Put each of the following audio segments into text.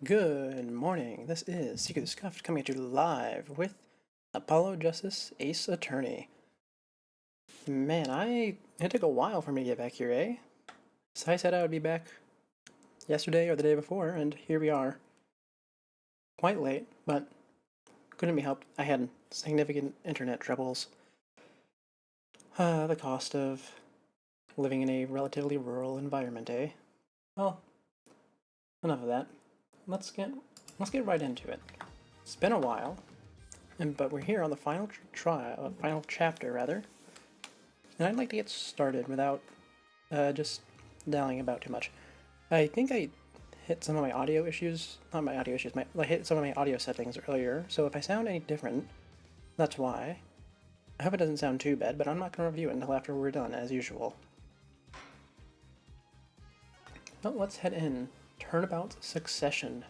Good morning. This is Seeker the Scuffed coming at you live with Apollo Justice Ace Attorney. Man, it took a while for me to get back here, eh? So I said I would be back yesterday or the day before, and here we are. Quite late, but couldn't be helped. I had significant internet troubles. The cost of living in a relatively rural environment, eh? Well, enough of that. Let's get right into it. It's been a while, but we're here on the final final chapter rather. And I'd like to get started without just dallying about too much. I think I hit some of my audio issues, not my audio issues, I hit some of my audio settings earlier, so if I sound any different, that's why. I hope it doesn't sound too bad, but I'm not going to review it until after we're done, as usual. Well, let's head in. Turnabout Succession.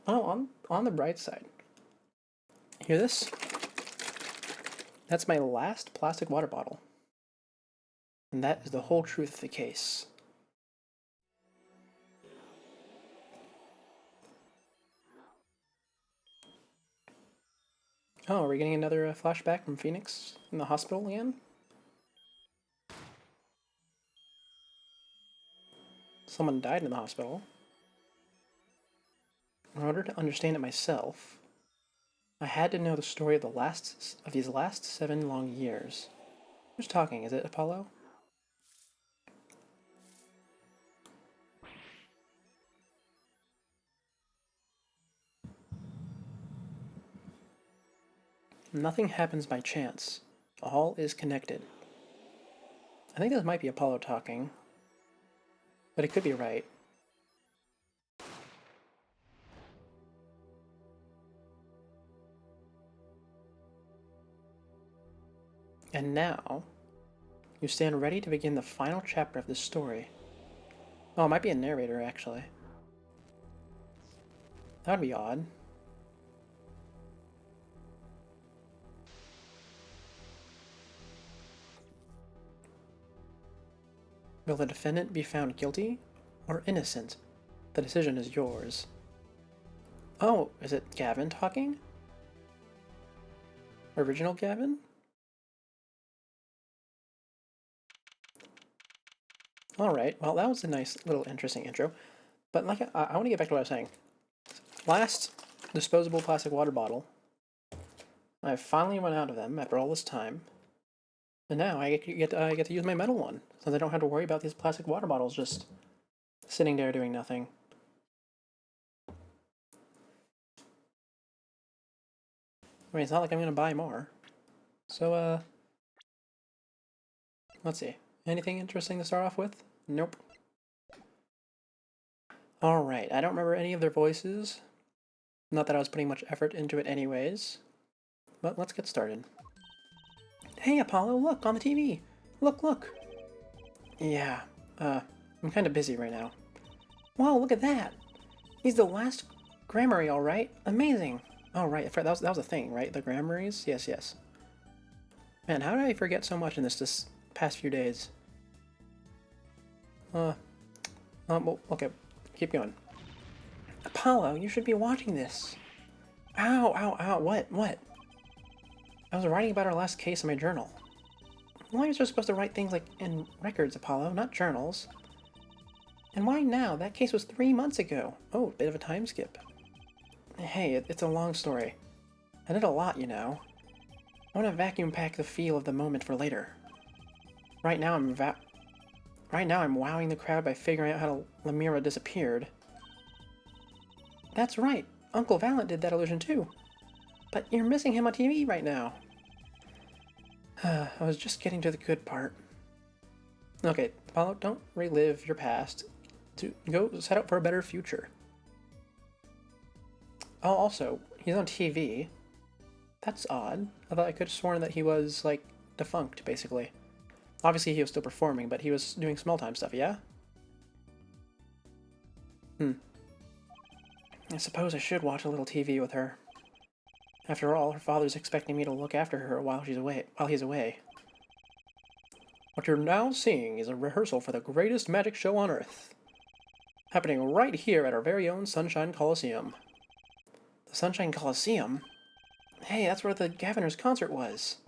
Oh, on the bright side. Hear this? That's my last plastic water bottle. And that is the whole truth of the case. Oh, are we getting another flashback from Phoenix in the hospital again? Someone died in the hospital. In order to understand it myself, I had to know the story of these last 7 long years. Who's talking? Is it Apollo? Nothing happens by chance. All is connected. I think this might be Apollo talking, but it could be right. And now, you stand ready to begin the final chapter of this story. Oh, it might be a narrator, actually. That would be odd. Will the defendant be found guilty or innocent? The decision is yours. Oh, is it Gavin talking? Original Gavin? Alright, well, that was a nice little interesting intro. But like, I want to get back to what I was saying. Last disposable plastic water bottle. I finally run out of them after all this time. And now I get to use my metal one, since I don't have to worry about these plastic water bottles just sitting there doing nothing. I mean, it's not like I'm going to buy more. So, let's see. Anything interesting to start off with? Nope. Alright, I don't remember any of their voices. Not that I was putting much effort into it anyways. But let's get started. Hey, Apollo, look, on the TV! Look! Yeah, I'm kinda busy right now. Wow, look at that! He's the last Grammary, alright? Amazing! Oh, right, that was a thing, right? The Grammarys? Yes. Man, how did I forget so much in this past few days? Well, okay, keep going. Apollo, you should be watching this. Ow, what? I was writing about our last case in my journal. Lawyers are supposed to write things like in records, Apollo, not journals. And why now? That case was 3 months ago. Oh, bit of a time skip. Hey, it's a long story. I did a lot, you know. I want to vacuum pack the feel of the moment for later. Right now I'm wowing the crowd by figuring out how Lamira disappeared. That's right. Uncle Valent did that illusion too. But you're missing him on TV right now. I was just getting to the good part. Okay, Apollo, don't relive your past. To go set up for a better future. Oh, also, he's on TV. That's odd. I thought I could have sworn that he was, like, defunct, basically. Obviously, he was still performing, but he was doing small-time stuff, yeah? I suppose I should watch a little TV with her. After all, her father's expecting me to look after her while he's away. What you're now seeing is a rehearsal for the greatest magic show on Earth. Happening right here at our very own Sunshine Coliseum. The Sunshine Coliseum? Hey, that's where the Governor's concert was.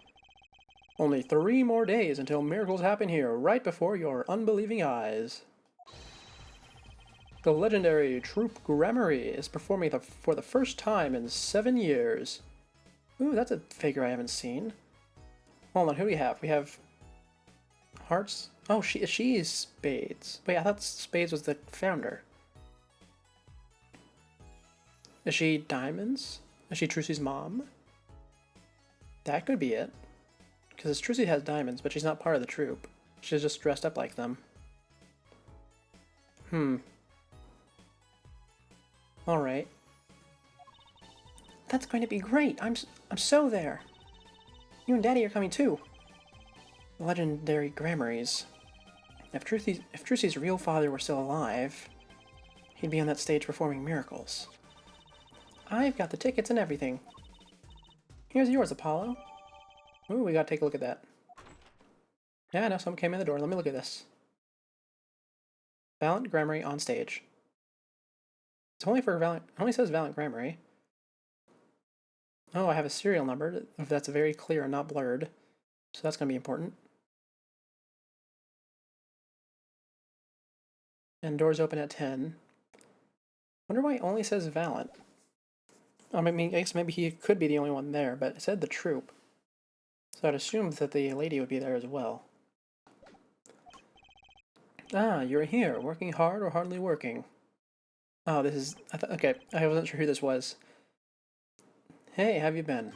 Only 3 more days until miracles happen here, right before your unbelieving eyes. The legendary Troupe Gramarye is performing for the first time in 7 years. Ooh, that's a figure I haven't seen. Hold on, who do we have? We have Hearts. Oh, she's Spades. Wait, I thought Spades was the founder. Is she Diamonds? Is she Trucy's mom? That could be it. Because Trucy has diamonds, but she's not part of the troupe. She's just dressed up like them. Alright. That's going to be great! I'm so there! You and Daddy are coming too! Legendary Gramarys. If Trucy's real father were still alive, he'd be on that stage performing miracles. I've got the tickets and everything. Here's yours, Apollo. Ooh, we gotta take a look at that. Yeah, I know, someone came in the door. Let me look at this. Valiant Gramarye on stage. It's only for Valiant. It only says Valiant Gramarye. Oh, I have a serial number. That's very clear and not blurred. So that's gonna be important. And doors open at 10. Wonder why it only says Valiant. I mean, I guess maybe he could be the only one there, but it said the troupe. So I'd assume that the lady would be there as well. Ah, you're here, working hard or hardly working. Oh, this is... okay, I wasn't sure who this was. Hey, how have you been?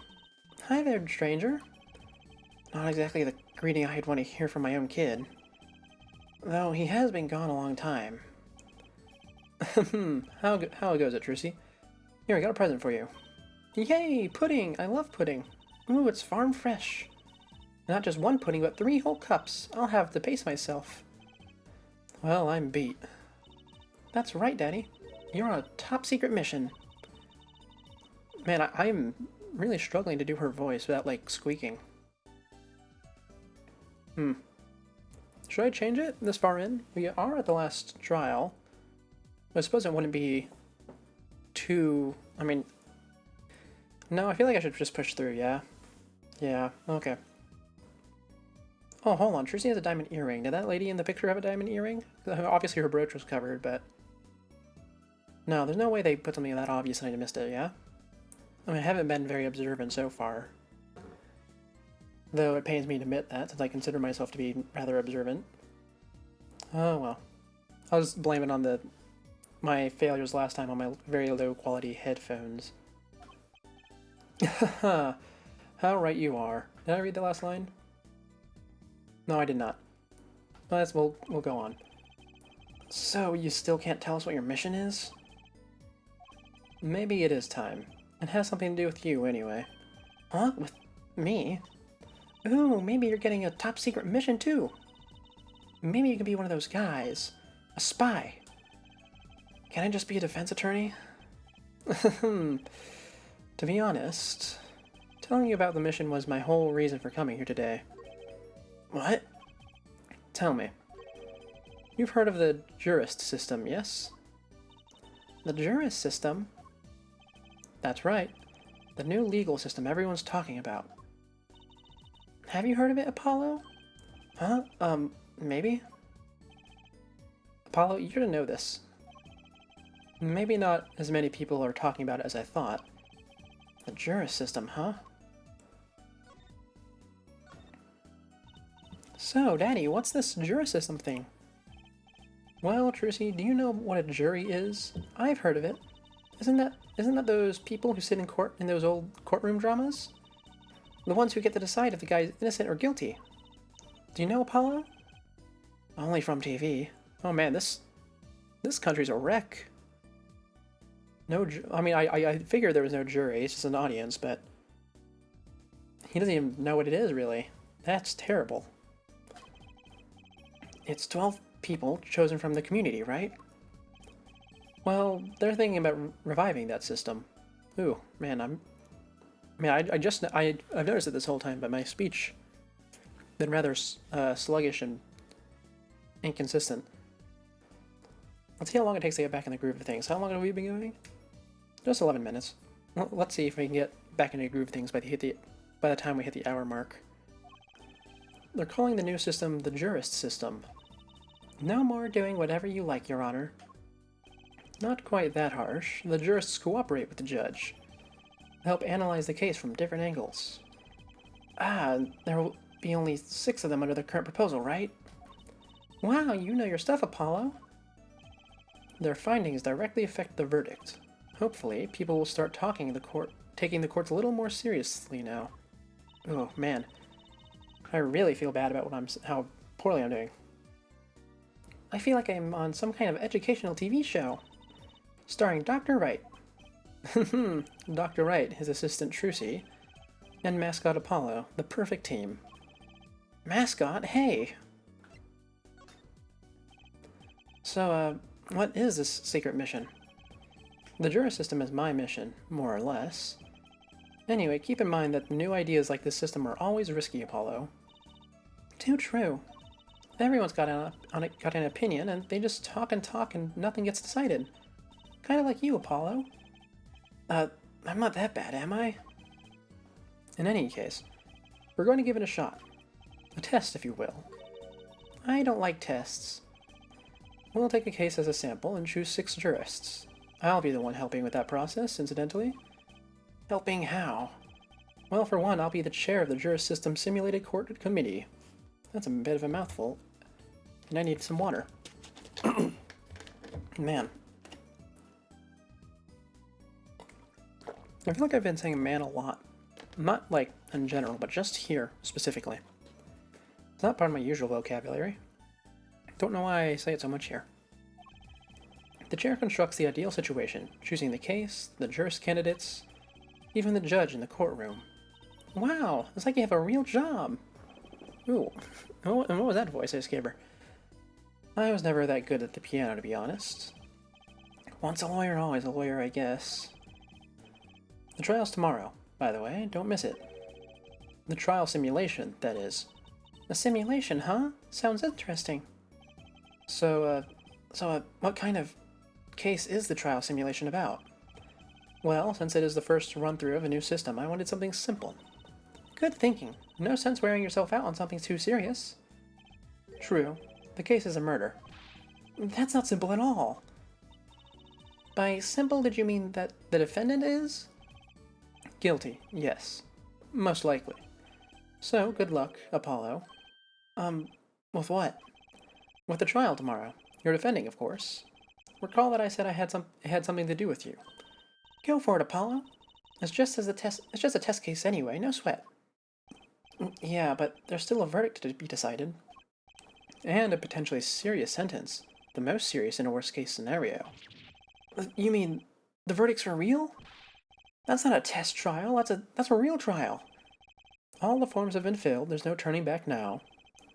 Hi there, stranger. Not exactly the greeting I'd want to hear from my own kid. Though he has been gone a long time. How goes it, Trucy? Here, I got a present for you. Yay, pudding! I love pudding. Ooh, it's farm fresh. Not just 1 pudding, but 3 whole cups. I'll have to pace myself. Well, I'm beat. That's right, Daddy. You're on a top-secret mission. Man, I'm really struggling to do her voice without, like, squeaking. Should I change it this far in? We are at the last trial. I suppose it wouldn't be too... I mean... No, I feel like I should just push through, yeah? Yeah, okay. Oh, hold on. Trucy has a diamond earring. Did that lady in the picture have a diamond earring? Obviously her brooch was covered, but... No, there's no way they put something that obvious and I missed it, yeah? I mean, I haven't been very observant so far. Though it pains me to admit that, since I consider myself to be rather observant. Oh, well. I'll just blame it on my failures last time on my very low quality headphones. Haha, how right you are. Did I read the last line? No, I did not. Well, we'll go on. So, you still can't tell us what your mission is? Maybe it is time. It has something to do with you, anyway. Huh? With me? Ooh, maybe you're getting a top secret mission, too. Maybe you can be one of those guys. A spy. Can I just be a defense attorney? To be honest, telling you about the mission was my whole reason for coming here today. What? Tell me. You've heard of the jurist system, yes? The jurist system? That's right. The new legal system everyone's talking about. Have you heard of it, Apollo? Huh? Maybe? Apollo, you're to know this. Maybe not as many people are talking about it as I thought. The jurist system, huh? So, Daddy, what's this jurist system thing? Well, Trucy, do you know what a jury is? I've heard of it. Isn't that those people who sit in court in those old courtroom dramas? The ones who get to decide if the guy is innocent or guilty. Do you know, Apollo? Only from TV. Oh man, this country's a wreck. No, I mean, I figured there was no jury, it's just an audience, but he doesn't even know what it is, really. That's terrible. It's 12 people chosen from the community, right? Well, they're thinking about reviving that system. Ooh, man, I've noticed it this whole time, but my speech been rather sluggish and inconsistent. Let's see how long it takes to get back in the groove of things. How long have we been going? Just 11 minutes. Well, let's see if we can get back into the groove of things by the time we hit the hour mark. They're calling the new system the Jurist System. No more doing whatever you like, Your Honor. Not quite that harsh. The jurists cooperate with the judge. Help analyze the case from different angles. Ah, there will be only 6 of them under the current proposal, right? Wow, you know your stuff, Apollo. Their findings directly affect the verdict. Hopefully, people will start taking the courts a little more seriously now. Oh, man. I really feel bad about how poorly I'm doing. I feel like I'm on some kind of educational TV show. Starring Dr. Wright. Dr. Wright, his assistant Trucy, and Mascot Apollo, the perfect team. Mascot? Hey! So, what is this secret mission? The Jurist System is my mission, more or less. Anyway, keep in mind that new ideas like this system are always risky, Apollo. Too true. Everyone's got an opinion, and they just talk and nothing gets decided. Kind of like you, Apollo. I'm not that bad, am I? In any case, we're going to give it a shot. A test, if you will. I don't like tests. We'll take a case as a sample and choose 6 jurists. I'll be the one helping with that process, incidentally. Helping how? Well, for one, I'll be the chair of the Jurist System Simulated Court Committee. That's a bit of a mouthful. And I need some water. Man. I feel like I've been saying man a lot. Not like in general, but just here, specifically. It's not part of my usual vocabulary. Don't know why I say it so much here. The chair constructs the ideal situation, choosing the case, the jurist candidates, even the judge in the courtroom. Wow, it's like you have a real job. Ooh, and what was that voice I just gave her? I was never that good at the piano, to be honest. Once a lawyer, always a lawyer, I guess. The trial's tomorrow, by the way, don't miss it. The trial simulation, that is. A simulation, huh? Sounds interesting. So, what kind of case is the trial simulation about? Well, since it is the first run-through of a new system, I wanted something simple. Good thinking. No sense wearing yourself out on something too serious. True. The case is a murder. That's not simple at all. By simple, did you mean that the defendant is? Guilty, yes. Most likely. So, good luck, Apollo. With what? With the trial tomorrow. You're defending, of course. Recall that I said it had something to do with you. Go for it, Apollo. It's just a test case anyway, no sweat. Yeah, but there's still a verdict to be decided. And a potentially serious sentence. The most serious in a worst-case scenario. You mean, the verdicts are real? That's not a test trial, that's a real trial. All the forms have been filled, there's no turning back now.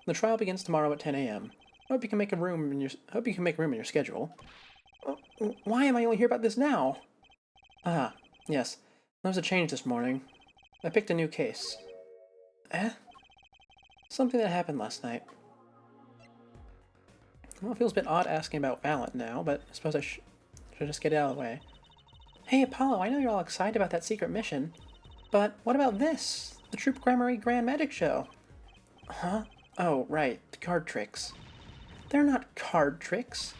The trial begins tomorrow at 10 a.m. Hope you can make room in your schedule. Why am I only hearing about this now? Ah, yes. There was a change this morning. I picked a new case. Eh? Something that happened last night. Well, it feels a bit odd asking about Valent now, but I suppose I should just get it out of the way. Hey, Apollo, I know you're all excited about that secret mission, but what about this? The Troop Gramarye Grand Magic Show. Huh? Oh, right, the card tricks. They're not card tricks.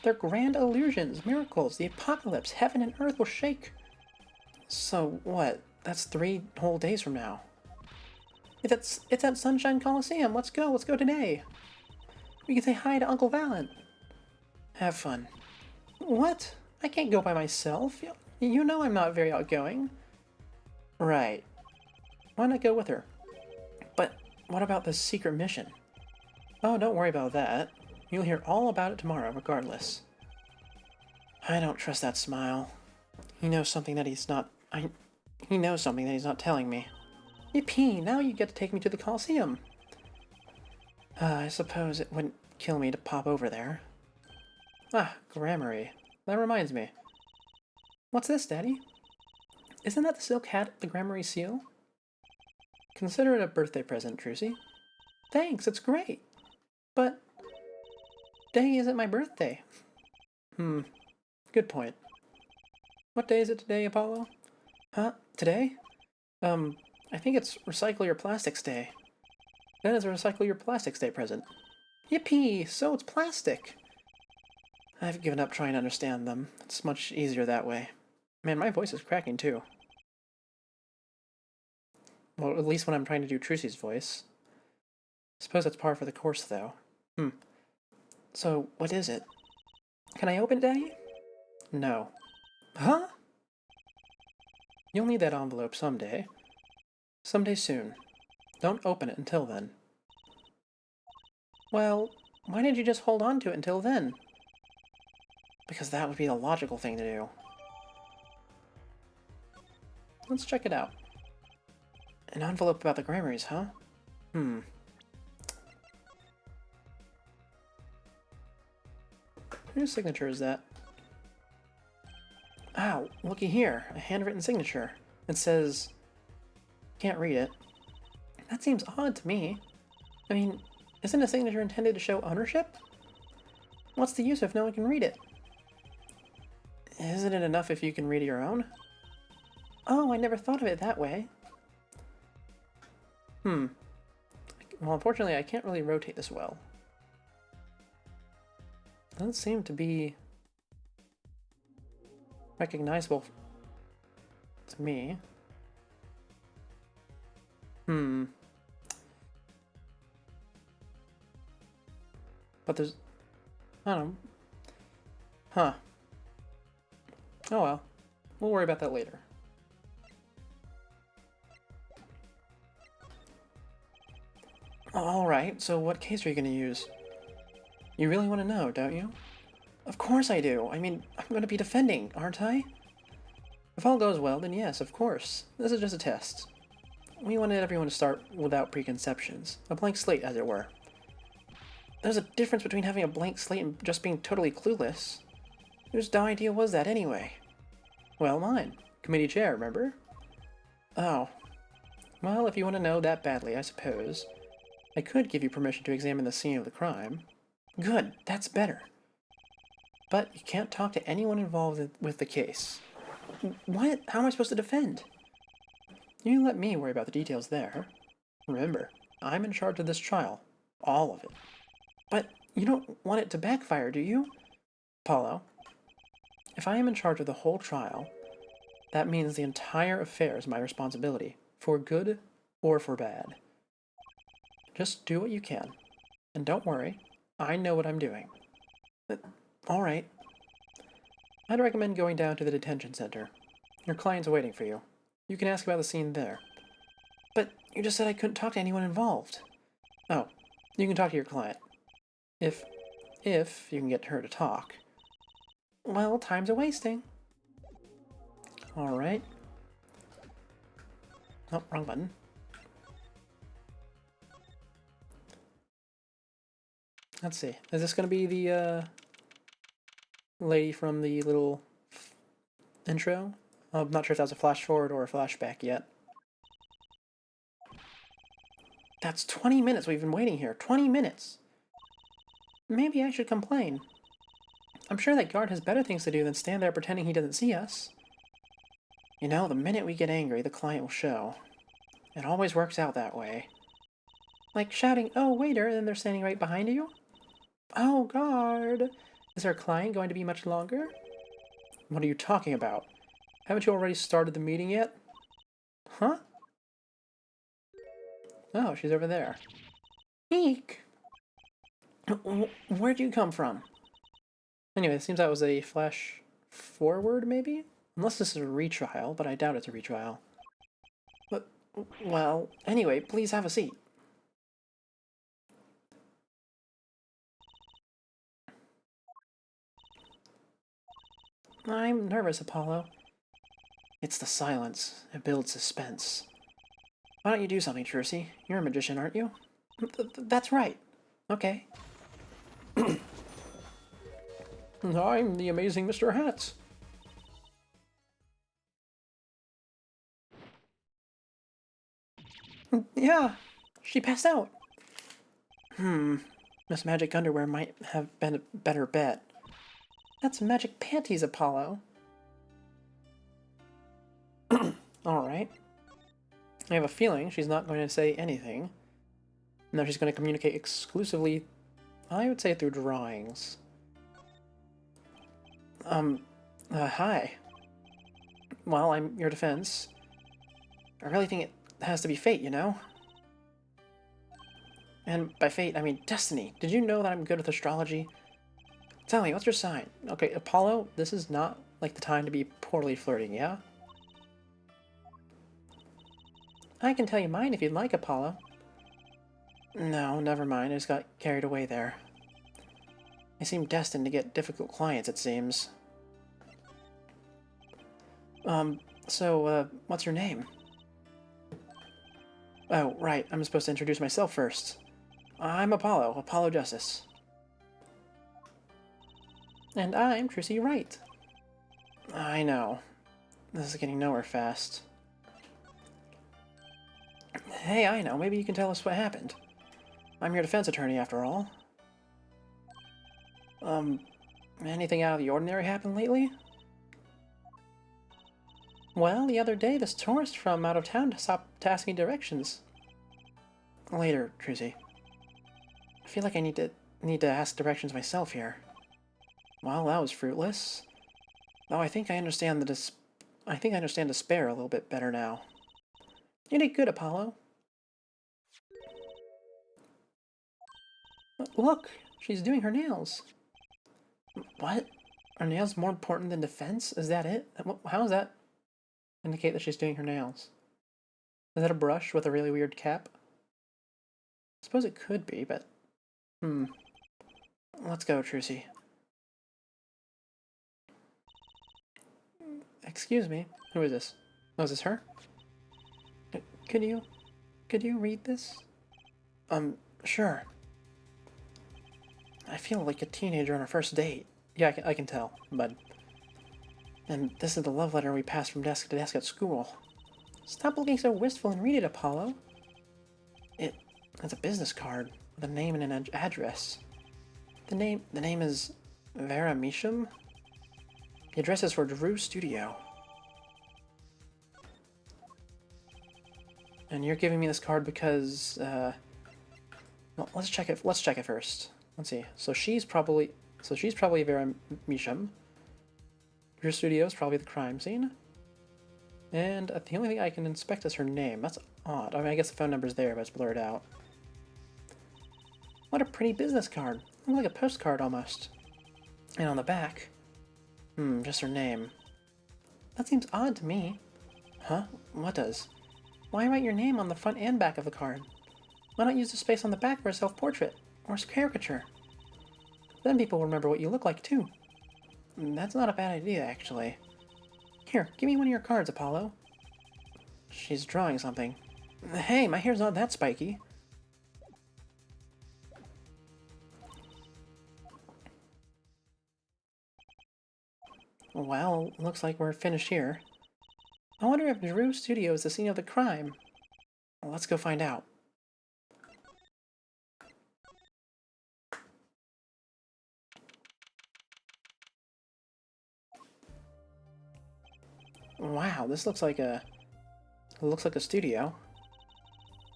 They're grand illusions, miracles, the apocalypse, heaven and earth will shake. So, what? That's 3 whole days from now. It's at Sunshine Coliseum, let's go today. We can say hi to Uncle Valent. Have fun. What? I can't go by myself. You know I'm not very outgoing. Right. Why not go with her? But what about this secret mission? Oh, don't worry about that. You'll hear all about it tomorrow, regardless. I don't trust that smile. He knows something that he's not... He knows something that he's not telling me. Yippee, now you get to take me to the Coliseum. I suppose it wouldn't kill me to pop over there. Ah, Gramarye. That reminds me. What's this, Daddy? Isn't that the silk hat, the Gramarye seal? Consider it a birthday present, Trucy. Thanks, it's great. But... Day isn't my birthday. Good point. What day is it today, Apollo? Huh? Today? I think it's Recycle Your Plastics Day. That is a Recycle Your Plastics Day present. Yippee! So it's plastic! I've given up trying to understand them. It's much easier that way. Man, my voice is cracking too. Well, at least when I'm trying to do Trucy's voice. Suppose that's par for the course, though. So, what is it? Can I open it, Daddy? No. Huh? You'll need that envelope someday. Someday soon. Don't open it until then. Well, why didn't you just hold on to it until then? Because that would be the logical thing to do. Let's check it out. An envelope about the Grammys, huh? Whose signature is that? Ow, looky here, a handwritten signature. It says... Can't read it. That seems odd to me. I mean, isn't a signature intended to show ownership? What's the use if no one can read it? Isn't it enough if you can read your own? Oh, I never thought of it that way. Well, unfortunately, I can't really rotate this well. Doesn't seem to be recognizable to me. But there's... I don't know. Huh. Oh well. We'll worry about that later. Alright, so what case are you going to use? You really want to know, don't you? Of course I do. I mean, I'm going to be defending, aren't I? If all goes well, then yes, of course. This is just a test. We wanted everyone to start without preconceptions. A blank slate, as it were. There's a difference between having a blank slate and just being totally clueless. Whose idea was that, anyway? Well, mine. Committee chair, remember? Oh. Well, if you want to know that badly, I suppose. I could give you permission to examine the scene of the crime. Good, that's better. But you can't talk to anyone involved with the case. What? How am I supposed to defend? You let me worry about the details there. Remember, I'm in charge of this trial. All of it. But you don't want it to backfire, do you? Paulo, if I am in charge of the whole trial, that means the entire affair is my responsibility, for good or for bad. Just do what you can. And don't worry, I know what I'm doing. Alright. I'd recommend going down to the detention center. Your client's waiting for you. You can ask about the scene there. But you just said I couldn't talk to anyone involved. Oh, you can talk to your client. If you can get her to talk. Well, time's a wasting. Alright. Oh, wrong button. Let's see. Is this going to be the lady from the little intro? I'm not sure if that was a flash forward or a flashback yet. That's 20 minutes we've been waiting here. 20 minutes! Maybe I should complain. I'm sure that guard has better things to do than stand there pretending he doesn't see us. You know, the minute we get angry, the client will show. It always works out that way. Like shouting, "Oh, waiter," and then they're standing right behind you? Oh, guard! Is our client going to be much longer? What are you talking about? Haven't you already started the meeting yet? Huh? Oh, she's over there. Eek! Where'd you come from? Anyway, it seems that was a flash forward, maybe? Unless this is a retrial, but I doubt it's a retrial. But, well, anyway, please have a seat. I'm nervous, Apollo. It's the silence. It builds suspense. Why don't you do something, Trucy? You're a magician, aren't you? That's right. Okay. I'm the amazing Mr. Hats. Yeah, she passed out. Miss Magic Underwear might have been a better bet. That's magic panties, Apollo. Alright. I have a feeling she's not going to say anything. No, she's going to communicate exclusively, I would say, through drawings. Hi. Well, I'm your defense. I really think it has to be fate, you know? And by fate, I mean destiny. Did you know that I'm good with astrology? Tell me, what's your sign? Okay, Apollo, this is not like the time to be poorly flirting, yeah? I can tell you mine if you'd like, Apollo. No, never mind. I just got carried away there. I seem destined to get difficult clients, it seems. What's your name? Oh, right. I'm supposed to introduce myself first. I'm Apollo, Apollo Justice. And I'm Trissy Wright. I know. This is getting nowhere fast. Hey, I know. Maybe you can tell us what happened. I'm your defense attorney, after all. Anything out of the ordinary happened lately? Well, the other day, this tourist from out of town stopped to ask me directions. Later, Trissy. I feel like I need to ask directions myself here. Well, that was fruitless. Though I think I understand despair a little bit better now. You did good, Apollo. Look, she's doing her nails. What? Are nails more important than defense? Is that it? How does that indicate that she's doing her nails? Is that a brush with a really weird cap? I suppose it could be, but... Let's go, Trissy. Excuse me. Who is this? Oh, is this her? Could you read this? Sure. I feel like a teenager on our first date. Yeah, I can tell, bud. And this is the love letter we passed from desk to desk at school. Stop looking so wistful and read it, Apollo. It's a business card with a name and an address. The name is Vera Misham. The address is for Drew Studio. And you're giving me this card because, well, let's check it. Let's check it first. Let's see. So she's probably Vera Misham. Drew Studio is probably the crime scene. And the only thing I can inspect is her name. That's odd. I mean, I guess the phone number's there, but it's blurred out. What a pretty business card. Looks like a postcard almost. And on the back, just her name. That seems odd to me. Huh? What does? Why write your name on the front and back of the card? Why not use the space on the back for a self-portrait or a caricature? Then people will remember what you look like too. That's not a bad idea, actually. Here, give me one of your cards, Apollo. She's drawing something. Hey, my hair's not that spiky. Well, looks like we're finished here. I wonder if Drew Studio is the scene of the crime. Well, let's go find out. Wow, this looks like a studio.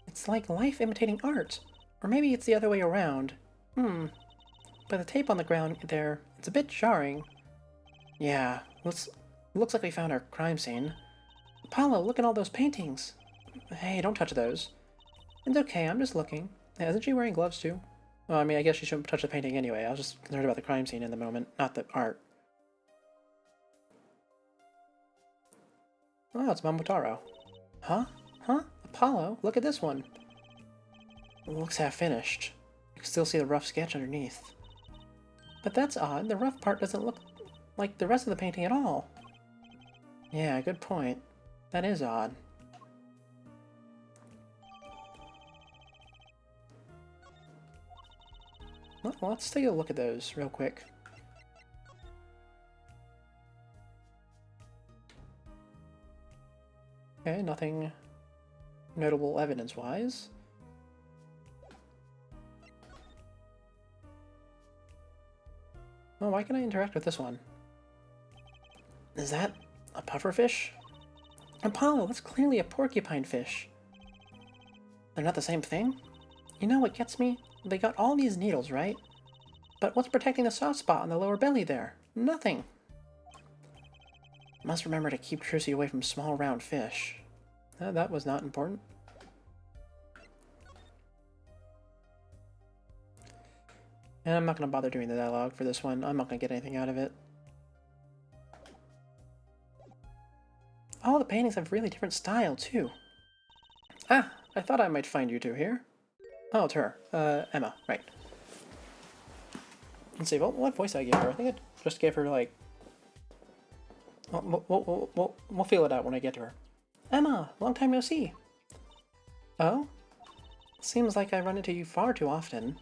It's like life imitating art. Or maybe it's the other way around. But the tape on the ground there, it's a bit jarring. Yeah, looks like we found our crime scene. Apollo, look at all those paintings. Hey, don't touch those. It's okay, I'm just looking. Yeah, isn't she wearing gloves too? Well, I mean, I guess she shouldn't touch the painting anyway. I was just concerned about the crime scene in the moment, not the art. Oh, it's Momotaro. Huh? Huh? Apollo, look at this one. It looks half finished. You can still see the rough sketch underneath. But that's odd. The rough part doesn't look like the rest of the painting at all. Yeah, good point. That is odd. Well, let's take a look at those real quick. Okay, nothing notable evidence-wise. Oh, why can I interact with this one? Is that a pufferfish? Apollo, that's clearly a porcupine fish. They're not the same thing? You know what gets me? They got all these needles, right? But what's protecting the soft spot on the lower belly there? Nothing. Must remember to keep Trucy away from small round fish. That was not important. And I'm not going to bother doing the dialogue for this one. I'm not going to get anything out of it. All the paintings have really different style, too. Ah, I thought I might find you two here. Oh, it's her. Emma, right. Let's see, what voice I gave her? I think I just gave her, like... We'll feel it out when I get to her. Emma, long time no see. Oh? Seems like I run into you far too often.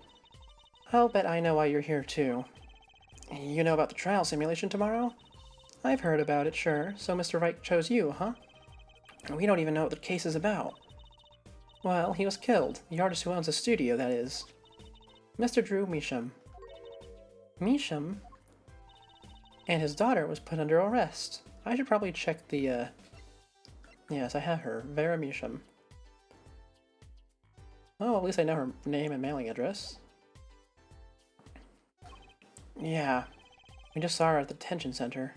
I'll bet I know why you're here, too. You know about the trial simulation tomorrow? I've heard about it, sure. So Mr. Wright chose you, huh? We don't even know what the case is about. Well, he was killed. The artist who owns the studio, that is. Mr. Drew Measham. Measham? And his daughter was put under arrest. I should probably check the, Yes, I have her. Vera Measham. Oh, at least I know her name and mailing address. Yeah. We just saw her at the detention center.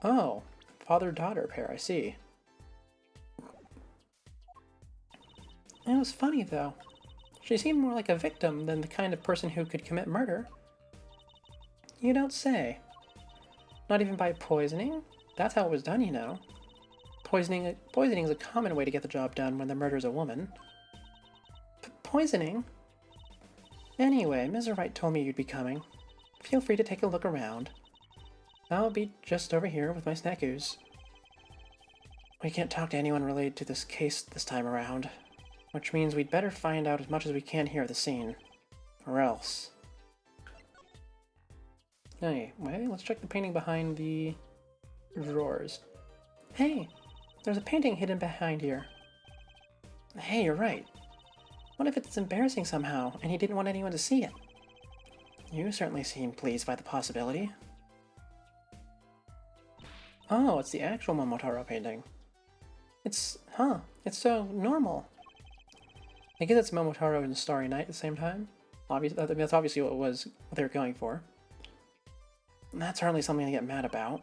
Oh. Father-daughter pair, I see. It was funny, though. She seemed more like a victim than the kind of person who could commit murder. You don't say. Not even by poisoning? That's how it was done, you know. Poisoning is a common way to get the job done when the murder's a woman. Poisoning? Anyway, Mr. Wright told me you'd be coming. Feel free to take a look around. I'll be just over here with my snackoos. We can't talk to anyone related to this case this time around, which means we'd better find out as much as we can here at the scene. Or else. Anyway, let's check the painting behind the drawers. Hey! There's a painting hidden behind here. Hey, you're right. What if it's embarrassing somehow, and he didn't want anyone to see it? You certainly seem pleased by the possibility. Oh, it's the actual Momotaro painting. It's so normal. I guess it's Momotaro and Starry Night at the same time. That's obviously what they were going for. That's hardly something to get mad about.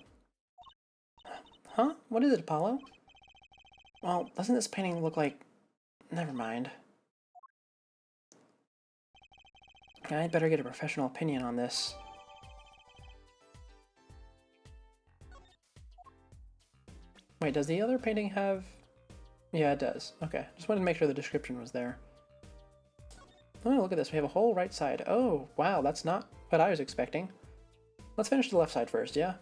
Huh? What is it, Apollo? Well, doesn't this painting look like... Never mind. I'd better get a professional opinion on this. Wait, does the other painting have... Yeah, it does. Okay, just wanted to make sure the description was there. Oh, look at this. We have a whole right side. Oh, wow, that's not what I was expecting. Let's finish the left side first, yeah?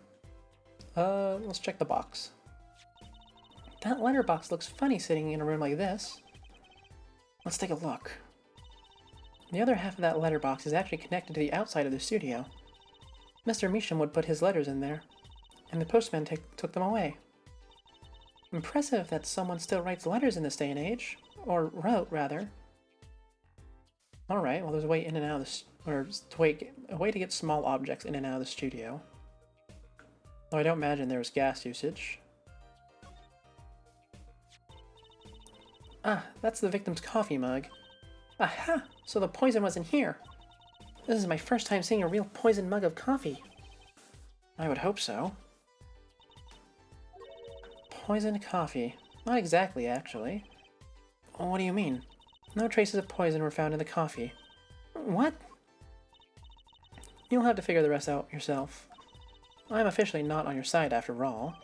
Let's check the box. That letterbox looks funny sitting in a room like this. Let's take a look. The other half of that letterbox is actually connected to the outside of the studio. Mr. Measham would put his letters in there, and the postman took them away. Impressive that someone still writes letters in this day and age. Or wrote, rather. Alright, well there's a way in and out of this, or a way to get small objects in and out of the studio. Though I don't imagine there was gas usage. Ah, that's the victim's coffee mug. Aha! So the poison was in here. This is my first time seeing a real poisoned mug of coffee. I would hope so. Poisoned coffee. Not exactly, actually. What do you mean? No traces of poison were found in the coffee. What? You'll have to figure the rest out yourself. I'm officially not on your side after all.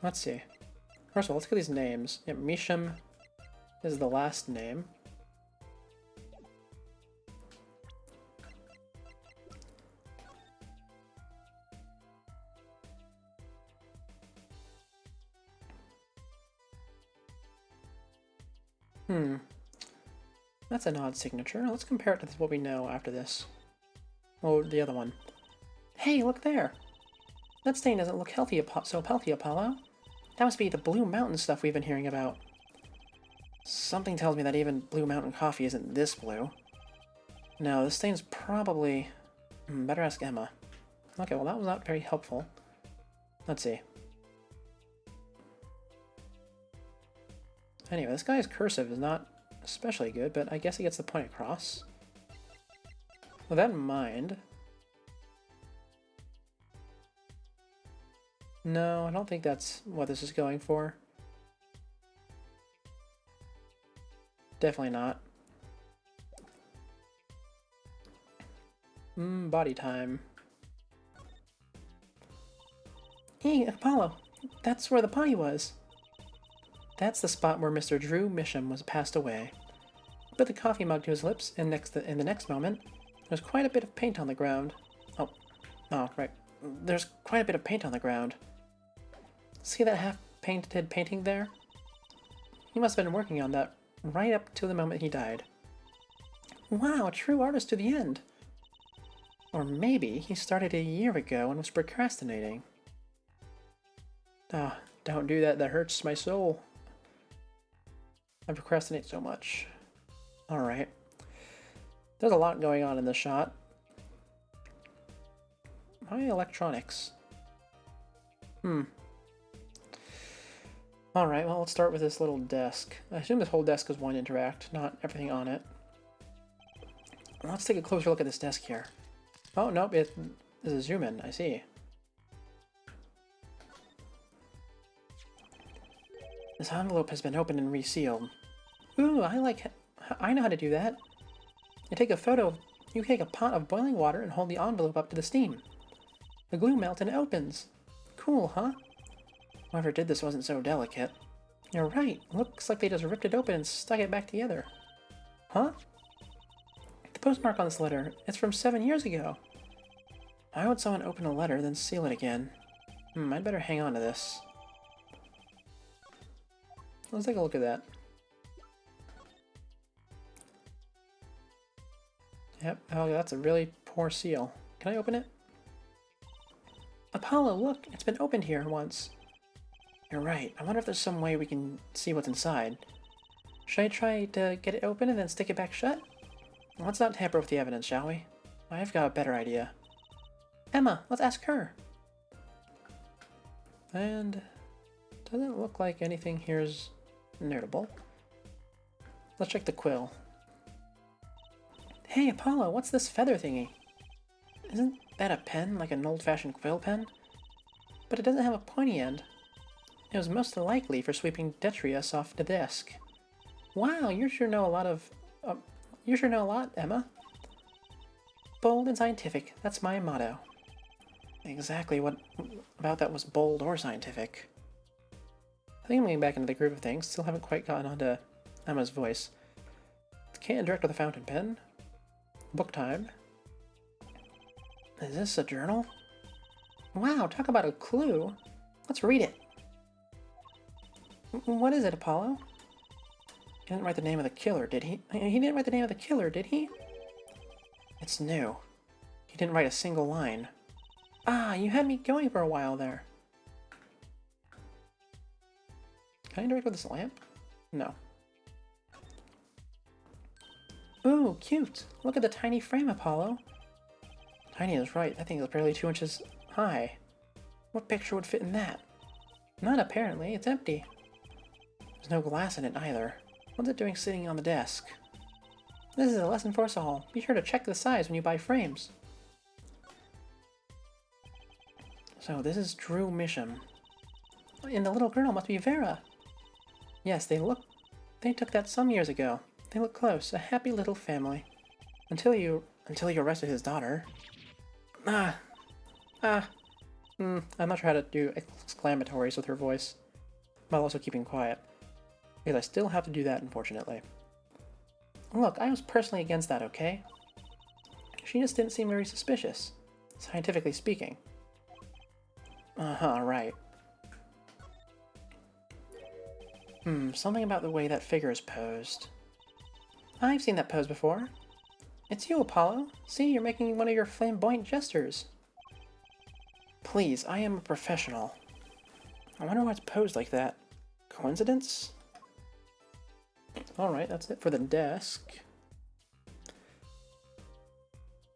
Let's see. First of all, let's get these names. Yeah, Measham is the last name. That's an odd signature. Let's compare it to what we know after this. Oh, the other one. Hey, look there! That stain doesn't look so healthy, Apollo. That must be the Blue Mountain stuff we've been hearing about. Something tells me that even Blue Mountain coffee isn't this blue. No, this stain's probably... better ask Emma. Okay, well that was not very helpful. Let's see. Anyway, this guy's cursive is not especially good, but I guess he gets the point across. With that in mind... No, I don't think that's what this is going for. Definitely not. Body time. Hey, Apollo! That's where the potty was! That's the spot where Mr. Drew Misham was passed away. He put the coffee mug to his lips, and in the next moment, there's quite a bit of paint on the ground. Oh, right. There's quite a bit of paint on the ground. See that half-painted painting there? He must have been working on that right up to the moment he died. Wow, a true artist to the end! Or maybe he started a year ago and was procrastinating. Ah, don't do that, that hurts my soul. I procrastinate so much. Alright. There's a lot going on in this shot. My electronics. Alright, well, let's start with this little desk. I assume this whole desk is one interact, not everything on it. Let's take a closer look at this desk here. Oh, nope, it is a zoom in, I see. This envelope has been opened and resealed. Ooh, I know how to do that. You take a pot of boiling water and hold the envelope up to the steam. The glue melts and it opens. Cool, huh? Whoever did this wasn't so delicate. You're right. Looks like they just ripped it open and stuck it back together. Huh? The postmark on this letter, it's from 7 years ago. Why would someone open a letter, then seal it again? I'd better hang on to this. Let's take a look at that. Yep, oh, that's a really poor seal. Can I open it? Apollo, look! It's been opened here once. You're right. I wonder if there's some way we can see what's inside. Should I try to get it open and then stick it back shut? Let's not tamper with the evidence, shall we? I've got a better idea. Emma, let's ask her. And doesn't look like anything here is notable. Let's check the quill. Hey, Apollo, what's this feather thingy? Isn't that a pen, like an old-fashioned quill pen? But it doesn't have a pointy end. It was most likely for sweeping detritus off the desk. Wow, you sure know a lot, Emma. Bold and scientific, that's my motto. Exactly what about that was bold or scientific. I think I'm getting back into the groove of things. Still haven't quite gotten onto Emma's voice. Can't direct with a fountain pen. Book time. Is this a journal? Wow, talk about a clue. Let's read it. What is it, Apollo? He didn't write the name of the killer, did he? He didn't write the name of the killer, did he? It's new. He didn't write a single line. Ah, you had me going for a while there. Can I direct with this lamp? No. Ooh, cute! Look at the tiny frame, Apollo. Tiny is right. That thing is barely 2 inches high. What picture would fit in that? None, apparently. It's empty. There's no glass in it either. What's it doing sitting on the desk? This is a lesson for us all. Be sure to check the size when you buy frames. So this is Drew Misham. And the little girl must be Vera. Yes, they took that some years ago. They look close, a happy little family. Until you arrested his daughter. I'm not sure how to do exclamatories with her voice, while also keeping quiet. Because I still have to do that, unfortunately. Look, I was personally against that, okay? She just didn't seem very suspicious, scientifically speaking. Right. Something about the way that figure is posed. I've seen that pose before. It's you, Apollo. See, you're making one of your flamboyant gestures. Please, I am a professional. I wonder why it's posed like that. Coincidence? Alright, that's it for the desk.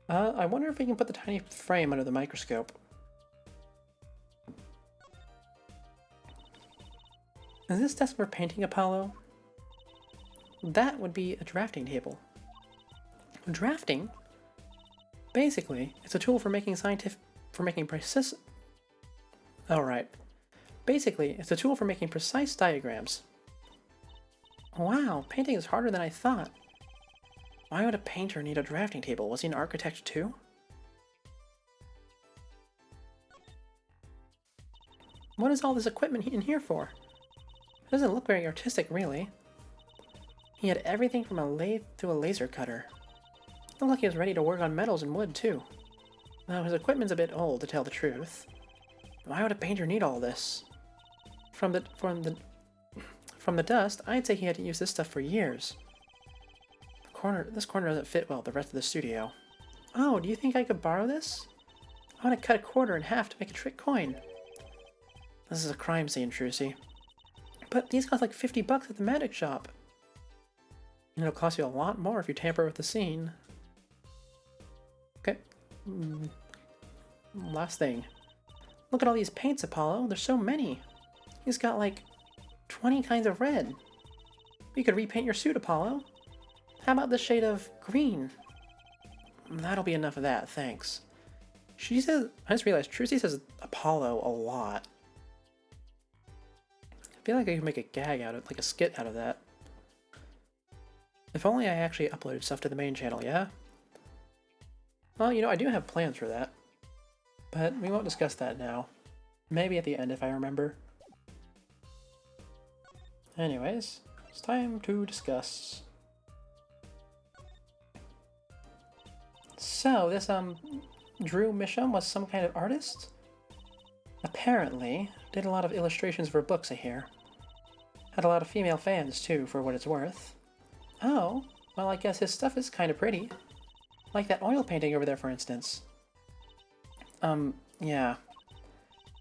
I wonder if we can put the tiny frame under the microscope. Is this desk for painting, Apollo? That would be a drafting table. Drafting? Basically, it's a tool for making precise... Alright. Basically, it's a tool for making precise diagrams. Wow, painting is harder than I thought. Why would a painter need a drafting table? Was he an architect too? What is all this equipment in here for? It doesn't look very artistic, really. He had everything from a lathe to a laser cutter. Looked like he was ready to work on metals and wood, too. Now, his equipment's a bit old, to tell the truth. Why would a painter need all this? From the dust, I'd say he had to use this stuff for years. This corner doesn't fit well with the rest of the studio. Oh, do you think I could borrow this? I want to cut a quarter in half to make a trick coin. This is a crime scene, Trucy. But these cost like 50 bucks at the magic shop. And it'll cost you a lot more if you tamper with the scene. Okay. Last thing. Look at all these paints, Apollo. There's so many. He's got like 20 kinds of red. You could repaint your suit, Apollo. How about the shade of green? That'll be enough of that, thanks. She says, I just realized Trucy says Apollo a lot. I feel like I could make a gag out of, like a skit out of that. If only I actually uploaded stuff to the main channel, yeah? Well, you know, I do have plans for that. But we won't discuss that now. Maybe at the end if I remember. Anyways, it's time to discuss. So, this, Drew Misham was some kind of artist? Apparently. Did a lot of illustrations for books, I hear. Had a lot of female fans, too, for what it's worth. Oh, well, I guess his stuff is kind of pretty. Like that oil painting over there, for instance. Yeah.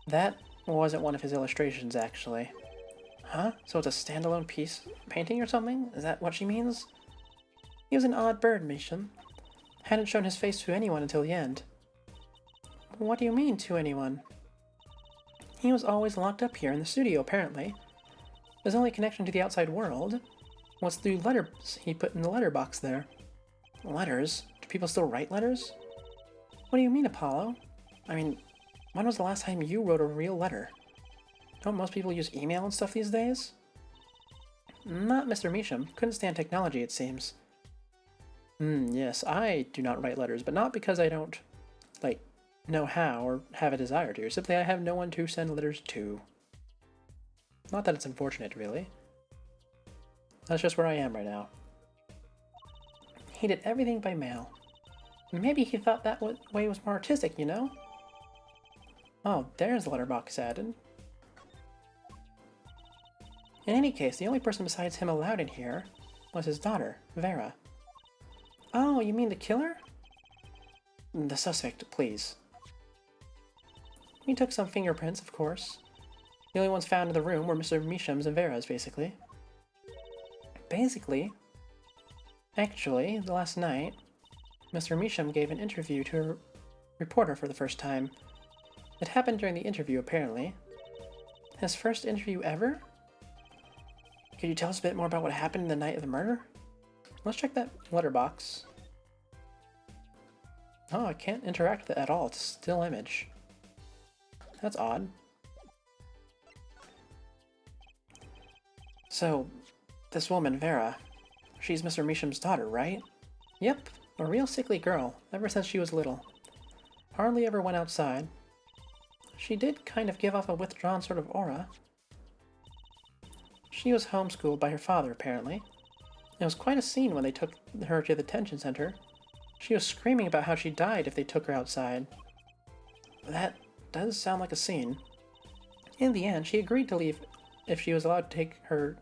That wasn't one of his illustrations, actually. Huh? So it's a standalone piece painting or something? Is that what she means? He was an odd bird, Misham. Hadn't shown his face to anyone until the end. What do you mean, to anyone? He was always locked up here in the studio, apparently. His only connection to the outside world was through letters he put in the letterbox there. Letters? Do people still write letters? What do you mean, Apollo? I mean, when was the last time you wrote a real letter? Don't most people use email and stuff these days? Not Mr. Misham. Couldn't stand technology, it seems. Yes, I do not write letters, but not because I don't, like, know how or have a desire to. Simply I have no one to send letters to. Not that it's unfortunate, really. That's just where I am right now. He did everything by mail. Maybe he thought that way was more artistic, you know? Oh, there's the letterbox added. In any case, the only person besides him allowed in here was his daughter, Vera. Oh, you mean the killer? The suspect, please. We took some fingerprints, of course. The only ones found in the room were Mr. Misham's and Vera's, basically. Actually, the last night, Mr. Misham gave an interview to a reporter for the first time. It happened during the interview, apparently. His first interview ever? Could you tell us a bit more about what happened the night of the murder? Let's check that letterbox. Oh, I can't interact with it at all. It's a still image. That's odd. So, this woman, Vera, she's Mr. Misham's daughter, right? Yep, a real sickly girl, ever since she was little. Hardly ever went outside. She did kind of give off a withdrawn sort of aura. She was homeschooled by her father, apparently. It was quite a scene when they took her to the detention center. She was screaming about how she died if they took her outside. That does sound like a scene. In the end, she agreed to leave if she was allowed to take her...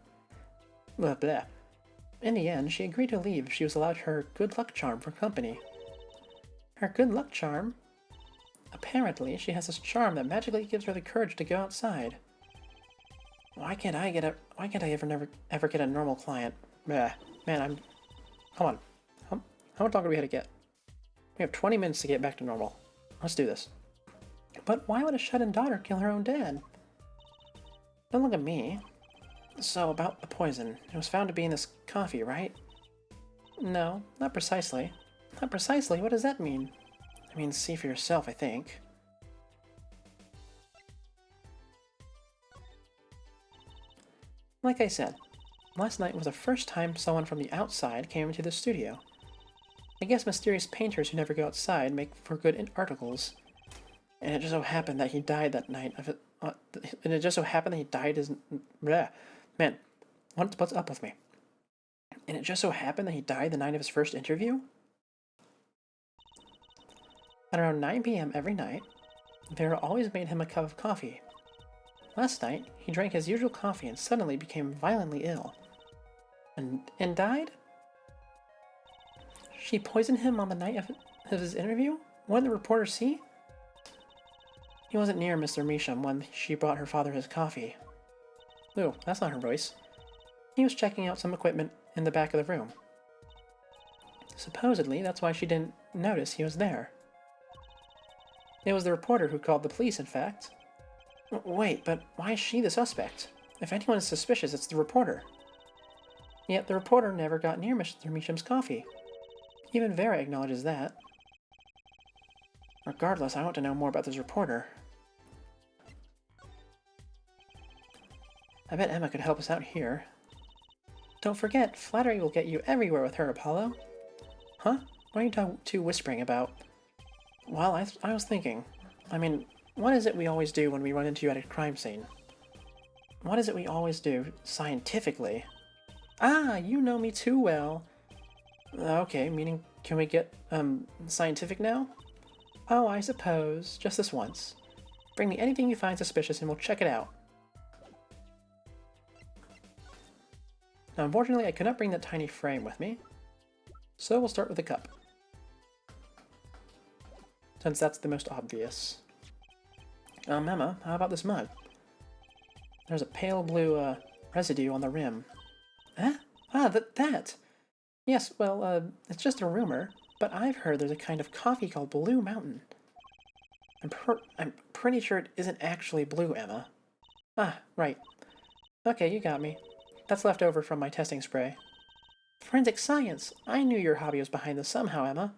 Blah, blah. In the end, she agreed to leave if she was allowed her good luck charm for company. Her good luck charm? Apparently, she has this charm that magically gives her the courage to go outside. Why can't I ever get a normal client? Man, come on. How much longer do we have to get? We have 20 minutes to get back to normal. Let's do this. But why would a shut-in daughter kill her own dad? Don't look at me. So, about the poison. It was found to be in this coffee, right? No, not precisely. Not precisely? What does that mean? I mean, see for yourself, I think. Like I said, last night was the first time someone from the outside came into the studio. I guess mysterious painters who never go outside make for good articles. And it just so happened that he died that night of it. And it just so happened that he died his... Bleh. Man, what's up with me? And it just so happened that he died the night of his first interview? At around 9 p.m. every night, Vera always made him a cup of coffee. Last night, he drank his usual coffee and suddenly became violently ill. And died? She poisoned him on the night of his interview? What did the reporter see? He wasn't near Mr. Measham when she brought her father his coffee. Ooh, that's not her voice. He was checking out some equipment in the back of the room. Supposedly, that's why she didn't notice he was there. It was the reporter who called the police, in fact. Wait, but why is she the suspect? If anyone is suspicious, it's the reporter. Yet the reporter never got near Mr. Measham's coffee. Even Vera acknowledges that. Regardless, I want to know more about this reporter. I bet Emma could help us out here. Don't forget, flattery will get you everywhere with her, Apollo. Huh? What are you two whispering about? Well, I was thinking. I mean, what is it we always do when we run into you at a crime scene? What is it we always do, scientifically? Ah, you know me too well. Okay, meaning, can we get, scientific now? Oh, I suppose. Just this once. Bring me anything you find suspicious and we'll check it out. Now, unfortunately, I could not bring that tiny frame with me, so we'll start with the cup, since that's the most obvious. Emma, how about this mug? There's a pale blue, residue on the rim. Huh? Ah, that! Yes, well, it's just a rumor, but I've heard there's a kind of coffee called Blue Mountain. I'm pretty sure it isn't actually blue, Emma. Ah, right. Okay, you got me. That's left over from my testing spray. Forensic science! I knew your hobby was behind this somehow, Emma.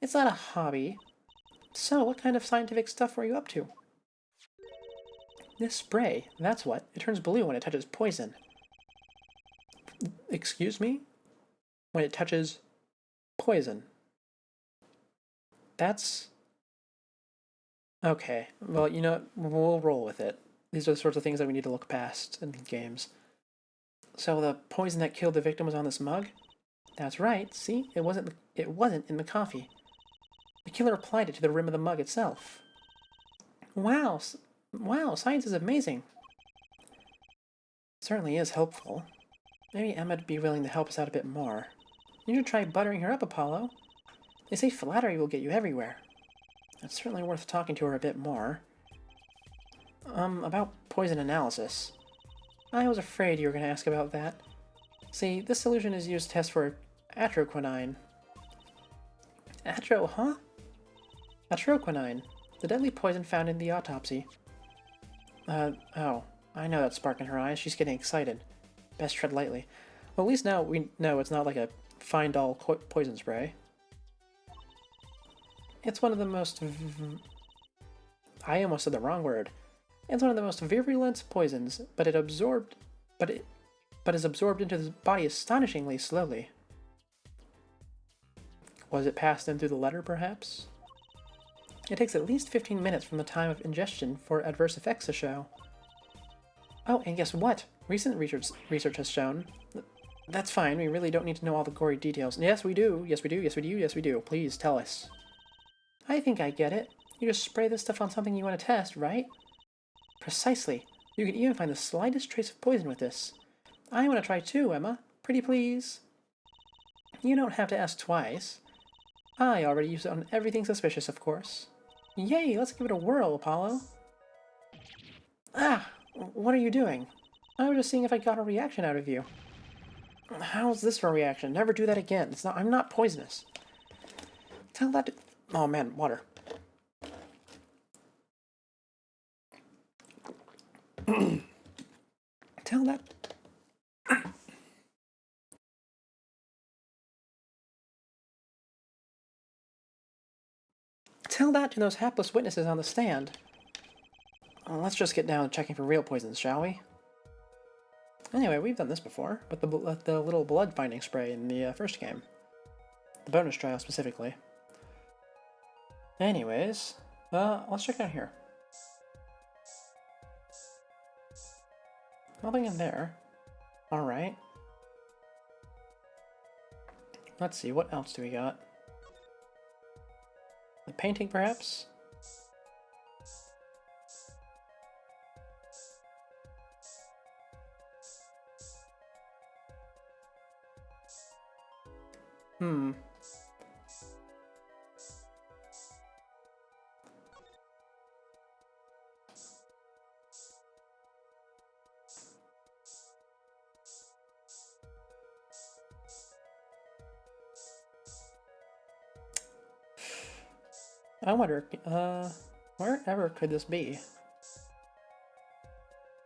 It's not a hobby. So, what kind of scientific stuff were you up to? This spray, that's what. It turns blue when it touches poison. Excuse me? When it touches poison. That's... Okay, well, you know, we'll roll with it. These are the sorts of things that we need to look past in games. So the poison that killed the victim was on this mug? That's right, see? It wasn't in the coffee. The killer applied it to the rim of the mug itself. Wow, science is amazing. It certainly is helpful. Maybe Emma'd be willing to help us out a bit more. You should try buttering her up, Apollo. They say flattery will get you everywhere. It's certainly worth talking to her a bit more. About poison analysis. I was afraid you were going to ask about that. See, this solution is used to test for atroquinine. Atroquinine, the deadly poison found in the autopsy. Oh, I know that spark in her eyes. She's getting excited. Best tread lightly. Well, at least now we know it's not like a Find-All poison spray. It's one of the most... I almost said the wrong word. It's one of the most virulent poisons, but is absorbed into the body astonishingly slowly. Was it passed in through the letter, perhaps? It takes at least 15 minutes from the time of ingestion for adverse effects to show. Oh, and guess what? Recent research has shown... That's fine, we really don't need to know all the gory details. Yes, we do. Yes, we do. Yes, we do. Yes, we do. Please, tell us. I think I get it. You just spray this stuff on something you want to test, right? Precisely. You can even find the slightest trace of poison with this. I want to try too, Emma. Pretty please. You don't have to ask twice. I already used it on everything suspicious, of course. Yay, let's give it a whirl, Apollo. Ah! What are you doing? I was just seeing if I got a reaction out of you. How's this for a reaction? Never do that again. It's not. I'm not poisonous. Tell that to... Oh man, water. Tell that... Tell that to those hapless witnesses on the stand. Let's just get down to checking for real poisons, shall we? Anyway, we've done this before, with the little blood finding spray in the first game. The bonus trial, specifically. Anyways, let's check out here. Nothing in there. Alright. Let's see, what else do we got? The painting, perhaps? I wonder, wherever could this be?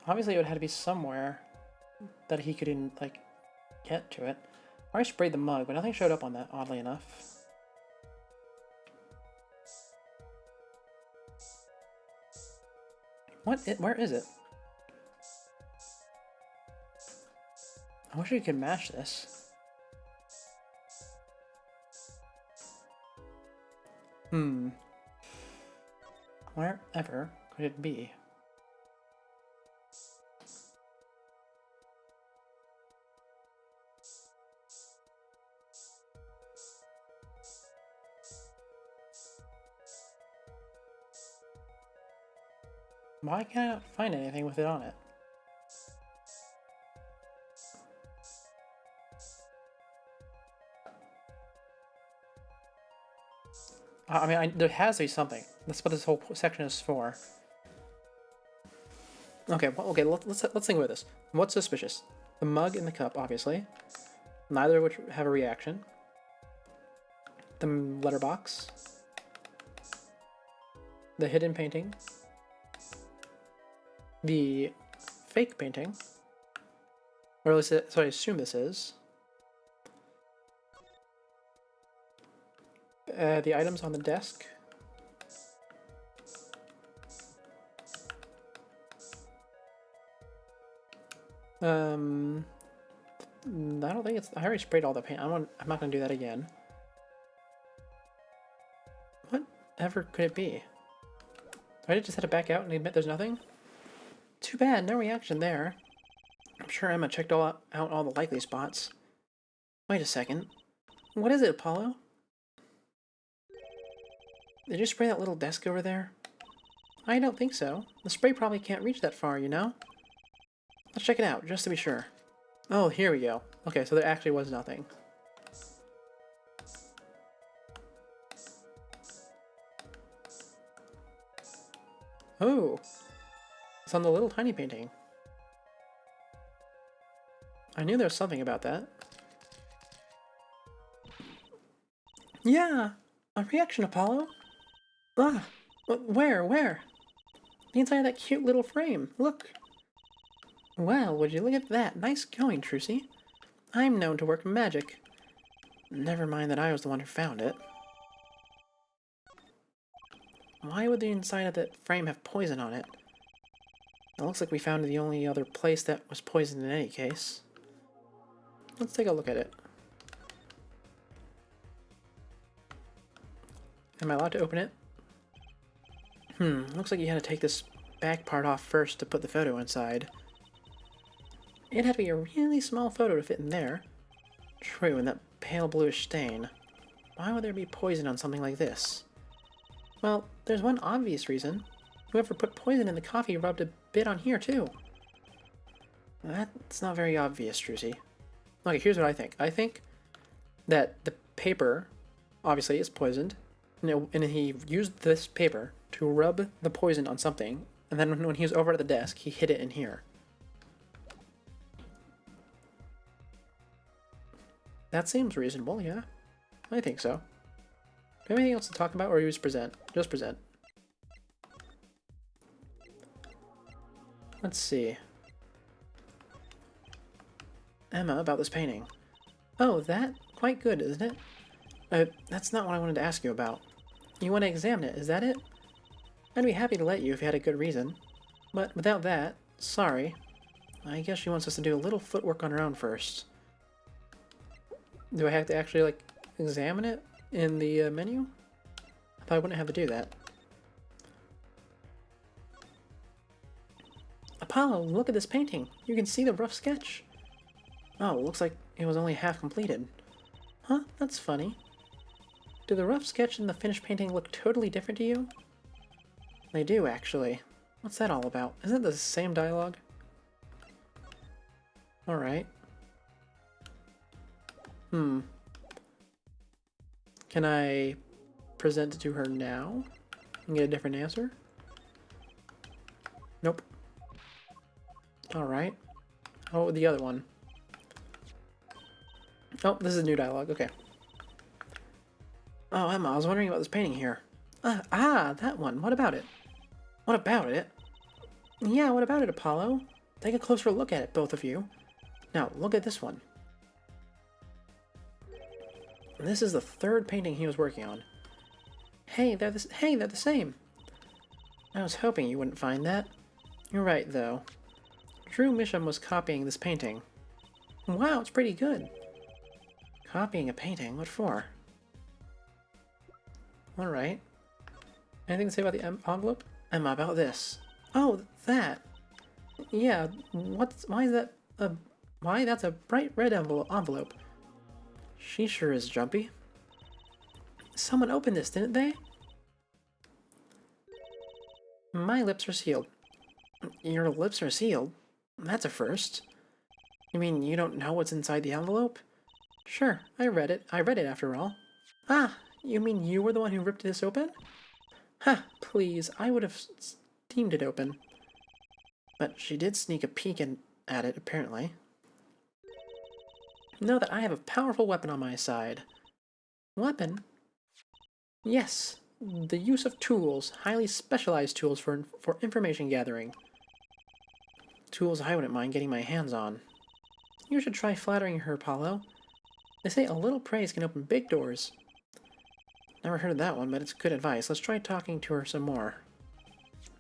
Obviously it would have to be somewhere that he could, like, get to it. I already sprayed the mug, but nothing showed up on that, oddly enough. Where is it? I wish we could match this. Wherever could it be? Why can't I not find anything with it on it? I mean, there has to be something. That's what this whole section is for. Okay, well, okay. Let's think about this. What's suspicious? The mug and the cup, obviously. Neither of which have a reaction. The letterbox. The hidden painting. The fake painting. Or at least, so I assume this is. The items on the desk. I don't think it's... I already sprayed all the paint. I'm not going to do that again. Whatever could it be? I just had to back out and admit there's nothing? Too bad, no reaction there. I'm sure Emma checked out all the likely spots. Wait a second. What is it, Apollo? Did you spray that little desk over there? I don't think so. The spray probably can't reach that far, you know? Let's check it out, just to be sure. Oh, here we go. Okay, so there actually was nothing. Oh! It's on the little tiny painting. I knew there was something about that. Yeah! A reaction, Apollo! Ah! Where? The inside of that cute little frame. Look! Well, would you look at that? Nice going, Trucy. I'm known to work magic. Never mind that I was the one who found it. Why would the inside of that frame have poison on it? It looks like we found the only other place that was poisoned in any case. Let's take a look at it. Am I allowed to open it? Looks like you had to take this back part off first to put the photo inside. It had to be a really small photo to fit in there. True, and that pale bluish stain. Why would there be poison on something like this? Well, there's one obvious reason. Whoever put poison in the coffee rubbed a bit on here, too. That's not very obvious, Trucy. Okay, here's what I think. I think that the paper, obviously, is poisoned, and he used this paper to rub the poison on something, and then when he was over at the desk, he hid it in here. That seems reasonable, yeah. I think so. Do you have anything else to talk about, or you just present? Just present. Let's see. Emma, about this painting. Oh, that? Quite good, isn't it? That's not what I wanted to ask you about. You want to examine it, is that it? I'd be happy to let you if you had a good reason. But without that, sorry. I guess she wants us to do a little footwork on our own first. Do I have to actually, like, examine it in the menu? I thought I wouldn't have to do that. Apollo, look at this painting. You can see the rough sketch. Oh, looks like it was only half completed. Huh? That's funny. Do the rough sketch and the finished painting look totally different to you? They do, actually. What's that all about? Isn't it the same dialogue? Alright. Can I present it to her now and get a different answer? Nope. Alright. Oh, the other one. Oh, this is new dialogue. Okay. Oh, Emma, I was wondering about this painting here. That one. What about it? What about it? Yeah, what about it, Apollo? Take a closer look at it, both of you. Now, look at this one. This is the third painting he was working on. Hey, they're the same. I was hoping you wouldn't find that. You're right, though. Drew Misham was copying this painting. Wow, it's pretty good. Copying a painting? What for? Alright. Anything to say about the envelope? Emma, about this. Oh, that. Yeah, why is that why that's a bright red envelope. She sure is jumpy. Someone opened this, didn't they? My lips are sealed. Your lips are sealed? That's a first. You mean you don't know what's inside the envelope? Sure, I read it. I read it after all. Ah, you mean you were the one who ripped this open? Ha, please, I would have steamed it open. But she did sneak a peek at it, apparently. Know that I have a powerful weapon on my side. Weapon? Yes, the use of tools, highly specialized tools for information gathering. Tools I wouldn't mind getting my hands on. You should try flattering her, Apollo. They say a little praise can open big doors. Never heard of that one, but it's good advice. Let's try talking to her some more.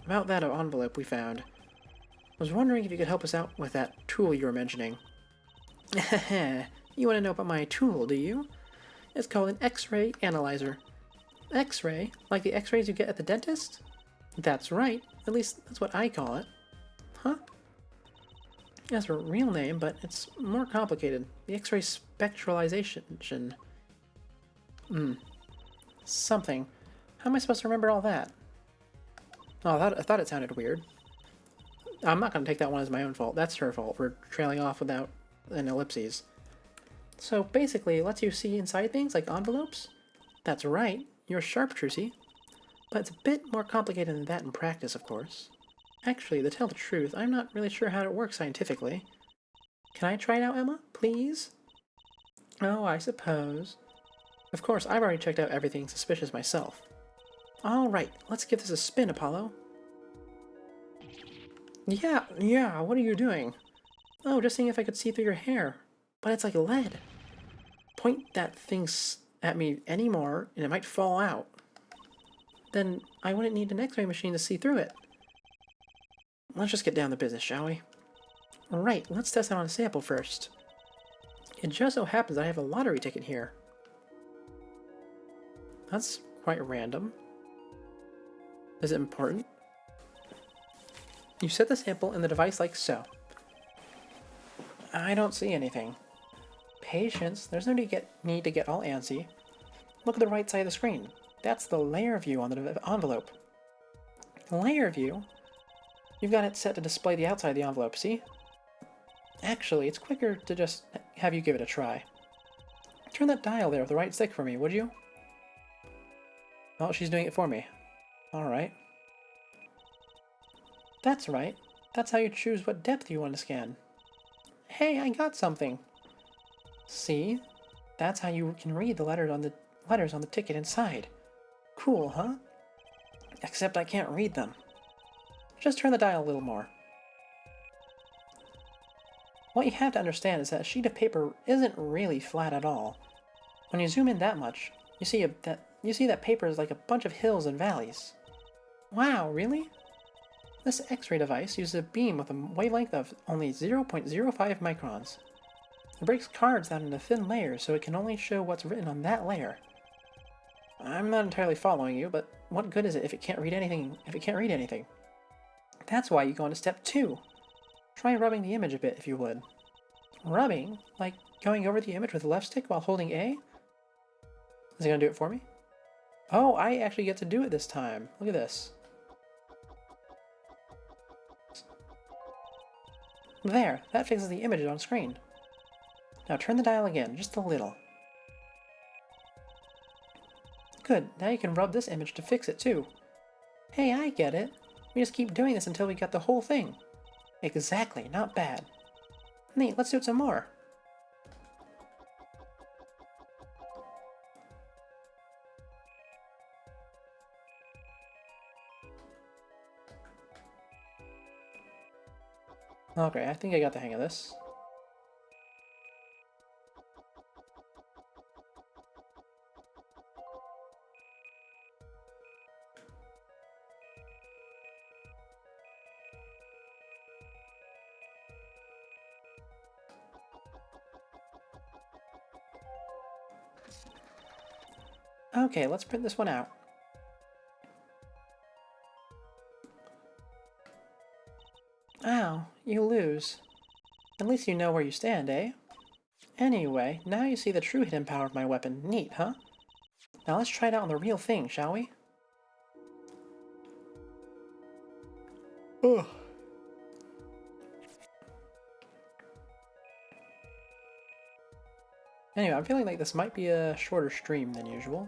About that envelope we found. I was wondering if you could help us out with that tool you were mentioning. You want to know about my tool, do you? It's called an X-ray analyzer. X-ray? Like the X-rays you get at the dentist? That's right. At least that's what I call it. Huh? That's a real name, but it's more complicated. The X-ray spectralization. Something. How am I supposed to remember all that? Oh, I thought it sounded weird. I'm not going to take that one as my own fault. That's her fault for trailing off without an ellipses. So basically, it lets you see inside things like envelopes? That's right. You're sharp, Trucy. But it's a bit more complicated than that in practice, of course. Actually, to tell the truth, I'm not really sure how it works scientifically. Can I try it out, Emma? Please? Oh, I suppose. Of course, I've already checked out everything suspicious myself. Alright, let's give this a spin, Apollo. Yeah, what are you doing? Oh, just seeing if I could see through your hair. But it's like lead. Point that thing at me anymore, and it might fall out. Then I wouldn't need an X-ray machine to see through it. Let's just get down to business, shall we? Alright, let's test it on a sample first. It just so happens I have a lottery ticket here. That's quite random. Is it important? You set the sample in the device like so. I don't see anything. Patience, there's no need to get all antsy. Look at the right side of the screen. That's the layer view on the envelope. Layer view? You've got it set to display the outside of the envelope, see? Actually, it's quicker to just have you give it a try. Turn that dial there with the right stick for me, would you? Oh, she's doing it for me. Alright. That's right. That's how you choose what depth you want to scan. Hey, I got something! See? that's how you can read the letters on the ticket inside. Cool, huh? Except I can't read them. Just turn the dial a little more. What you have to understand is that a sheet of paper isn't really flat at all. When you zoom in that much, you see that paper is like a bunch of hills and valleys. Wow, really? This X-ray device uses a beam with a wavelength of only 0.05 microns. It breaks cards down into thin layers so it can only show what's written on that layer. I'm not entirely following you, but what good is it if it can't read anything? That's why you go on to step 2. Try rubbing the image a bit if you would. Rubbing? Like going over the image with the left stick while holding A? Is it gonna do it for me? Oh, I actually get to do it this time. Look at this. There, that fixes the image on screen. Now turn the dial again, just a little. Good, now you can rub this image to fix it too. Hey, I get it. We just keep doing this until we get the whole thing. Exactly, not bad. Neat, let's do it some more. Okay, I think I got the hang of this. Okay, let's print this one out. Ow, you lose. At least you know where you stand, eh? Anyway, now you see the true hidden power of my weapon. Neat, huh? Now let's try it out on the real thing, shall we? Ugh. Anyway, I'm feeling like this might be a shorter stream than usual.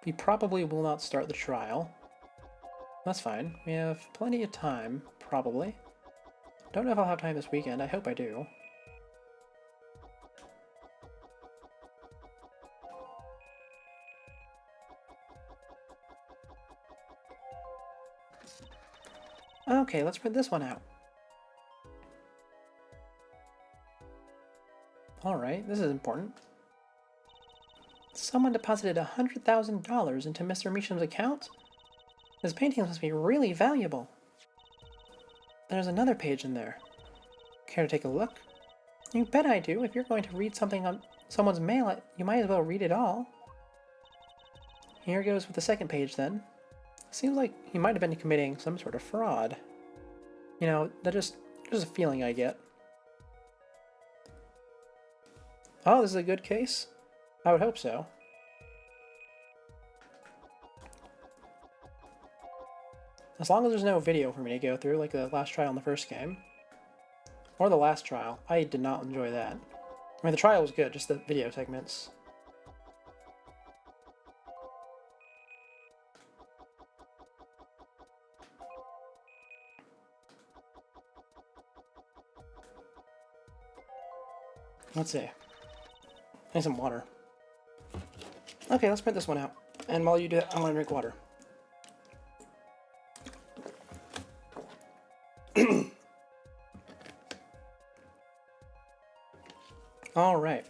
We probably will not start the trial. That's fine. We have plenty of time, probably. Don't know if I'll have time this weekend. I hope I do. Okay, let's print this one out. Alright, this is important. Someone deposited $100,000 into Mr. Meacham's account? His paintings must be really valuable. There's another page in there. Care to take a look? You bet I do. If you're going to read something on someone's mail, you might as well read it all. Here goes with the second page then. Seems like he might have been committing some sort of fraud. You know, that's just a feeling I get. Oh, this is a good case? I would hope so. As long as there's no video for me to go through, like the last trial in the first game. Or the last trial. I did not enjoy that. I mean, the trial was good, just the video segments. Let's see. I need some water. Okay, let's print this one out. And while you do it, I'm gonna drink water. Alright.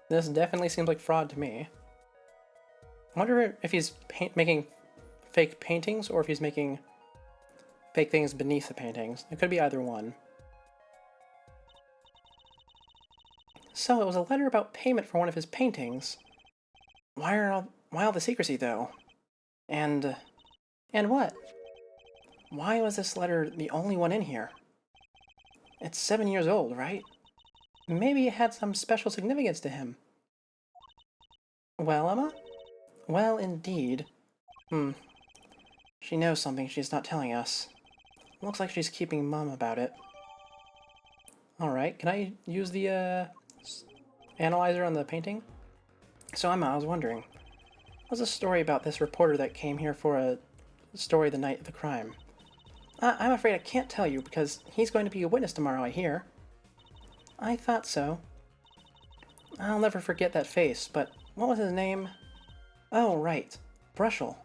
This definitely seems like fraud to me. I wonder if he's making fake paintings or if he's making fake things beneath the paintings. It could be either one. So it was a letter about payment for one of his paintings. Why all the secrecy though? And what? Why was this letter the only one in here? It's 7 years old, right? Maybe it had some special significance to him. Well, Emma? Well, indeed. She knows something she's not telling us. Looks like she's keeping mum about it. Alright, can I use the, analyzer on the painting? So Emma, I was wondering, what's the story about this reporter that came here for a story the night of the crime? I'm afraid I can't tell you because he's going to be a witness tomorrow, I hear. I thought so. I'll never forget that face, but what was his name? Oh, right. Brushel.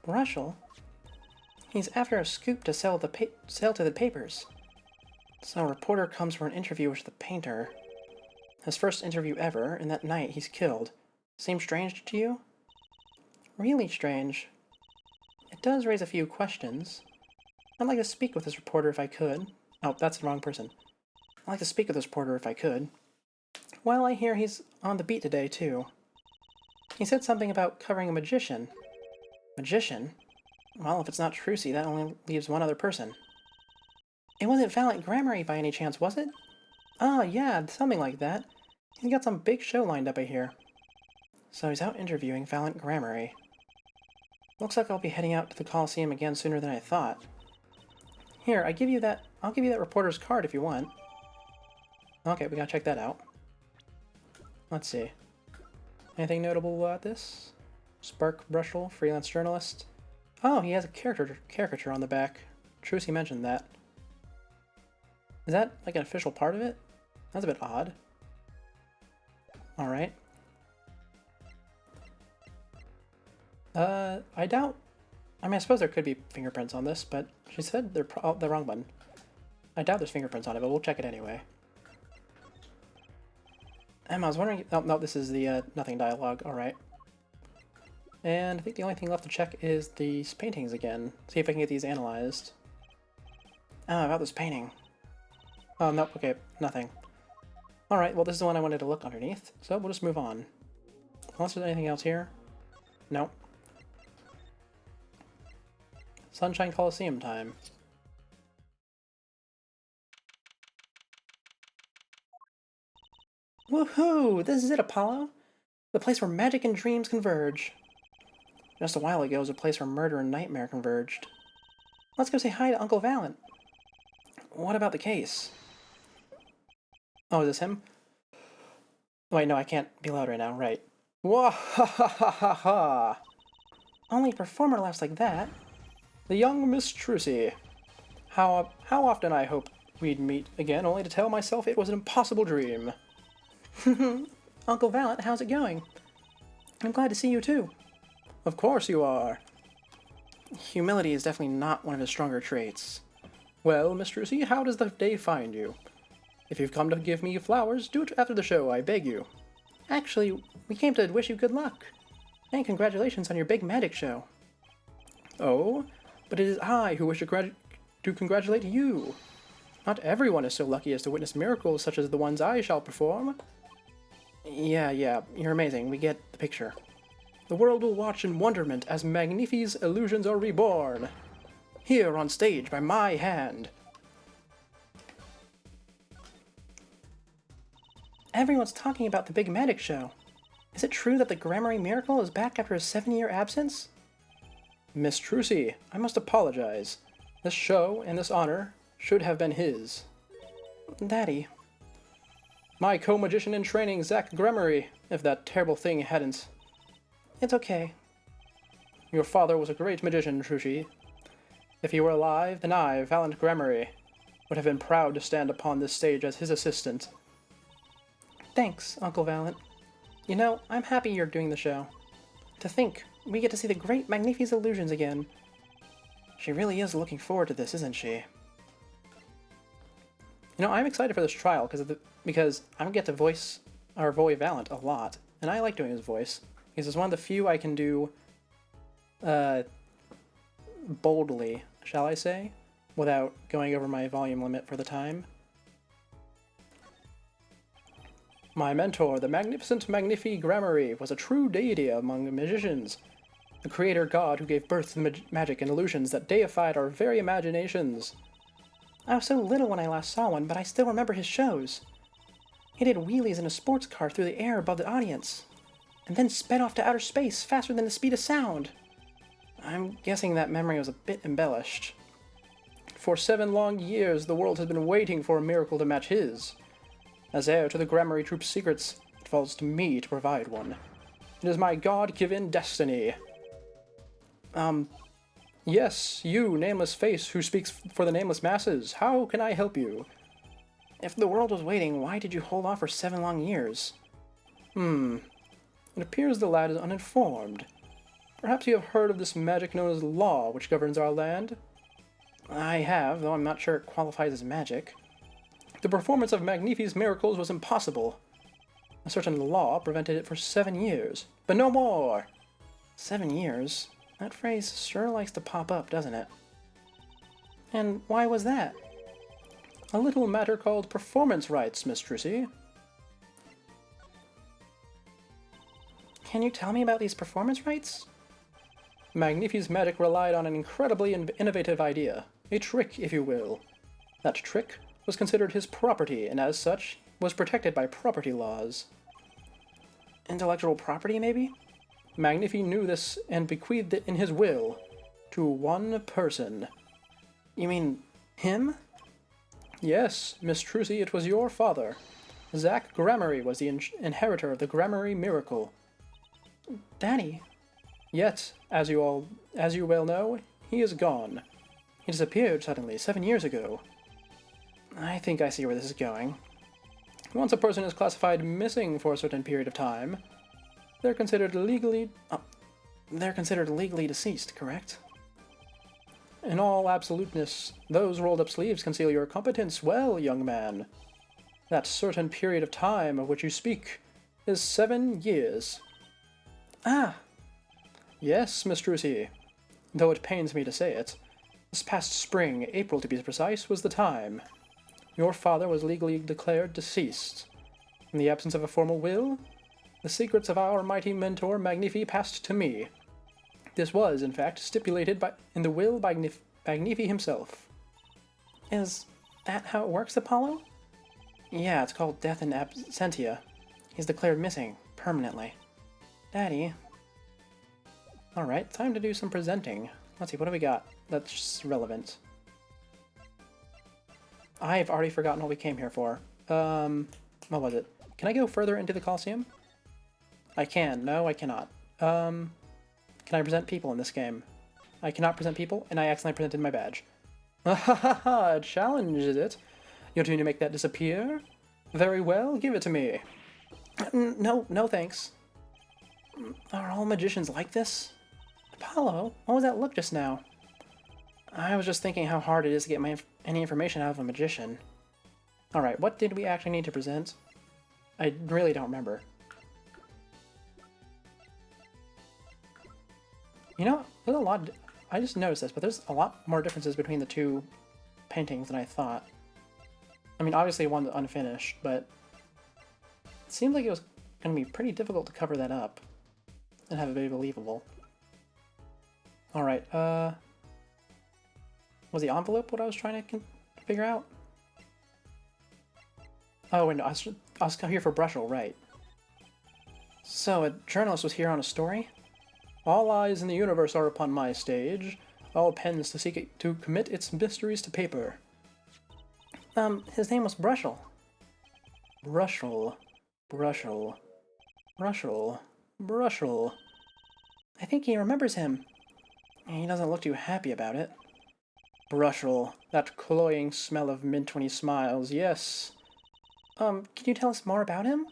Brushel? He's after a scoop to sell to the papers. So a reporter comes for an interview with the painter. His first interview ever, and that night he's killed. Seems strange to you? Really strange. It does raise a few questions. I'd like to speak with this reporter if I could. Oh, that's the wrong person. I'd like to speak with this reporter if I could. Well, I hear he's on the beat today, too. He said something about covering a magician. Magician? Well, if it's not Trucy, that only leaves one other person. It wasn't Valiant Gramarye by any chance, was it? Ah, yeah, something like that. He's got some big show lined up, I hear. So he's out interviewing Valiant Gramarye. Looks like I'll be heading out to the Coliseum again sooner than I thought. Here, I'll give you that reporter's card if you want. Okay, we gotta check that out. Let's see. Anything notable about this? Spark Brushel, freelance journalist. Oh, he has a caricature on the back. Trucy mentioned that. Is that like an official part of it? That's a bit odd. Alright. I doubt... I mean, I suppose there could be fingerprints on this, but she said they're the wrong button. I doubt there's fingerprints on it, but we'll check it anyway. I was wondering... Oh, no, this is the nothing dialogue. Alright. And I think the only thing left to check is these paintings again. See if I can get these analyzed. Oh, about this painting. Oh, nope, okay, nothing. Alright, well this is the one I wanted to look underneath, so we'll just move on. Unless there's anything else here. Nope. Sunshine Coliseum time. Woohoo! This is it, Apollo! The place where magic and dreams converge. Just a while ago, it was a place where murder and nightmare converged. Let's go say hi to Uncle Valiant. What about the case? Oh, is this him? Wait, no, I can't be loud right now. Right. Wah ha ha ha ha ha! Only a performer laughs like that. The young Miss Trucy. How often I hoped we'd meet again, only to tell myself it was an impossible dream. Uncle Valiant, how's it going? I'm glad to see you too. Of course you are. Humility is definitely not one of his stronger traits. Well, Miss Trucy, how does the day find you? If you've come to give me flowers, do it after the show, I beg you. Actually, we came to wish you good luck. And congratulations on your big magic show. Oh, but it is I who wish to congratulate you. Not everyone is so lucky as to witness miracles such as the ones I shall perform. Yeah, you're amazing. We get the picture. The world will watch in wonderment as Magnifi's illusions are reborn. Here on stage by my hand. Everyone's talking about the big magic show. Is it true that the Gramarye Miracle is back after a 7-year absence? Miss Trucy, I must apologize. This show and this honor should have been his. Daddy. My co-magician in training, Zach Gramarye, if that terrible thing hadn't. It's okay. Your father was a great magician, Trucy. If he were alive, then I, Valiant Gramarye, would have been proud to stand upon this stage as his assistant. Thanks, Uncle Valiant. You know, I'm happy you're doing the show. To think, we get to see the great Magnifi's illusions again. She really is looking forward to this, isn't she? You know, I'm excited for this trial because I get to voice our boy Valiant a lot, and I like doing his voice. Because it's one of the few I can do boldly, shall I say, without going over my volume limit for the time. My mentor, the magnificent Magnifi Gramarye, was a true deity among magicians. The creator god who gave birth to the magic and illusions that deified our very imaginations. I was so little when I last saw one, but I still remember his shows. He did wheelies in a sports car through the air above the audience, and then sped off to outer space faster than the speed of sound. I'm guessing that memory was a bit embellished. For 7 long years, the world has been waiting for a miracle to match his. As heir to the Gramarye Troop's secrets, it falls to me to provide one. It is my God-given destiny. Yes, you, nameless face, who speaks for the nameless masses, how can I help you? If the world was waiting, why did you hold off for 7 long years? It appears the lad is uninformed. Perhaps you have heard of this magic known as law, which governs our land? I have, though I'm not sure it qualifies as magic. The performance of Magnifi's miracles was impossible. A certain law prevented it for 7 years, but no more! 7 years? That phrase sure likes to pop up, doesn't it? And why was that? A little matter called performance rights, Miss Trucy. Can you tell me about these performance rights? Magnifi's magic relied on an incredibly innovative idea. A trick, if you will. That trick was considered his property, and as such, was protected by property laws. Intellectual property, maybe? Magnifi knew this and bequeathed it in his will to one person. You mean him? Yes, Miss Trucy, it was your father. Zack Gramarye was the inheritor of the Gramarye miracle. Daddy? Yet, as you well know, he is gone. He disappeared suddenly 7 years ago. I think I see where this is going. Once a person is classified missing for a certain period of time, they're considered legally deceased, correct? In all absoluteness, those rolled-up sleeves conceal your competence well, young man. That certain period of time of which you speak is 7 years. Ah! Yes, Miss Trucy. Though it pains me to say it, this past spring, April to be precise, was the time. Your father was legally declared deceased. In the absence of a formal will, the secrets of our mighty mentor Magnifi passed to me. This was, in fact, stipulated in the will by Magnifi himself. Is that how it works, Apollo? Yeah, it's called death in absentia. He's declared missing, permanently. Daddy. Alright, time to do some presenting. Let's see, what do we got that's relevant? I've already forgotten what we came here for. What was it? Can I go further into the Colosseum? I can. No, I cannot. Can I present people in this game? I cannot present people, and I accidentally presented my badge. Ha ha ha! Challenge, is it? You're trying to make that disappear? Very well, give it to me. No thanks. Are all magicians like this? Apollo, what was that look just now? I was just thinking how hard it is to get any information out of a magician. Alright, what did we actually need to present? I really don't remember. You know, there's a lot... I just noticed this, but there's a lot more differences between the two paintings than I thought. I mean, obviously one's unfinished, but it seemed like it was going to be pretty difficult to cover that up and have it be believable. Alright, was the envelope what I was trying to figure out? Oh, wait, no, I was here for Brushel, right. So, a journalist was here on a story? All eyes in the universe are upon my stage, all pens to seek it to commit its mysteries to paper. His name was Brushel. Brushel. I think he remembers him. He doesn't look too happy about it. Brushel, that cloying smell of mint when he smiles, yes. Can you tell us more about him?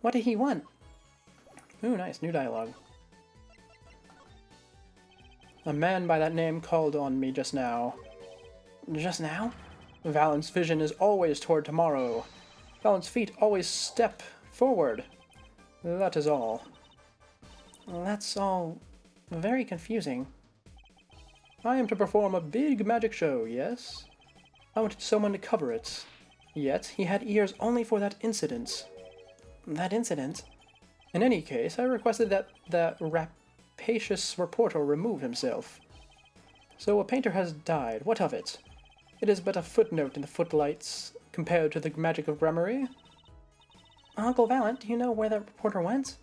What did he want? Ooh, nice, new dialogue. A man by that name called on me just now. Just now? Valent's vision is always toward tomorrow. Valent's feet always step forward. That is all. Well, that's all very confusing. I am to perform a big magic show, yes? I wanted someone to cover it. Yet, he had ears only for that incident. That incident? In any case, I requested that the rapacious reporter remove himself. So a painter has died. What of it? It is but a footnote in the footlights compared to the magic of Gramarye. Uncle Valent, do you know where that reporter went?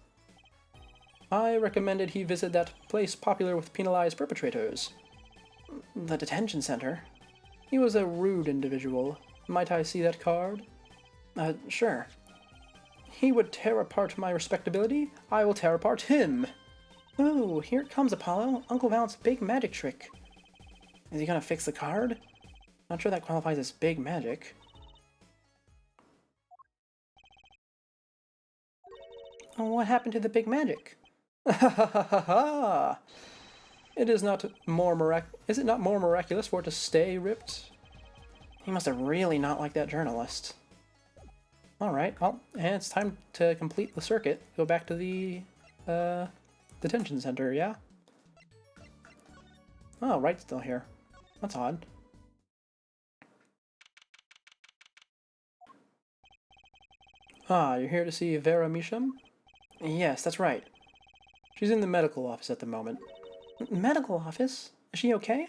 I recommended he visit that place popular with penalized perpetrators. The detention center? He was a rude individual. Might I see that card? Sure. He would tear apart my respectability. I will tear apart him. Ooh, here it comes, Apollo. Uncle Valent's big magic trick. Is he gonna fix the card? Not sure that qualifies as big magic. What happened to the big magic? Ha ha ha ha ha! It is not more Is it not more miraculous for it to stay ripped? He must have really not liked that journalist. Alright, well, and it's time to complete the circuit. Go back to the detention center, yeah? Oh, Wright's still here. That's odd. Ah, you're here to see Vera Misham? Yes, that's right. She's in the medical office at the moment. Medical office? Is she okay?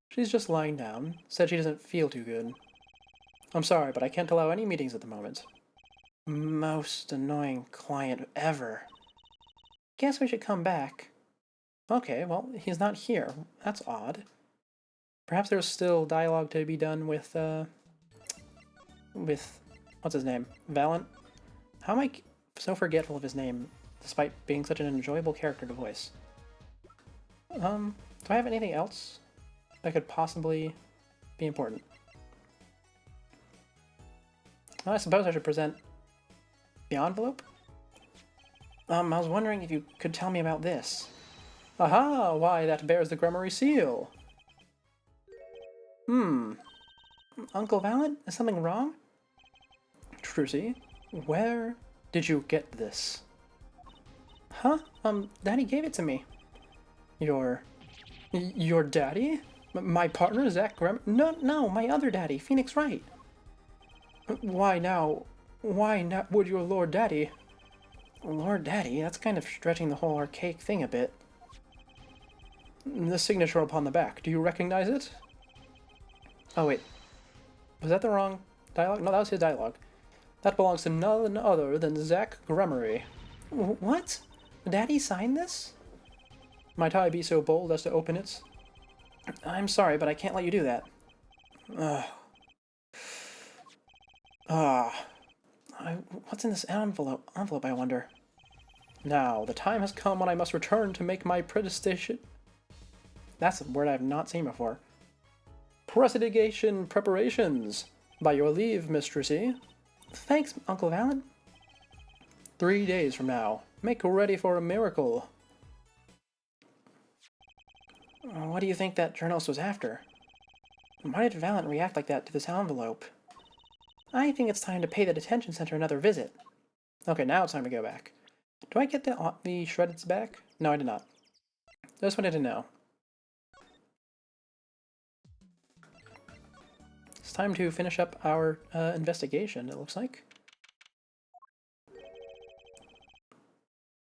She's just lying down. Said she doesn't feel too good. I'm sorry, but I can't allow any meetings at the moment. Most annoying client ever. Guess we should come back. Okay, well, he's not here. That's odd. Perhaps there's still dialogue to be done with what's his name? Valent? How am I so forgetful of his name, despite being such an enjoyable character to voice? Do I have anything else that could possibly be important? Well, I suppose I should present the envelope? I was wondering if you could tell me about this. Aha! Why, that bears the Grummery seal! Uncle Valent? Is something wrong? Trucy, where did you get this? Huh? Daddy gave it to me. Your daddy? My partner, Zach Grummery? No, my other daddy, Phoenix Wright. Why now would your Lord Daddy? Lord Daddy? That's kind of stretching the whole archaic thing a bit. The signature upon the back, do you recognize it? Oh wait, was that the wrong dialogue? No, that was his dialogue. That belongs to none other than Zach Grummery. What? Daddy signed this? Might I be so bold as to open it? I'm sorry, but I can't let you do that. What's in this envelope, I wonder? Now, the time has come when I must return to make my prestigiation. That's a word I have not seen before. Prestigiation preparations. By your leave, Miss Trucy. Thanks, Uncle Valent. 3 days from now. Make ready for a miracle. What do you think that journalist was after? Why did Valent react like that to this envelope? I think it's time to pay the detention center another visit. Okay, now it's time to go back. Do I get the shredits back? No, I did not. Just wanted to know. It's time to finish up our investigation, it looks like.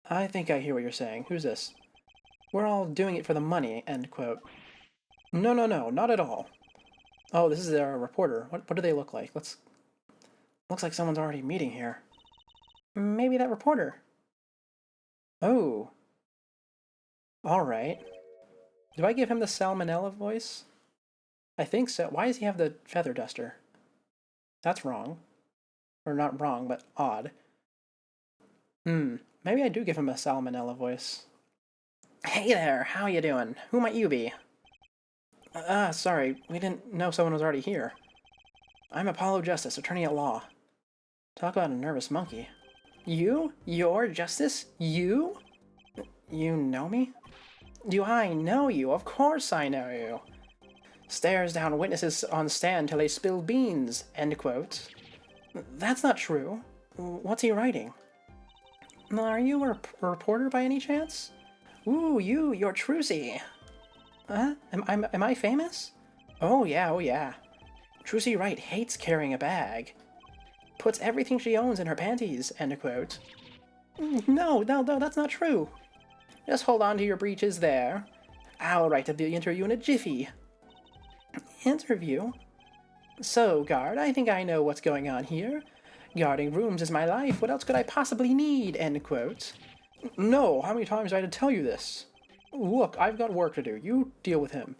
I think I hear what you're saying. Who's this? We're all doing it for the money, end quote. No, not at all. Oh, this is their reporter. What do they look like? Looks like someone's already meeting here. Maybe that reporter. Oh. Alright. Do I give him the Salmonella voice? I think so. Why does he have the feather duster? That's wrong. Or not wrong, but odd. Maybe I do give him a Salmonella voice. Hey there, how you doing? Who might you be? Sorry, we didn't know someone was already here. I'm Apollo Justice, attorney at law. Talk about a nervous monkey. You? You're Justice? You? You know me? Do I know you? Of course I know you. Stares down witnesses on stand till they spill beans, end quote. That's not true. What's he writing? Are you a reporter by any chance? Ooh, you're Trucy. Am I famous? Oh yeah. Trucy Wright hates carrying a bag. Puts everything she owns in her panties, end quote. No, that's not true. Just hold on to your breeches there. I'll write the interview in a jiffy. Interview? So, guard, I think I know what's going on here. Guarding rooms is my life, what else could I possibly need, end quote. No, how many times do I have to tell you this? Look, I've got work to do. You deal with him.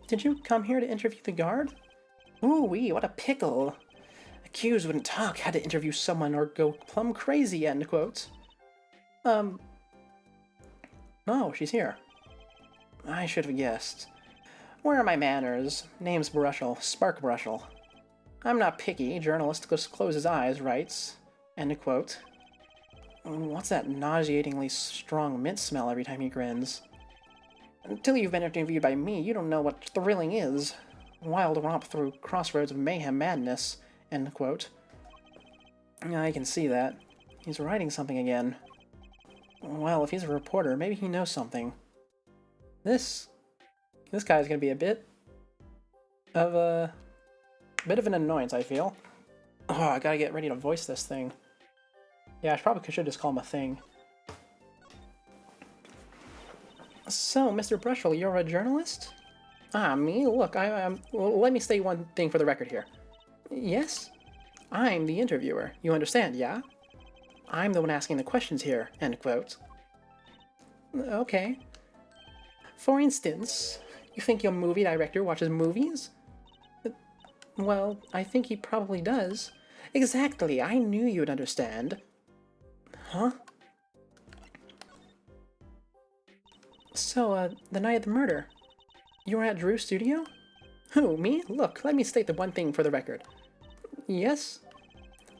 Did you come here to interview the guard? Ooh-wee, what a pickle. Accused wouldn't talk, had to interview someone or go plumb crazy, end quote. Oh, she's here. I should have guessed. Where are my manners? Name's Brushel, Spark Brushel. I'm not picky, journalist just closes eyes, writes, end quote. What's that nauseatingly strong mint smell every time he grins? Until you've been interviewed by me, you don't know what thrilling is. Wild romp through crossroads of mayhem madness. End quote. I can see that. He's writing something again. Well, if he's a reporter, maybe he knows something. This guy's gonna be a bit of an annoyance, I feel. Oh, I gotta get ready to voice this thing. Yeah, I probably should just call him a thing. So, Mr. Brushel, you're a journalist? Ah, me? Look, well, let me say one thing for the record here. Yes? I'm the interviewer. You understand, yeah? I'm the one asking the questions here, end quote. Okay. For instance, you think your movie director watches movies? Well, I think he probably does. Exactly, I knew you'd understand. Huh? So, the night of the murder, you were at Drew's studio? Who, me? Look, let me state the one thing for the record. Yes?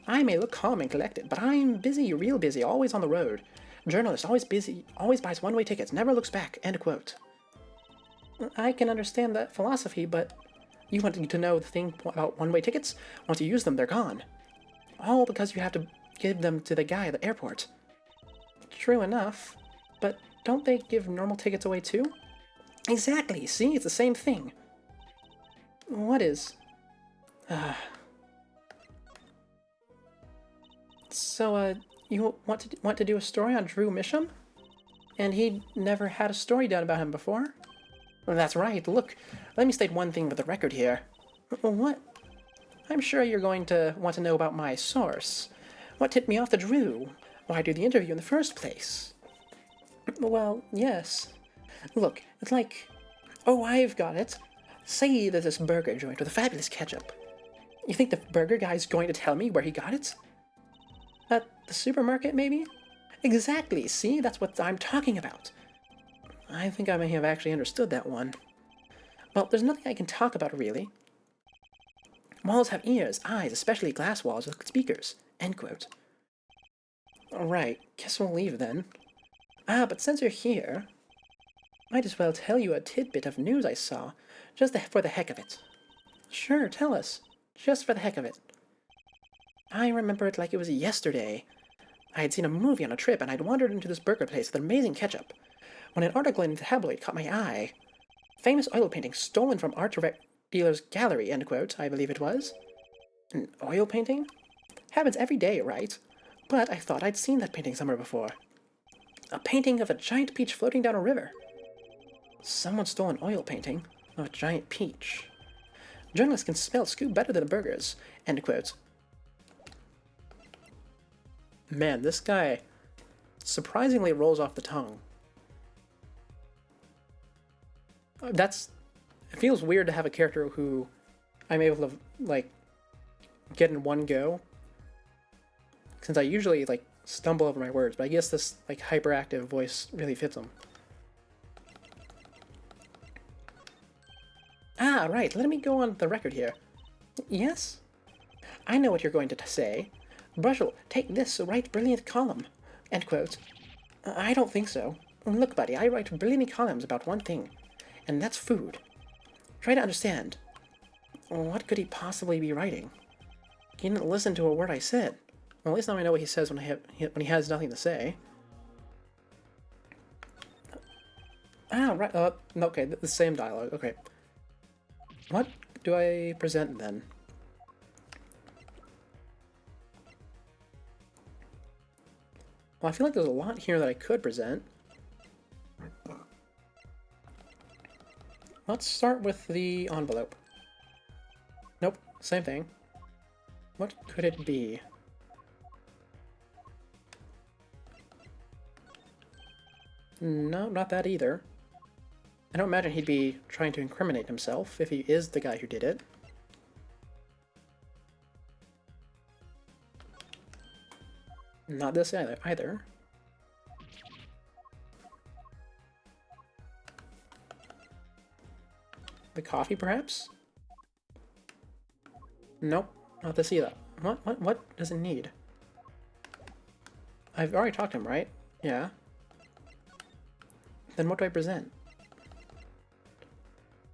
I may look calm and collected, but I'm busy, real busy, always on the road. Journalist, always busy, always buys one-way tickets, never looks back, end quote. I can understand that philosophy, but you want to know the thing about one-way tickets? Once you use them, they're gone. All because you have to give them to the guy at the airport. True enough, but don't they give normal tickets away too? Exactly, see, it's the same thing. What is? So, you want to do a story on Drew Misham? And he never had a story done about him before? Well, that's right, look, let me state one thing for the record here. What? I'm sure you're going to want to know about my source. What tipped me off to Drew? Why do the interview in the first place? Well, yes. Look, it's like... Oh, I've got it. Say there's this burger joint with a fabulous ketchup. You think the burger guy's going to tell me where he got it? At the supermarket, maybe? Exactly, see? That's what I'm talking about. I think I may have actually understood that one. Well, there's nothing I can talk about, really. Walls have ears, eyes, especially glass walls with speakers. End quote. Alright, guess we'll leave then. Ah, but since you're here, might as well tell you a tidbit of news I saw, just for the heck of it. Sure, tell us. Just for the heck of it. I remember it like it was yesterday. I had seen a movie on a trip, and I'd wandered into this burger place with amazing ketchup, when an article in the tabloid caught my eye. Famous oil painting stolen from art dealer's gallery, end quote, I believe it was. An oil painting? Happens every day, right? But I thought I'd seen that painting somewhere before. A painting of a giant peach floating down a river. Someone stole an oil painting of a giant peach. Journalists can smell scoop better than the burgers, end quote. Man, this guy surprisingly rolls off the tongue. It feels weird to have a character who I'm able to, like, get in one go. Since I usually, like, stumble over my words, but I guess this, like, hyperactive voice really fits him. Ah, right, let me go on the record here. Yes? I know what you're going to say. Brushel, take this, write brilliant column. End quote. I don't think so. Look, buddy, I write brilliant columns about one thing, and that's food. Try to understand. What could he possibly be writing? He didn't listen to a word I said. Well, at least now I know what he says when he has nothing to say. Ah, right. Okay, the same dialogue. Okay. What do I present then? Well, I feel like there's a lot here that I could present. Let's start with the envelope. Nope, same thing. What could it be? No, not that either. I don't imagine he'd be trying to incriminate himself if he is the guy who did it. Not this either. The coffee, perhaps? Nope, not this either. What does it need? I've already talked to him, right? Yeah. Then what do I present?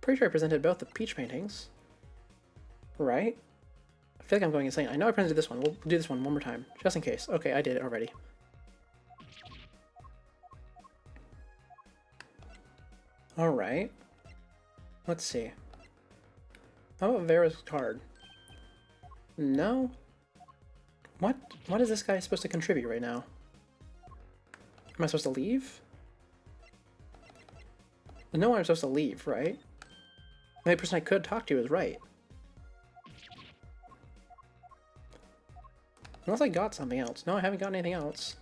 Pretty sure I presented both the Peach paintings. Right? I feel like I'm going insane. I know I presented this one. We'll do this one more time, just in case. Okay, I did it already. Alright. Let's see. How about Vera's card? No? What is this guy supposed to contribute right now? Am I supposed to leave? No, I'm supposed to leave, right? The only person I could talk to is right. Unless I got something else. No, I haven't gotten anything else.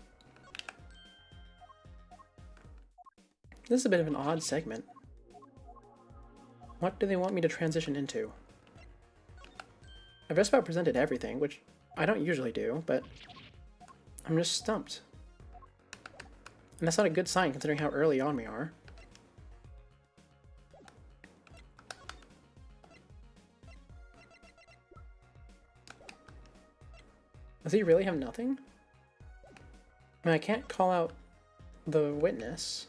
This is a bit of an odd segment. What do they want me to transition into? I've just about presented everything, which I don't usually do, but I'm just stumped. And that's not a good sign considering how early on we are. Does he really have nothing? I mean, I can't call out the witness.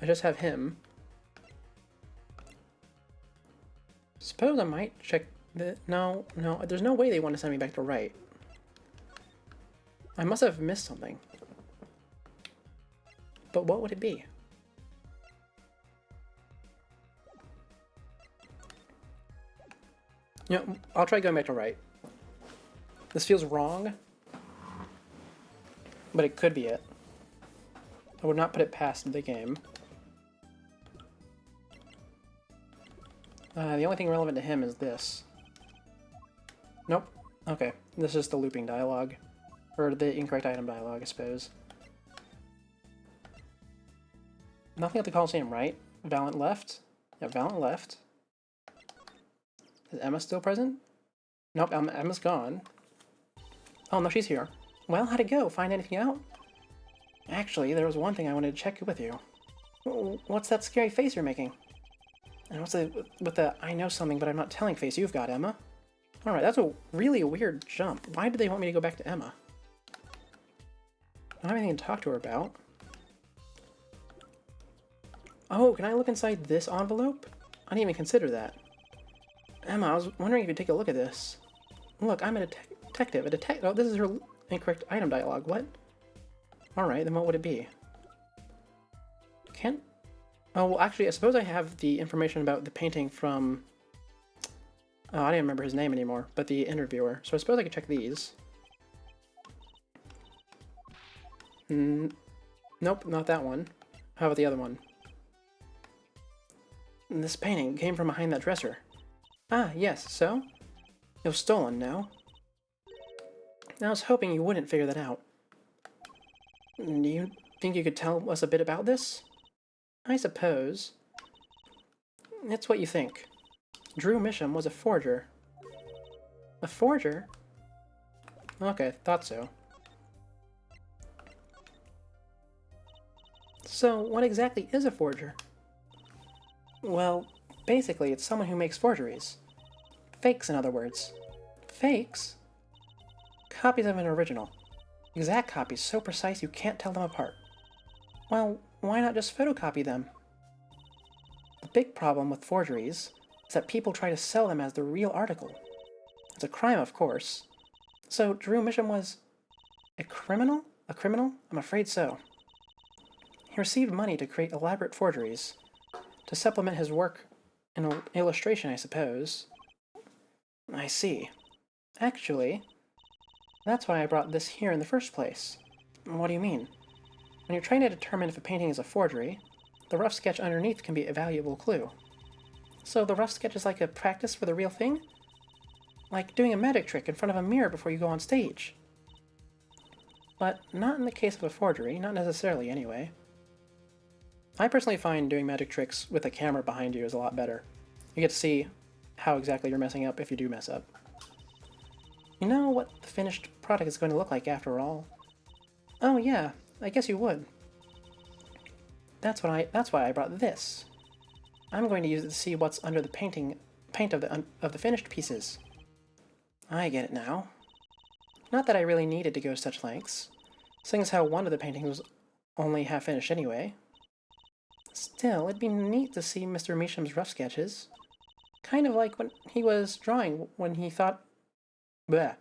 I just have him. Suppose I might check the... No, there's no way they want to send me back to right. I must have missed something. But what would it be? You know, I'll try going back to right. This feels wrong, but it could be it. I would not put it past the game. The only thing relevant to him is this. Nope. Okay, this is the looping dialogue. Or the incorrect item dialogue, I suppose. Nothing at the Coliseum, right? Valent left? Yeah, Valent left. Is Emma still present? Nope, Emma's gone. Oh, no, she's here. Well, how'd it go? Find anything out? Actually, there was one thing I wanted to check with you. What's that scary face you're making? And what's with the I know something but I'm not telling face you've got, Emma? Alright, that's a really weird jump. Why did they want me to go back to Emma? I don't have anything to talk to her about. Oh, can I look inside this envelope? I didn't even consider that. Emma, I was wondering if you'd take a look at this. Look, I'm a detective. A detective. Oh, this is her incorrect item dialogue. What? Alright, then what would it be? Can't... Oh, well, actually, I suppose I have the information about the painting from... Oh, I didn't remember his name anymore, but the interviewer. So I suppose I could check these. Nope, not that one. How about the other one? This painting came from behind that dresser. Ah, yes, so? It was stolen, no? I was hoping you wouldn't figure that out. Do you think you could tell us a bit about this? I suppose. It's what you think. Drew Misham was a forger. A forger? Okay, thought so. So, what exactly is a forger? Well, basically, it's someone who makes forgeries. Fakes, in other words. Fakes? Copies of an original. Exact copies so precise you can't tell them apart. Well, why not just photocopy them? The big problem with forgeries is that people try to sell them as the real article. It's a crime, of course. So, Drew Misham was... a criminal? A criminal? I'm afraid so. He received money to create elaborate forgeries. To supplement his work in illustration, I suppose. I see. Actually, that's why I brought this here in the first place. What do you mean? When you're trying to determine if a painting is a forgery, the rough sketch underneath can be a valuable clue. So the rough sketch is like a practice for the real thing? Like doing a magic trick in front of a mirror before you go on stage. But not in the case of a forgery, not necessarily anyway. I personally find doing magic tricks with a camera behind you is a lot better. You get to see how exactly you're messing up if you do mess up. You know what the finished product is going to look like after all? Oh yeah, I guess you would. That's why I brought this. I'm going to use it to see what's under the paint of the finished pieces. I get it now. Not that I really needed to go to such lengths. Seeing as how one of the paintings was only half finished anyway. Still, it'd be neat to see Mr. Meacham's rough sketches. Kind of like when he was drawing when he thought... Bleh,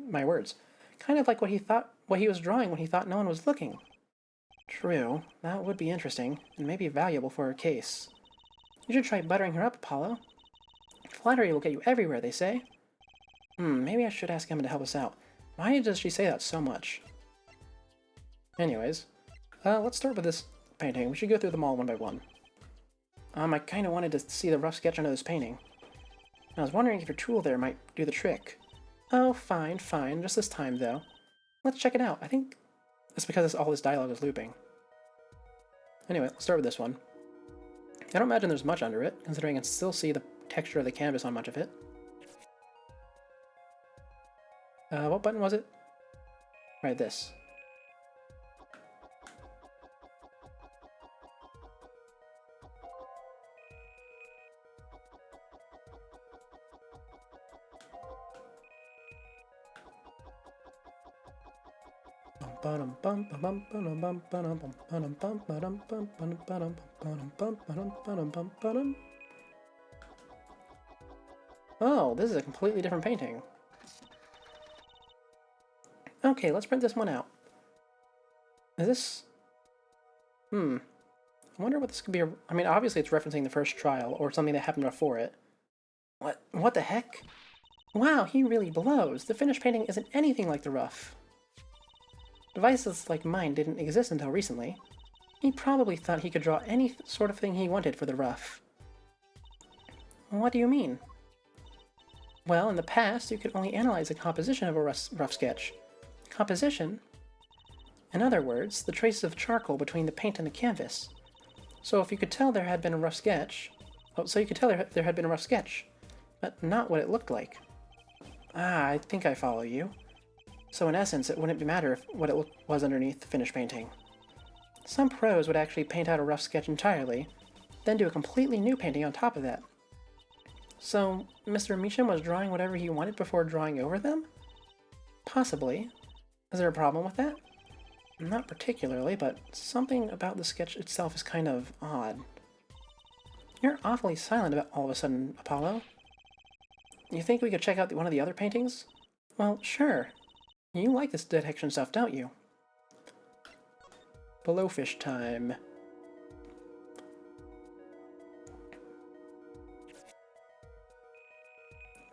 my words. Kind of like what he was drawing when he thought no one was looking. True, that would be interesting, and maybe valuable for her case. You should try buttering her up, Apollo. Flattery will get you everywhere, they say. Maybe I should ask Emma to help us out. Why does she say that so much? Anyways, let's start with this painting. We should go through them all one by one. I kind of wanted to see the rough sketch under this painting. I was wondering if your tool there might do the trick. Oh, fine, just this time, though. Let's check it out. I think it's because all this dialogue is looping. Anyway, let's start with this one. I don't imagine there's much under it, considering I can still see the texture of the canvas on much of it. What button was it? Right, this. Oh, this is a completely different painting. Okay, let's print this one out. Is this... I wonder what this could be. I mean, obviously it's referencing the first trial, or something that happened before it. What the heck? Wow, he really blows. The finished painting isn't anything like the rough. Devices like mine didn't exist until recently. He probably thought he could draw any sort of thing he wanted for the rough. What do you mean? Well, in the past, you could only analyze the composition of a rough sketch. Composition? In other words, the traces of charcoal between the paint and the canvas. So if you could tell there had been a rough sketch... so you could tell there had been a rough sketch, but not what it looked like. Ah, I think I follow you. So in essence, it wouldn't matter what it was underneath the finished painting. Some pros would actually paint out a rough sketch entirely, then do a completely new painting on top of that. So, Mr. Meacham was drawing whatever he wanted before drawing over them? Possibly. Is there a problem with that? Not particularly, but something about the sketch itself is kind of odd. You're awfully silent about all of a sudden, Apollo. You think we could check out one of the other paintings? Well, sure. You like this detection stuff, don't you? Blowfish time.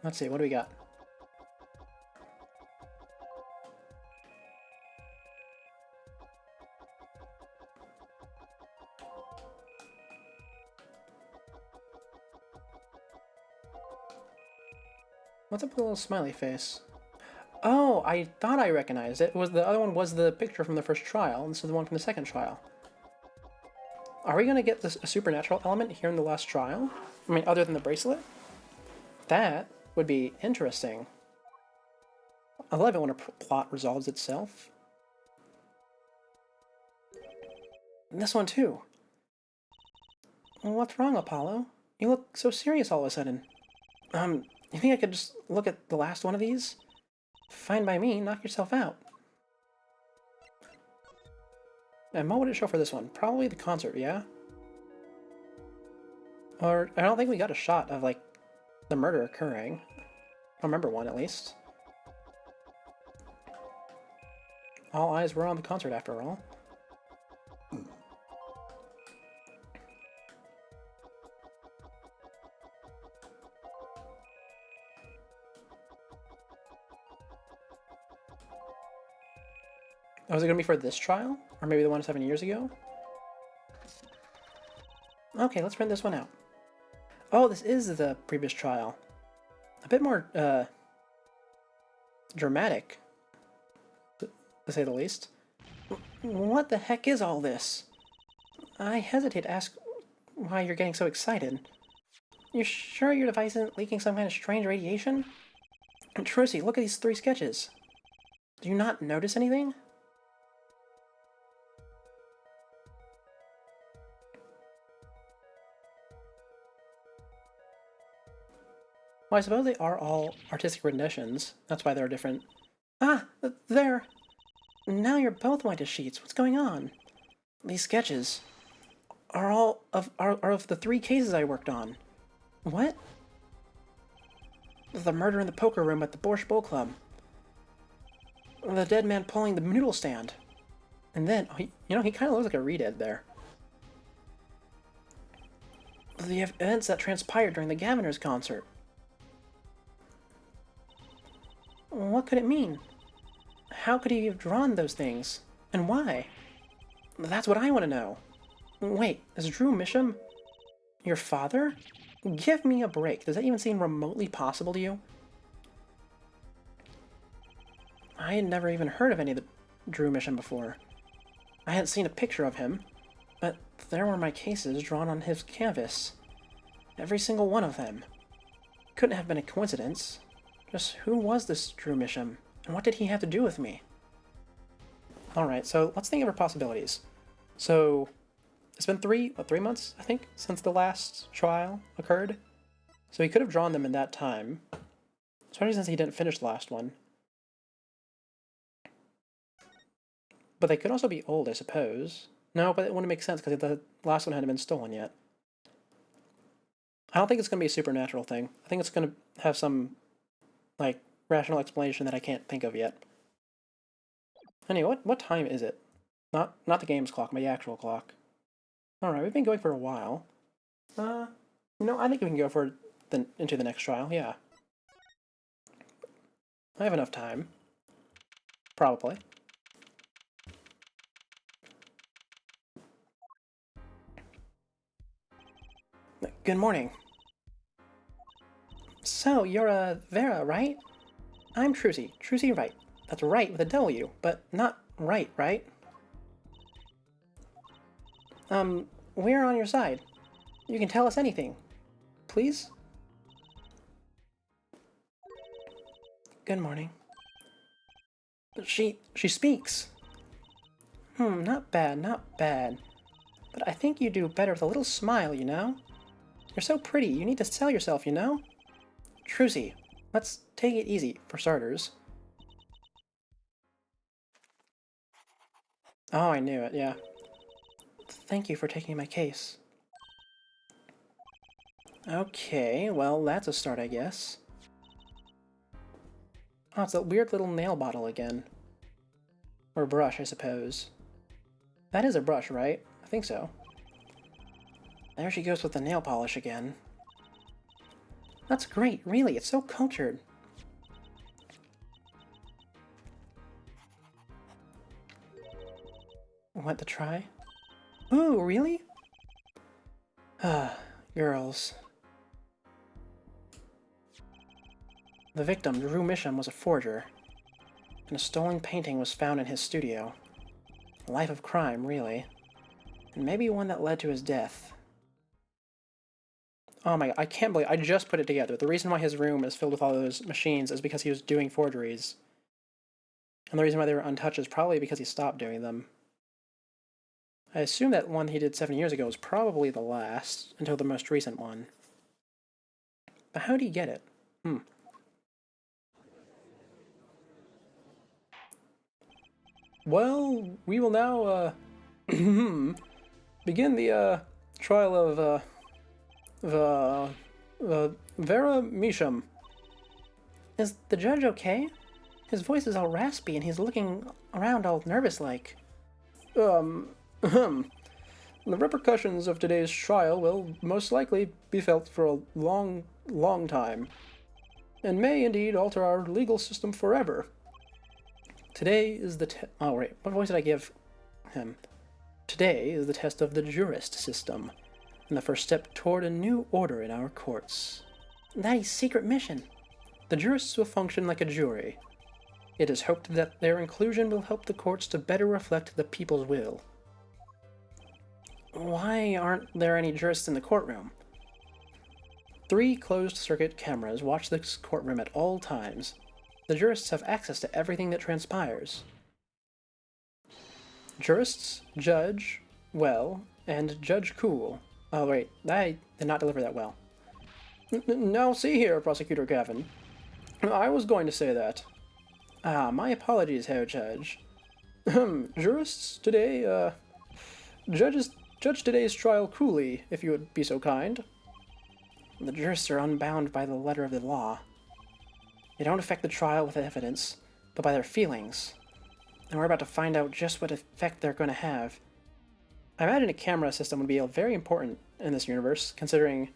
Let's see, what do we got? What's up with the little smiley face? Oh, I thought I recognized it. The other one was the picture from the first trial, and this is the one from the second trial. Are we going to get a supernatural element here in the last trial? I mean, other than the bracelet? That would be interesting. I love it when a plot resolves itself. And this one too. What's wrong, Apollo? You look so serious all of a sudden. You think I could just look at the last one of these? Fine by me, knock yourself out. And what would it show for this one? Probably the concert, yeah? Or, I don't think we got a shot of, like, the murder occurring. I don't remember one, at least. All eyes were on the concert, after all. Was it going to be for this trial? Or maybe the one 7 years ago? Okay, let's print this one out. Oh, this is the previous trial. A bit more, dramatic, to say the least. What the heck is all this? I hesitate to ask why you're getting so excited. You sure your device isn't leaking some kind of strange radiation? And Trucy, look at these 3 sketches. Do you not notice anything? Well, I suppose they are all artistic renditions. That's why they're different. Ah! There! Now you're both white as sheets. What's going on? These sketches are of the 3 cases I worked on. What? The murder in the poker room at the Borscht Bowl Club. The dead man pulling the noodle stand. And then, he kind of looks like a re-dead there. The events that transpired during the Gaviners concert. What could it mean? How could he have drawn those things? And why? That's what I want to know. Wait, is Drew Misham your father? Give me a break. Does that even seem remotely possible to you? I had never even heard of any of the Drew Misham before. I hadn't seen a picture of him, but there were my cases drawn on his canvas. Every single one of them. Couldn't have been a coincidence. Just who was this Drew Misham, and what did he have to do with me? Alright, so let's think of our possibilities. So, it's been 3 months, I think, since the last trial occurred. So he could have drawn them in that time. Especially since he didn't finish the last one. But they could also be old, I suppose. No, but it wouldn't make sense because the last one hadn't been stolen yet. I don't think it's going to be a supernatural thing. I think it's going to have some, like, rational explanation that I can't think of yet. Anyway, what time is it? Not the game's clock, my actual clock. Alright, we've been going for a while. I think we can go for into the next trial, yeah. I have enough time. Probably. Good morning. So, you're, Vera, right? I'm Trucy. Trucy Wright. That's right with a W, but not right, right? We're on your side. You can tell us anything. Please? Good morning. She speaks. Not bad, not bad. But I think you do better with a little smile, you know? You're so pretty, you need to sell yourself, you know? Trucy, let's take it easy, for starters. Oh, I knew it, yeah. Thank you for taking my case. Okay, well, that's a start, I guess. Oh, it's that weird little nail bottle again. Or brush, I suppose. That is a brush, right? I think so. There she goes with the nail polish again. That's great, really, it's so cultured. Want to try? Ooh, really? Ah, girls. The victim, Drew Misham, was a forger, and a stolen painting was found in his studio. A life of crime, really. And maybe one that led to his death. Oh my god, I can't believe I just put it together. The reason why his room is filled with all those machines is because he was doing forgeries. And the reason why they were untouched is probably because he stopped doing them. I assume that one he did 7 years ago was probably the last, until the most recent one. But how did he get it? Well, we will now, begin the, trial of, Vera Misham. Is the judge okay? His voice is all raspy and he's looking around all nervous-like. The repercussions of today's trial will most likely be felt for a long, long time, and may indeed alter our legal system forever. Today is the oh wait, what voice did I give him? Today is the test of the jurist system, and the first step toward a new order in our courts. Nice secret mission. The jurists will function like a jury. It is hoped that their inclusion will help the courts to better reflect the people's will. Why aren't there any jurists in the courtroom? 3 closed-circuit cameras watch this courtroom at all times. The jurists have access to everything that transpires. Jurists, Judge, Well, and Judge Cool. Oh wait, I did not deliver that well. Now see here, Prosecutor Gavin. I was going to say that. Ah, my apologies, Herr Judge. Jurists, today, judge today's trial coolly, if you would be so kind. The jurists are unbound by the letter of the law. They don't affect the trial with evidence, but by their feelings. And we're about to find out just what effect they're going to have. I imagine a camera system would be very important in this universe, considering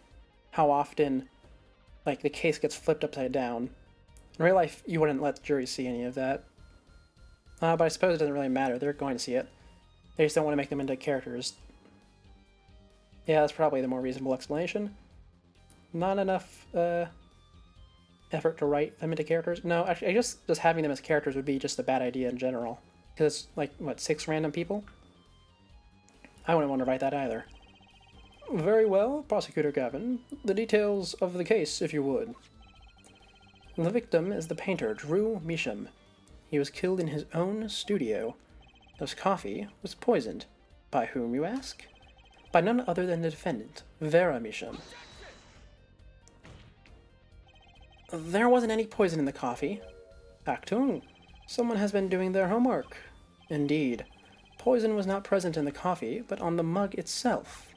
how often, like, the case gets flipped upside down. In real life, you wouldn't let the jury see any of that. But I suppose it doesn't really matter. They're going to see it. They just don't want to make them into characters. Yeah, that's probably the more reasonable explanation. Not enough effort to write them into characters. No, actually, I guess just having them as characters would be just a bad idea in general. Because it's like, what, 6 random people? I wouldn't want to write that either. Very well, Prosecutor Gavin. The details of the case, if you would. The victim is the painter Drew Measham. He was killed in his own studio. His coffee was poisoned. By whom, you ask? By none other than the defendant, Vera Measham. There wasn't any poison in the coffee. Achtung! Someone has been doing their homework. Indeed. Poison was not present in the coffee, but on the mug itself.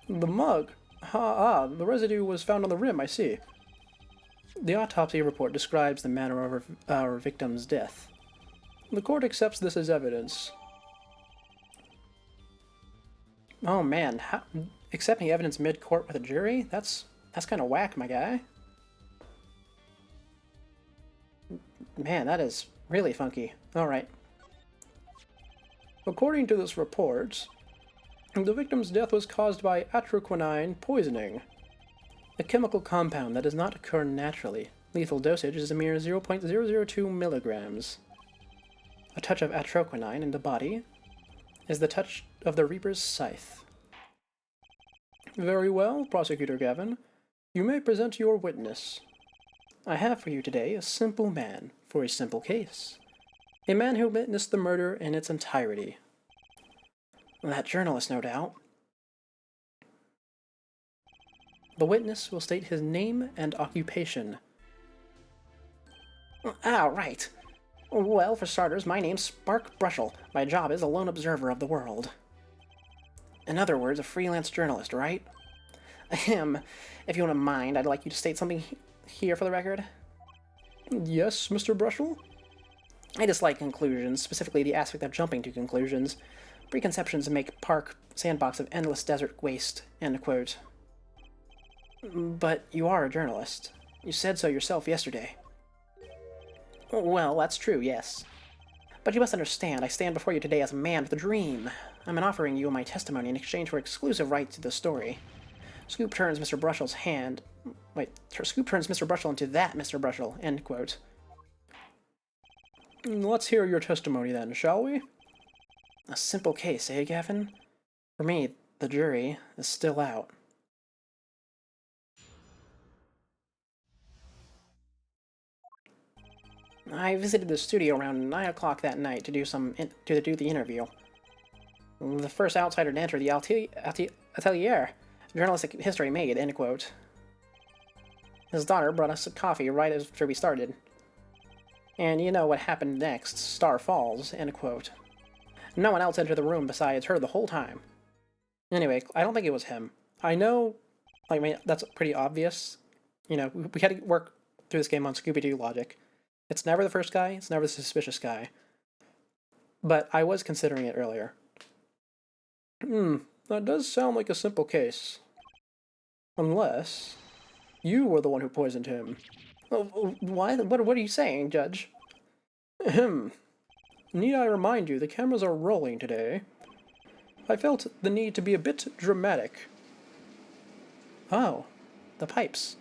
The mug? The residue was found on the rim, I see. The autopsy report describes the manner of our victim's death. The court accepts this as evidence. Oh man, accepting evidence mid-court with a jury? That's kind of whack, my guy. Man, that is really funky. Alright. According to this report, the victim's death was caused by atroquinine poisoning, a chemical compound that does not occur naturally. Lethal dosage is a mere 0.002 milligrams. A touch of atroquinine in the body is the touch of the Reaper's scythe. Very well, Prosecutor Gavin. You may present your witness. I have for you today a simple man for a simple case. A man who witnessed the murder in its entirety. That journalist, no doubt. The witness will state his name and occupation. Ah, right. Well, for starters, my name's Spark Brushel. My job is a lone observer of the world. In other words, a freelance journalist, right? Ahem. If you wouldn't mind, I'd like you to state something here for the record. Yes, Mr. Brushel? I dislike conclusions, specifically the aspect of jumping to conclusions. Preconceptions make Park sandbox of endless desert waste, end quote. But you are a journalist. You said so yourself yesterday. Well, that's true, yes. But you must understand, I stand before you today as a man with a dream. I'm offering you my testimony in exchange for exclusive rights to the story. Scoop turns Mr. Brushel's hand... Wait, Scoop turns Mr. Brushel into that Mr. Brushel, end quote. Let's hear your testimony then, shall we? A simple case, eh, Gavin? For me, the jury is still out. I visited the studio around 9 o'clock that night to do the interview. The first outsider to enter the atelier. Journalistic history made, end quote. His daughter brought us a coffee right after we started. And you know what happened next. Star falls, end quote. No one else entered the room besides her the whole time. Anyway, I don't think it was him. I know, I mean, that's pretty obvious. You know, we had to work through this game on Scooby-Doo logic. It's never the first guy, it's never the suspicious guy. But I was considering it earlier. That does sound like a simple case. Unless you were the one who poisoned him. Why? What are you saying, Judge? Ahem. Need I remind you, the cameras are rolling today. I felt the need to be a bit dramatic. Oh, the pipes.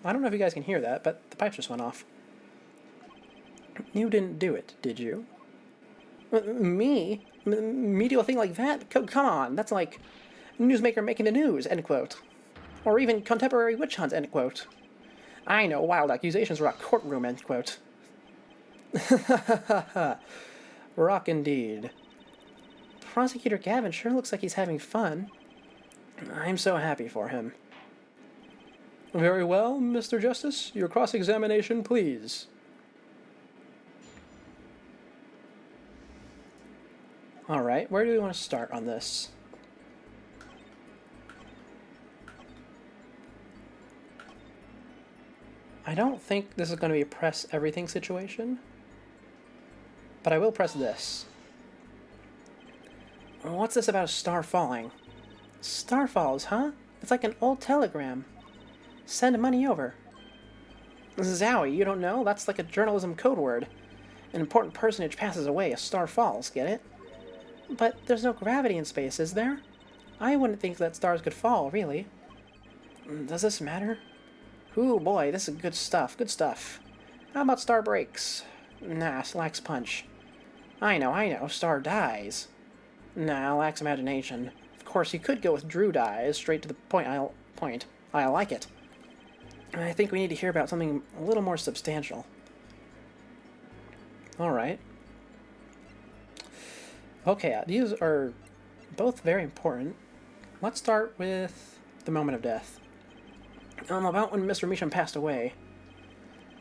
I don't know if you guys can hear that, but the pipes just went off. You didn't do it, did you? Me? Me do a thing like that? Come on, that's like newsmaker making the news, end quote. Or even contemporary witch hunt, end quote. I know, wild accusations are a courtroom, end quote. Rock indeed. Prosecutor Gavin sure looks like he's having fun. I'm so happy for him. Very well, Mr. Justice. Your cross-examination, please. Alright, where do we want to start on this? I don't think this is going to be a press everything situation, but I will press this. What's this about a star falling? Star falls, huh? It's like an old telegram. Send money over. Zowie, you don't know? That's like a journalism code word. An important personage passes away, a star falls, get it? But there's no gravity in space, is there? I wouldn't think that stars could fall, really. Does this matter? Ooh, boy, this is good stuff, good stuff. How about star breaks? Nah, lacks punch. I know, star dies. Nah, lacks imagination. Of course, you could go with Drew dies, straight to the point. I like it. I think we need to hear about something a little more substantial. Alright. Okay, these are both very important. Let's start with the moment of death. About when Mr. Meacham passed away.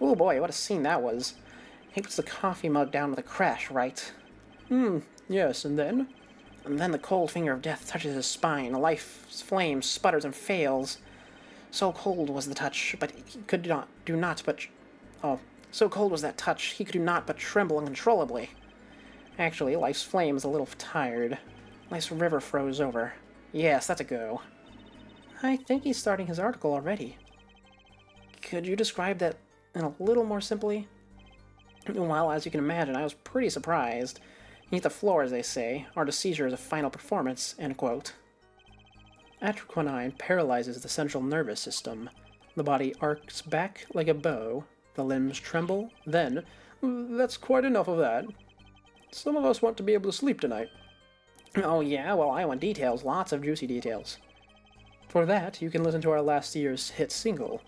Oh boy, what a scene that was. He puts the coffee mug down with a crash, right? Yes, and then? And then the cold finger of death touches his spine. Life's flame sputters and fails. So cold was the touch, but he could so cold was that touch, he could do not but tremble uncontrollably. Actually, life's flame is a little tired. Life's river froze over. Yes, that's a go. I think he's starting his article already. Could you describe that in a little more simply? Well, as you can imagine, I was pretty surprised. He hit the floor, as they say. Art of seizure is a final performance, end quote. Atroquinine paralyzes the central nervous system. The body arcs back like a bow. The limbs tremble. Then, that's quite enough of that. Some of us want to be able to sleep tonight. Oh yeah, well I want details, lots of juicy details. For that, you can listen to our last year's hit single,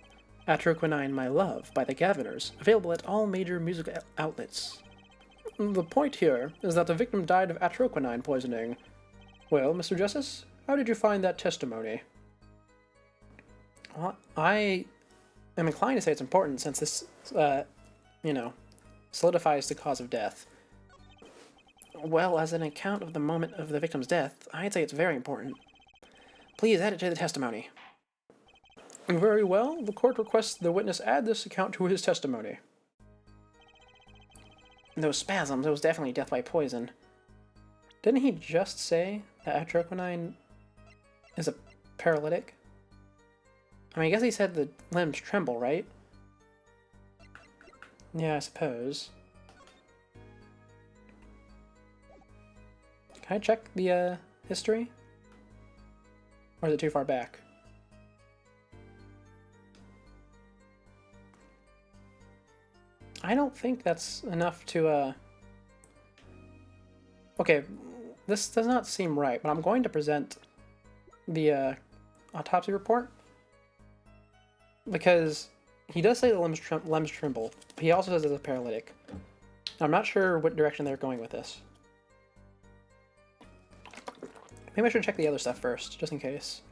Atroquinine My Love by the Gaviners, available at all major music outlets. The point here is that the victim died of atroquinine poisoning. Well, Mr. Justice, how did you find that testimony? Well, I am inclined to say it's important since this, solidifies the cause of death. Well, as an account of the moment of the victim's death, I'd say it's very important. Please add it to the testimony. Very well. The court requests the witness add this account to his testimony. Those spasms, it was definitely death by poison. Didn't he just say that atroquinine is a paralytic? I mean, I guess he said the limbs tremble, right? Yeah, I suppose. Can I check the history? Or is it too far back? I don't think that's enough to, Okay, this does not seem right, but I'm going to present the, autopsy report. Because he does say the limbs tremble, but he also says it's a paralytic. I'm not sure what direction they're going with this. Maybe I should check the other stuff first, just in case.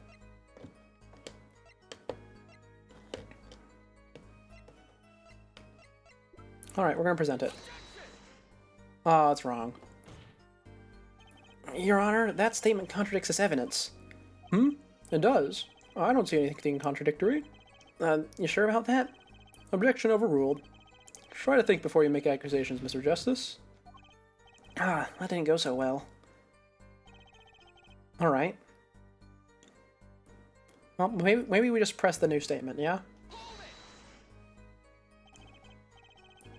Alright, we're gonna present it. Oh, that's wrong. Your Honor, that statement contradicts this evidence. It does. I don't see anything contradictory. You sure about that? Objection overruled. Try to think before you make accusations, Mr. Justice. Ah, that didn't go so well. Alright. Well, maybe we just press the new statement, yeah?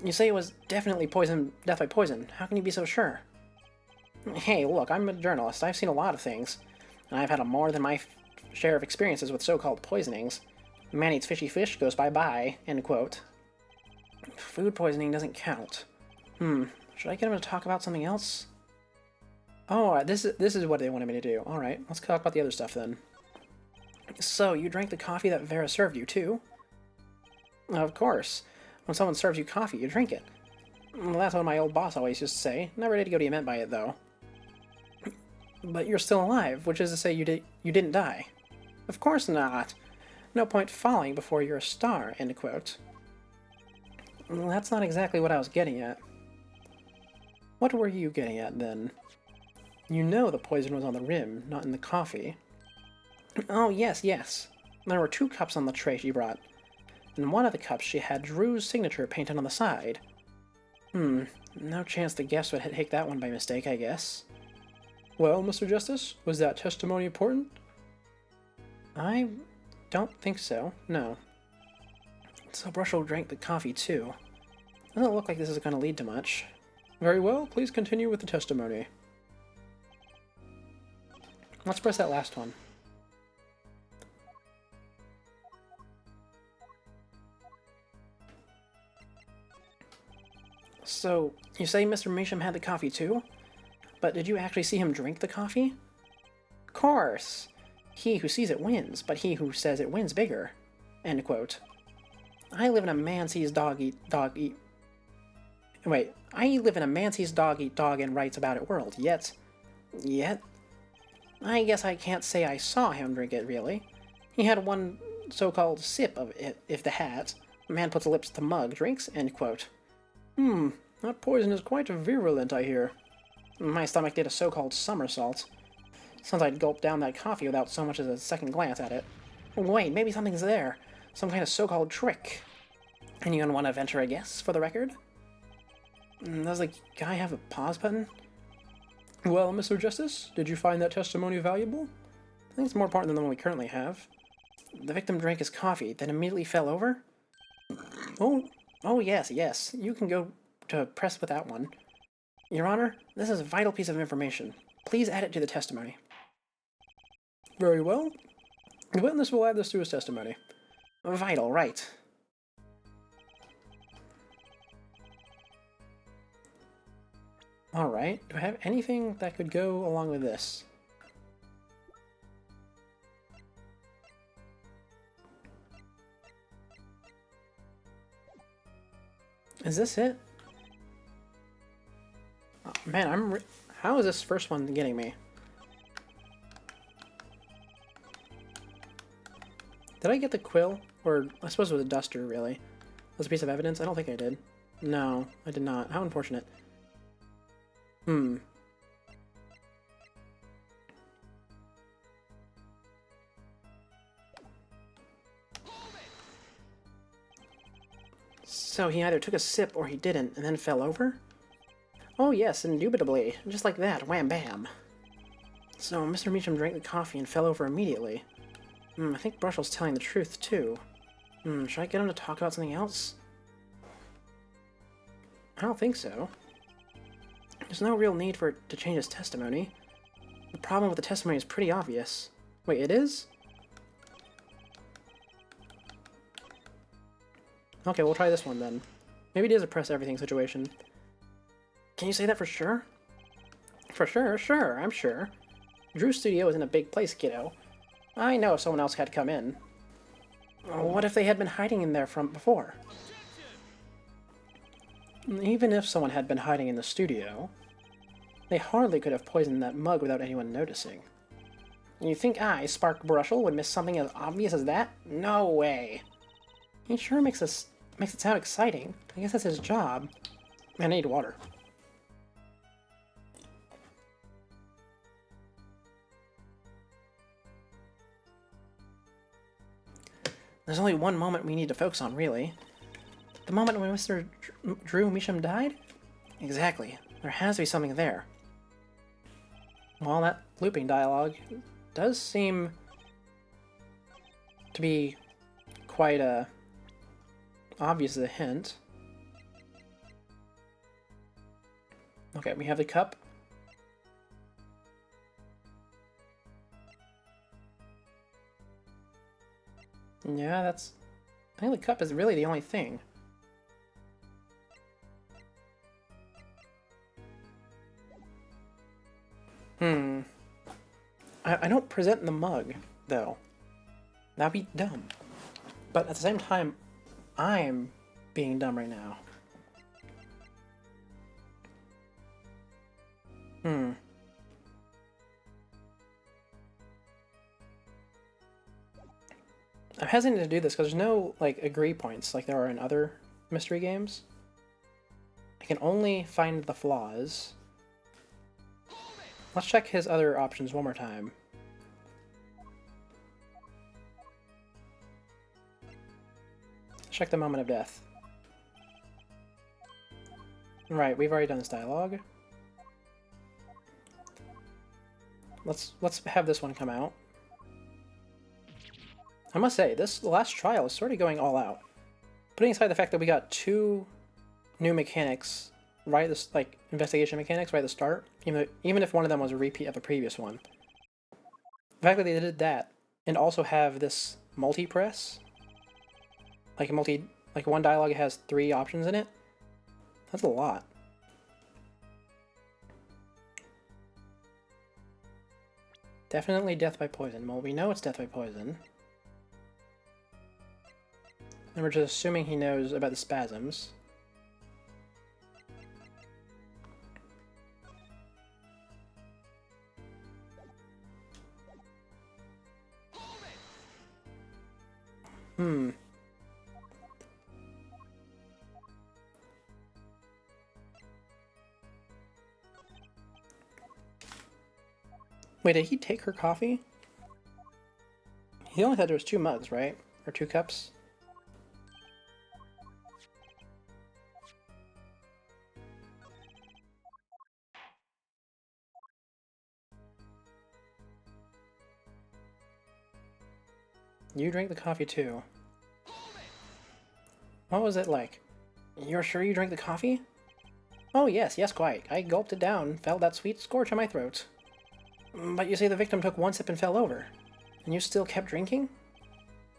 You say it was definitely death by poison. How can you be so sure? Hey, look, I'm a journalist. I've seen a lot of things. And I've had more than my share of experiences with so-called poisonings. Man eats fishy fish, goes bye-bye, end quote. Food poisoning doesn't count. Should I get him to talk about something else? Oh, this is what they wanted me to do. Alright, let's talk about the other stuff then. So, you drank the coffee that Vera served you, too? Of course. When someone serves you coffee, you drink it. Well, that's what my old boss always used to say. Never did get what he meant by it, though. But you're still alive, which is to say you didn't die. Of course not. No point falling before you're a star, end quote. Well, that's not exactly what I was getting at. What were you getting at, then? You know the poison was on the rim, not in the coffee. Oh, yes, yes. There were 2 cups on the tray she brought. In one of the cups she had Drew's signature painted on the side. No chance the guest would take that one by mistake, I guess. Well, Mr. Justice, was that testimony important? I don't think so, no. So Brushel drank the coffee, too. Doesn't look like this is going to lead to much. Very well, please continue with the testimony. Let's press that last one. So, you say Mr. Measham had the coffee too? But did you actually see him drink the coffee? Course! He who sees it wins, but he who says it wins bigger. End quote. I live in a man sees dog eat dog eat... Wait, I live in a man sees dog eat dog and writes about it world, yet... I guess I can't say I saw him drink it, really. He had one so-called sip of it, if the hat. Man puts lips to mug, drinks, end quote. That poison is quite virulent, I hear. My stomach did a so-called somersault. Since I'd gulped down that coffee without so much as a second glance at it. Wait, maybe something's there. Some kind of so-called trick. Anyone want to venture a guess, for the record? Does the guy have a pause button? Well, Mr. Justice, did you find that testimony valuable? I think it's more important than the one we currently have. The victim drank his coffee, then immediately fell over? Oh yes, you can go to press with that one. Your Honor, this is a vital piece of information. Please add it to the testimony. Very well. The witness will add this to his testimony. Vital, right. Alright, do I have anything that could go along with this? Is this it? Oh, man, how is this first one getting me? Did I get the quill? Or, I suppose it was a duster, really. Was a piece of evidence? I don't think I did. No, I did not. How unfortunate. So he either took a sip or he didn't, and then fell over? Oh yes, indubitably. Just like that, wham bam. So Mr. Meacham drank the coffee and fell over immediately. I think Brushel's telling the truth, too. Should I get him to talk about something else? I don't think so. There's no real need for it to change his testimony. The problem with the testimony is pretty obvious. Wait, it is? Okay, we'll try this one then. Maybe it is a press everything situation. Can you say that for sure? For sure, sure, I'm sure. Drew's studio is in a big place, kiddo. I know if someone else had come in. What if they had been hiding in there from before? Even if someone had been hiding in the studio, they hardly could have poisoned that mug without anyone noticing. You think I, Spark Brushel, would miss something as obvious as that? No way. He sure makes it sound exciting. I guess that's his job. I need water. There's only one moment we need to focus on, really. The moment when Mr. Drew Measham died? Exactly. There has to be something there. Well, that looping dialogue does seem to be quite obvious as a hint. Okay, we have the cup. Yeah, I think the cup is really the only thing. I don't present the mug, though. That'd be dumb. But at the same time, I'm being dumb right now. I'm hesitant to do this because there's no, like, agree points like there are in other mystery games. I can only find the flaws. Let's check his other options one more time. Check the moment of death. Right, we've already done this dialogue. Let's have this one come out. I must say, this last trial is sort of going all out. Putting aside the fact that we got 2 new mechanics, right? This like investigation mechanics right at the start, even if one of them was a repeat of a previous one. The fact that they did that and also have this multi-press, like one dialogue has 3 options in it. That's a lot. Definitely death by poison. Well, we know it's death by poison. And we're just assuming he knows about the spasms. Wait, did he take her coffee? He only said there was 2 mugs, right? Or 2 cups? You drank the coffee too. What was it like? You're sure you drank the coffee? Oh yes, quite. I gulped it down, felt that sweet scorch on my throat. But you say the victim took 1 sip and fell over. And you still kept drinking?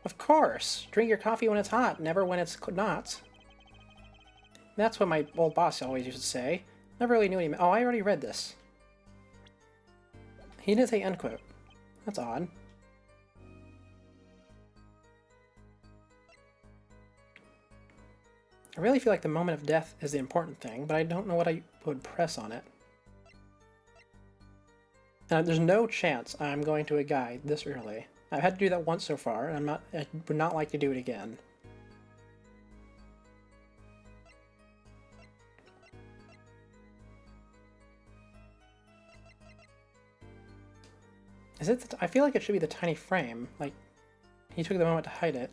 Of course! Drink your coffee when it's hot, never when it's not. That's what my old boss always used to say. Never really knew what he meant. Oh, I already read this. He didn't say end quote. That's odd. I really feel like the moment of death is the important thing, but I don't know what I would press on it. And there's no chance I'm going to a guide this early. I've had to do that once so far, and I would not like to do it again. Is it? I feel like it should be the tiny frame. Like, he took the moment to hide it.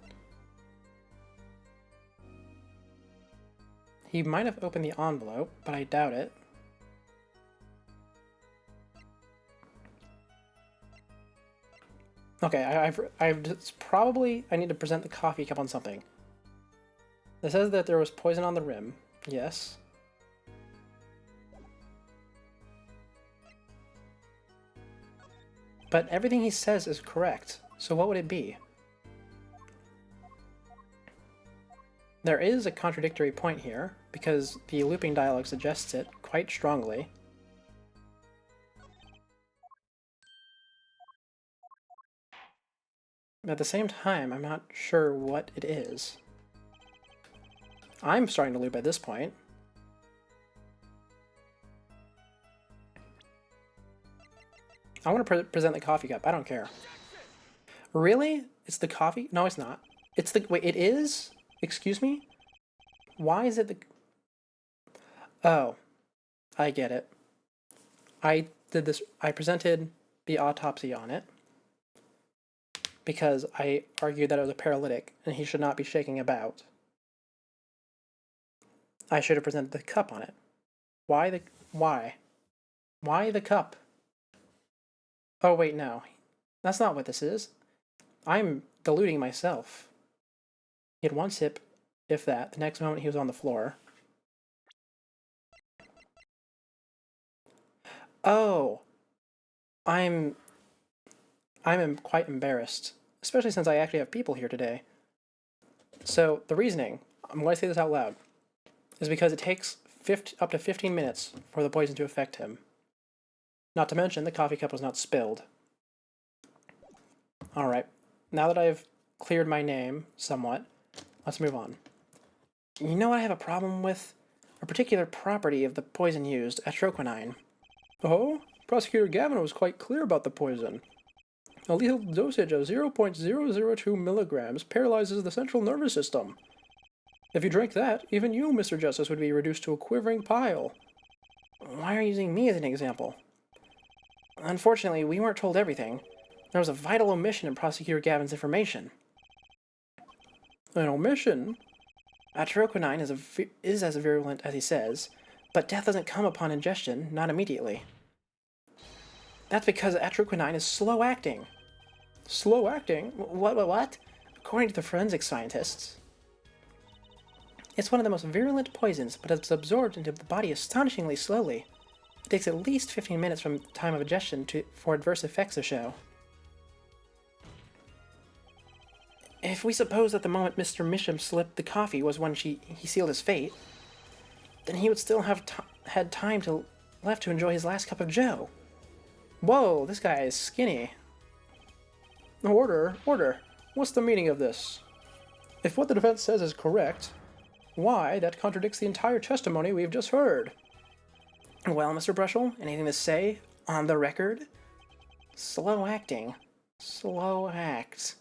He might have opened the envelope, but I doubt it. Okay, I need to present the coffee cup on something. It says that there was poison on the rim. Yes. But everything he says is correct, so what would it be? There is a contradictory point here, because the looping dialogue suggests it quite strongly. At the same time, I'm not sure what it is. I'm starting to loop at this point. I want to present the coffee cup. I don't care. Really? It's the coffee? No, it's not. It's the... Wait, it is? Excuse me? Why is it the... Oh. I get it. I did this... I presented the autopsy on it because I argued that it was a paralytic and he should not be shaking about. I should have presented the cup on it. Why the... Why? Why the cup? Oh, wait, no. That's not what this is. I'm deluding myself. He had 1 sip, if that. The next moment he was on the floor. Oh. I'm quite embarrassed. Especially since I actually have people here today. So, the reasoning, I'm going to say this out loud, is because it takes up to 15 minutes for the poison to affect him. Not to mention, the coffee cup was not spilled. Alright, now that I've cleared my name somewhat, let's move on. You know what I have a problem with? A particular property of the poison used, atroquinine. Oh? Prosecutor Gavin was quite clear about the poison. A lethal dosage of 0.002 milligrams paralyzes the central nervous system. If you drank that, even you, Mr. Justice, would be reduced to a quivering pile. Why are you using me as an example? Unfortunately, we weren't told everything. There was a vital omission in Prosecutor Gavin's information. An omission? Atroquinine is as virulent as he says, but death doesn't come upon ingestion, not immediately. That's because atroquinine is slow-acting. Slow-acting? What? According to the forensic scientists, it's one of the most virulent poisons, but it's absorbed into the body astonishingly slowly. It takes at least 15 minutes from time of ingestion for adverse effects to show. If we suppose that the moment Mr. Misham slipped the coffee was when he sealed his fate, then he would still have had time left to enjoy his last cup of joe. Whoa, this guy is skinny. Order. What's the meaning of this? If what the defense says is correct, why, that contradicts the entire testimony we've just heard. Well, Mr. Brushel, anything to say on the record? Slow acting. Slow act.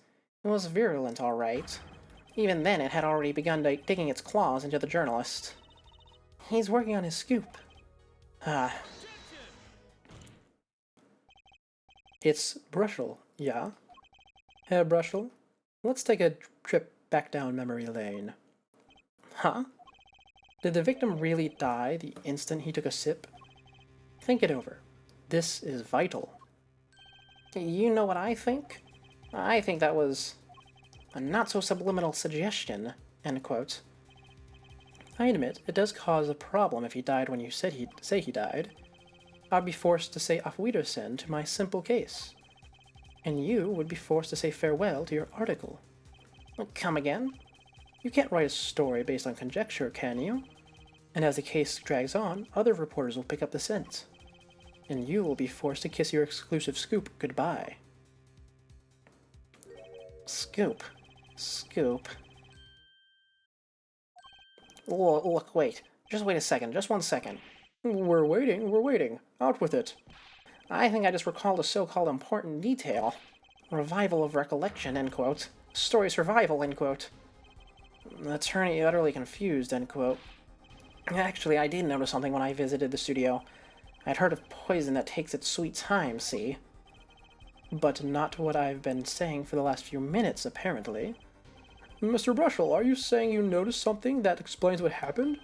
It was virulent, all right. Even then, it had already begun digging its claws into the journalist. He's working on his scoop. It's Brushel, yeah? Herr Brushel, let's take a trip back down memory lane. Huh? Did the victim really die the instant he took a sip? Think it over. This is vital. You know what I think? I think that was a not-so-subliminal suggestion, end quote. I admit, it does cause a problem if he died when you say he died. I'd be forced to say auf Wiedersehen to my simple case. And you would be forced to say farewell to your article. Come again? You can't write a story based on conjecture, can you? And as the case drags on, other reporters will pick up the scent. And you will be forced to kiss your exclusive scoop goodbye. Scoop. Look, wait. Just wait a second. Just 1 second. We're waiting. Out with it. I think I just recalled a so-called important detail. Revival of recollection, end quote. Story survival, end quote. Attorney utterly confused, end quote. Actually, I did notice something when I visited the studio. I'd heard of poison that takes its sweet time, see? But not what I've been saying for the last few minutes, apparently. Mr. Brushel, are you saying you noticed something that explains what happened?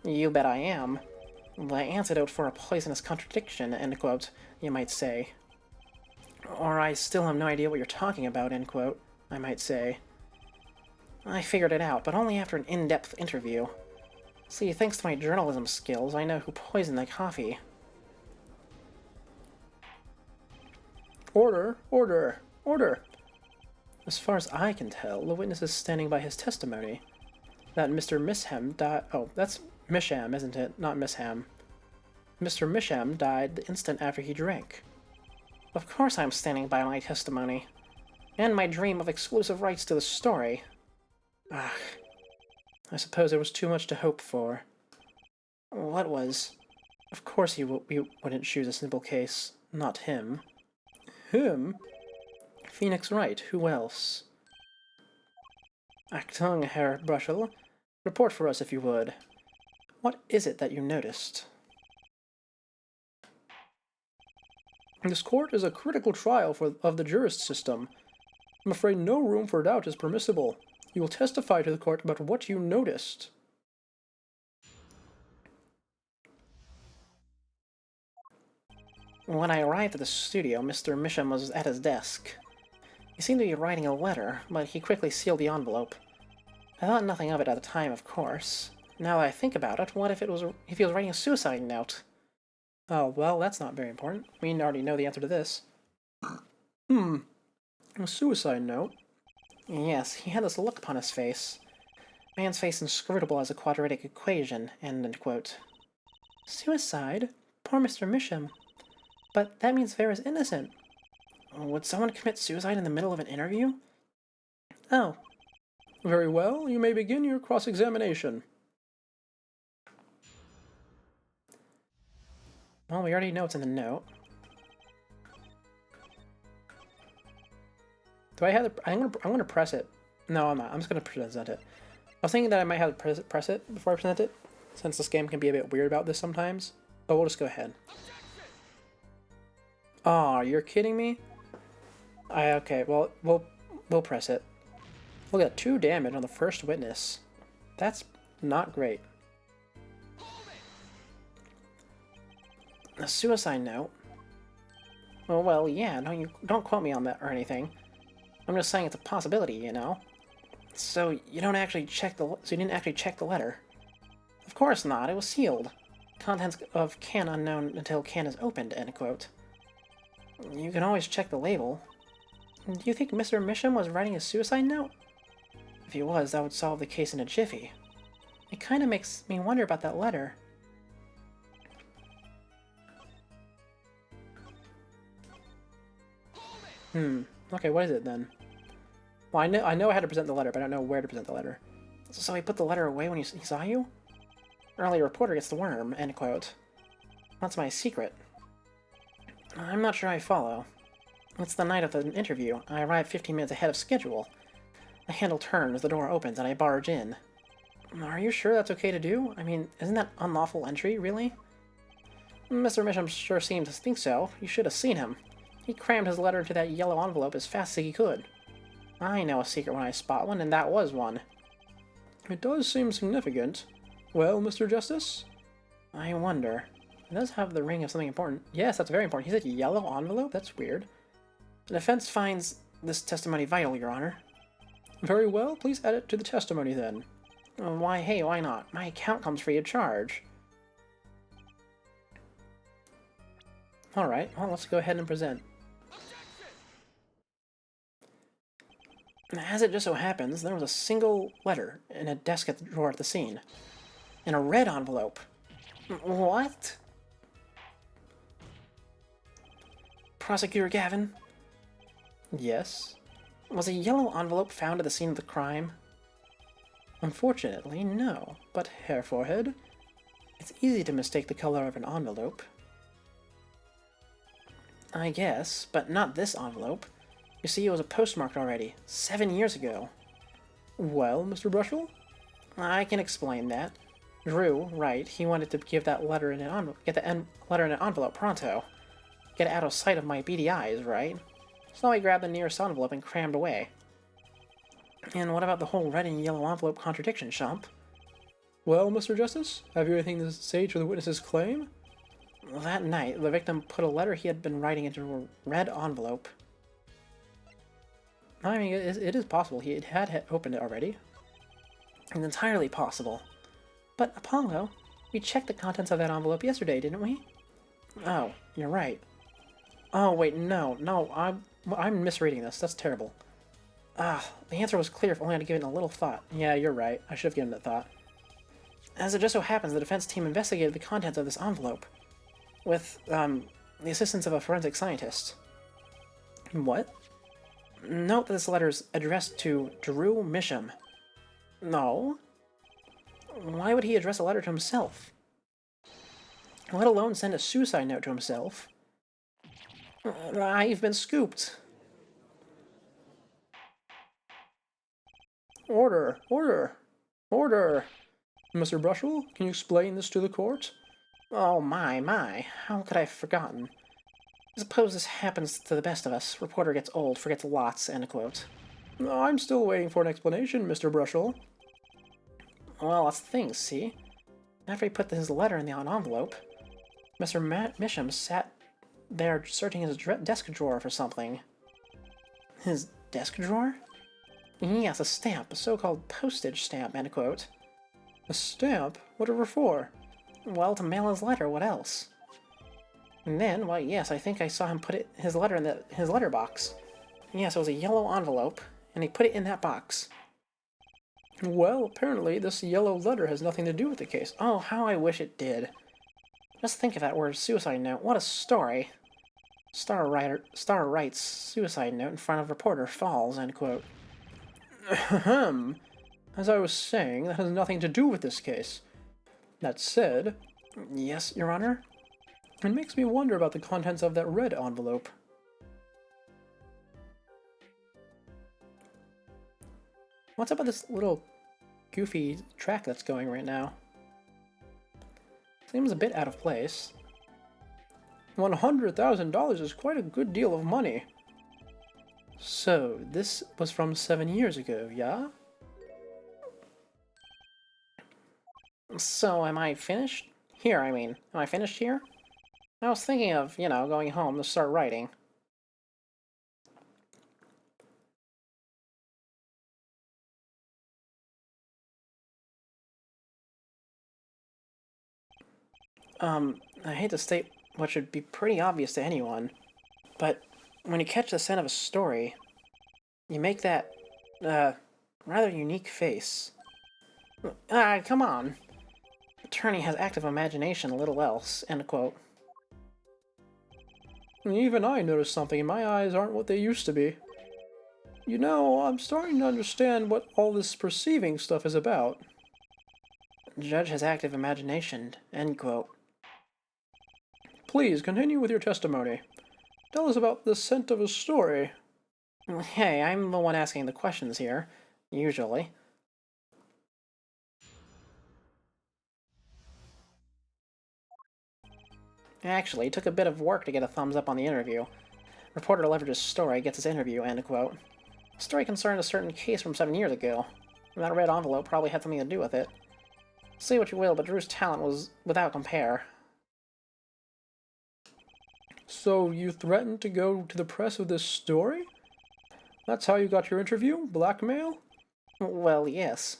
You bet I am. The antidote for a poisonous contradiction, end quote, you might say. Or I still have no idea what you're talking about, end quote, I might say. I figured it out, but only after an in-depth interview. See, thanks to my journalism skills, I know who poisoned the coffee. Order. As far as I can tell, the witness is standing by his testimony. That Mr. Misham died— oh, that's Misham, isn't it? Not Misham. Mr. Misham died the instant after he drank. Of course I'm standing by my testimony. And my dream of exclusive rights to the story. Ah, I suppose there was too much to hope for. What was? Of course you wouldn't choose a simple case. Not him. Him? Phoenix Wright, who else? Achtung, Herr Brushel. Report for us if you would. What is it that you noticed? This court is a critical trial of the jurist system. I'm afraid no room for doubt is permissible. You will testify to the court about what you noticed. When I arrived at the studio, Mr. Misham was at his desk. He seemed to be writing a letter, but he quickly sealed the envelope. I thought nothing of it at the time, of course. Now that I think about it, what if he was writing a suicide note? Oh, well, that's not very important. We already know the answer to this. A suicide note? Yes, he had this look upon his face. Man's face inscrutable as a quadratic equation, end quote. Suicide? Poor Mr. Misham. But that means Vera's innocent. Would someone commit suicide in the middle of an interview? Oh. Very well, you may begin your cross-examination. Well, we already know it's in the note. Do I have the... I'm gonna press it. No, I'm not. I'm just gonna present it. I was thinking that I might have to press it before I present it, since this game can be a bit weird about this sometimes. But we'll just go ahead. Oh, you're kidding me? Okay, well, we'll press it. We'll get 2 damage on the first witness. That's not great. A suicide note? Well, yeah, don't quote me on that or anything. I'm just saying it's a possibility, you know? So you didn't actually check the letter? Of course not, it was sealed. Contents of can unknown until can is opened, end quote. You can always check the label. Do you think Mr. Misham was writing a suicide note? If he was, that would solve the case in a jiffy. It kinda makes me wonder about that letter. Okay, what is it then? Well, I know I had to present the letter, but I don't know where to present the letter. So he put the letter away when he saw you? Early reporter gets the worm, end quote. That's my secret. I'm not sure I follow. It's the night of the interview. I arrive 15 minutes ahead of schedule. The handle turns, the door opens, and I barge in. Are you sure that's okay to do? I mean, isn't that unlawful entry, really? Mr. Misham sure seems to think so. You should have seen him. He crammed his letter into that yellow envelope as fast as he could. I know a secret when I spot one, and that was one. It does seem significant. Well, Mr. Justice? I wonder. It does have the ring of something important. Yes, that's very important. He said yellow envelope? That's weird. The defense finds this testimony vital, Your Honor. Very well, please add it to the testimony then. Why not? My account comes free of charge. Alright, well, let's go ahead and present. As it just so happens, there was a single letter in a desk drawer at the scene. In a red envelope. What? Prosecutor Gavin? Yes? Was a yellow envelope found at the scene of the crime? Unfortunately, no. But Herr Forehead? It's easy to mistake the color of an envelope. I guess, but not this envelope. You see, it was postmarked already, 7 years ago. Well, Mr. Brushel? I can explain that. Drew, right, he wanted to give that letter in an letter in an envelope pronto. Get it out of sight of my beady eyes, right? So I grabbed the nearest envelope and crammed away. And what about the whole red and yellow envelope contradiction, Shump? Well, Mr. Justice, have you anything to say to the witness's claim? That night, the victim put a letter he had been writing into a red envelope. I mean, it is possible he had opened it already. It's entirely possible. But, Apollo, we checked the contents of that envelope yesterday, didn't we? Oh, you're right. Oh, wait, no, I'm misreading this. That's terrible. The answer was clear if only I had given it a little thought. Yeah, you're right. I should have given it thought. As it just so happens, the defense team investigated the contents of this envelope with, the assistance of a forensic scientist. What? Note that this letter is addressed to Drew Misham. No? Why would he address a letter to himself? Let alone send a suicide note to himself? I've been scooped. Order! Order! Order! Mr. Brushel, can you explain this to the court? Oh my, how could I have forgotten? I suppose this happens to the best of us. Reporter gets old, forgets lots, end quote. I'm still waiting for an explanation, Mr. Brushel. Well, that's the thing, see? After he put his letter in the envelope, Mr. Misham sat there searching his desk drawer for something. His desk drawer? Yes, a stamp, a so-called postage stamp, end quote. A stamp? Whatever for? Well, to mail his letter, what else? And then, well, yes, I think I saw him put his letter in his letter box. Yes, it was a yellow envelope, and he put it in that box. Well, apparently this yellow letter has nothing to do with the case. Oh, how I wish it did. Just think of that word, suicide note. What a story. Star writes suicide note in front of reporter, falls, end quote. Ahem. As I was saying, that has nothing to do with this case. That said... Yes, Your Honor? It makes me wonder about the contents of that red envelope. What's up with this little goofy track that's going right now? Seems a bit out of place. $100,000 is quite a good deal of money. So, this was from 7 years ago, yeah? So, am I finished? Here, I mean. Am I finished here? I was thinking of, going home to start writing. I hate to state what should be pretty obvious to anyone, but when you catch the scent of a story, you make that, rather unique face. Ah, come on. Attorney has active imagination, little else. End quote. Even I noticed something, and my eyes aren't what they used to be. I'm starting to understand what all this perceiving stuff is about. Judge has active imagination. End quote. Please, continue with your testimony. Tell us about the scent of a story. Hey, I'm the one asking the questions here. Usually. Actually, it took a bit of work to get a thumbs up on the interview. Reporter leverages story, gets his interview, end quote. The story concerned a certain case from 7 years ago. That red envelope probably had something to do with it. Say what you will, but Drew's talent was without compare. So you threatened to go to the press with this story? That's how you got your interview? Blackmail? Well, yes.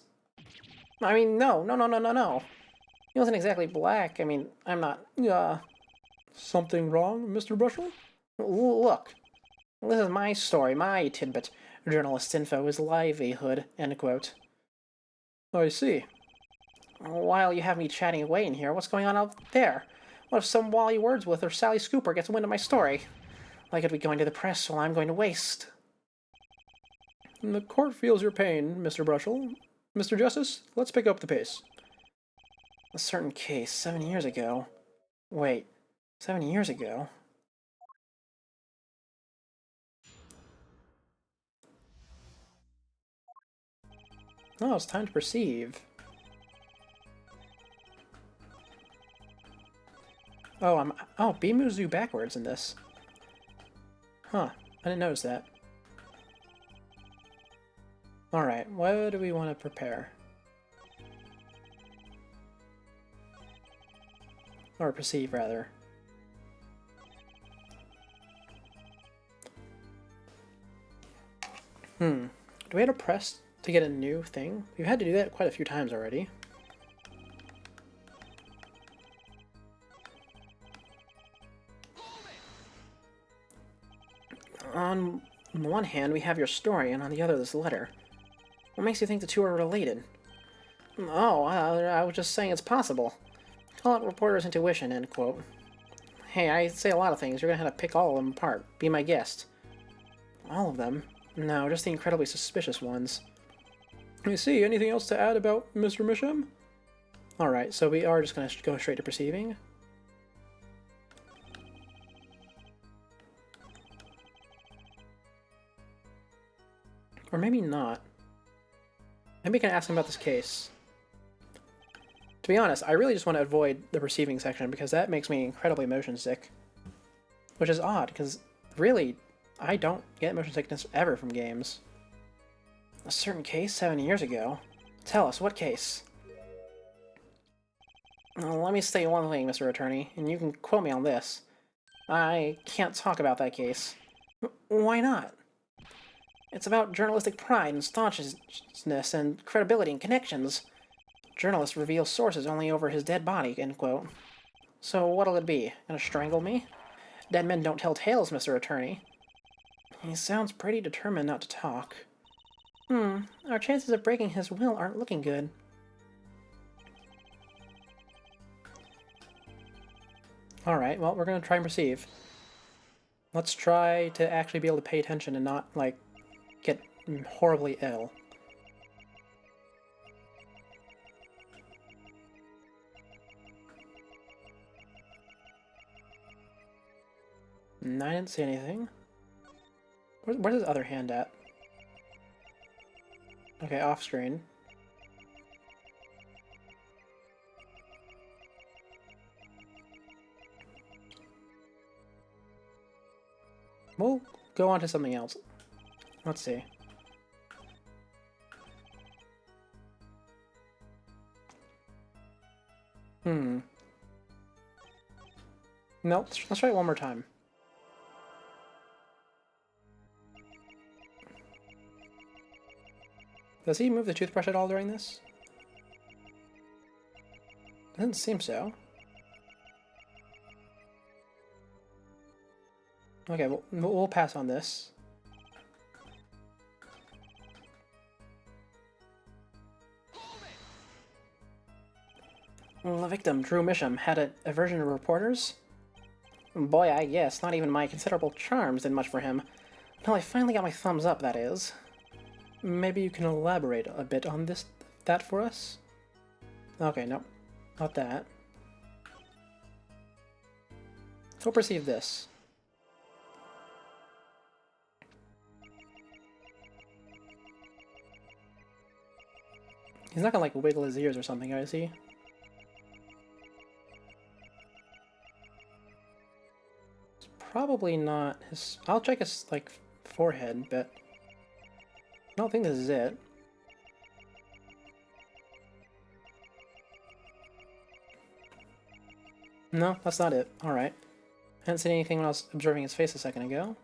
I mean, no. He wasn't exactly black. I mean, I'm not... Something wrong, Mr. Brushel? Look. This is my story, my tidbit. Journalist info is livelihood, end quote. I see. While you have me chatting away in here, what's going on out there? What if some Wally Wordsworth or Sally Scooper gets wind of my story? I could be going to the press while I'm going to waste. The court feels your pain, Mr. Brushel. Mr. Justice, let's pick up the pace. A certain case, 7 years ago. Wait, 7 years ago? Oh, it's time to perceive. Oh, B moves you backwards in this. Huh, I didn't notice that. Alright, what do we want to prepare? Or perceive, rather. Do we have to press to get a new thing? We've had to do that quite a few times already. On one hand, we have your story, and on the other, this letter. What makes you think the two are related? Oh, I was just saying it's possible. Call it reporter's intuition, end quote. Hey, I say a lot of things. You're gonna have to pick all of them apart. Be my guest. All of them? No, just the incredibly suspicious ones. I see. Anything else to add about Mr. Misham? Alright, so we are just gonna go straight to perceiving. Or maybe not. Maybe we can ask him about this case. To be honest, I really just want to avoid the perceiving section because that makes me incredibly motion sick. Which is odd, because really, I don't get motion sickness ever from games. A certain case 7 years ago? Tell us, what case? Let me say one thing, Mr. Attorney, and you can quote me on this. I can't talk about that case. Why not? It's about journalistic pride and staunchness and credibility and connections. Journalist reveals sources only over his dead body, end quote. So what'll it be? Gonna strangle me? Dead men don't tell tales, Mr. Attorney. He sounds pretty determined not to talk. Our chances of breaking his will aren't looking good. Alright, well, we're gonna try and perceive. Let's try to actually be able to pay attention and not, like, get horribly ill. I didn't see anything. Where's his other hand at? Okay, off screen. We'll go on to something else. Let's see. Hmm. No, let's try it one more time. Does he move the toothbrush at all during this? Doesn't seem so. Okay, we'll pass on this. The victim, Drew Misham, had an aversion to reporters? Boy, I guess not even my considerable charms did much for him. Until I finally got my thumbs up, that is. Maybe you can elaborate a bit on that for us? Okay, no, not that. We'll perceive this. He's not gonna like wiggle his ears or something, is he? It's probably not his. I'll check his like forehead, but I don't think this is it. No, that's not it. Alright. I didn't see anything when I was observing his face a second ago.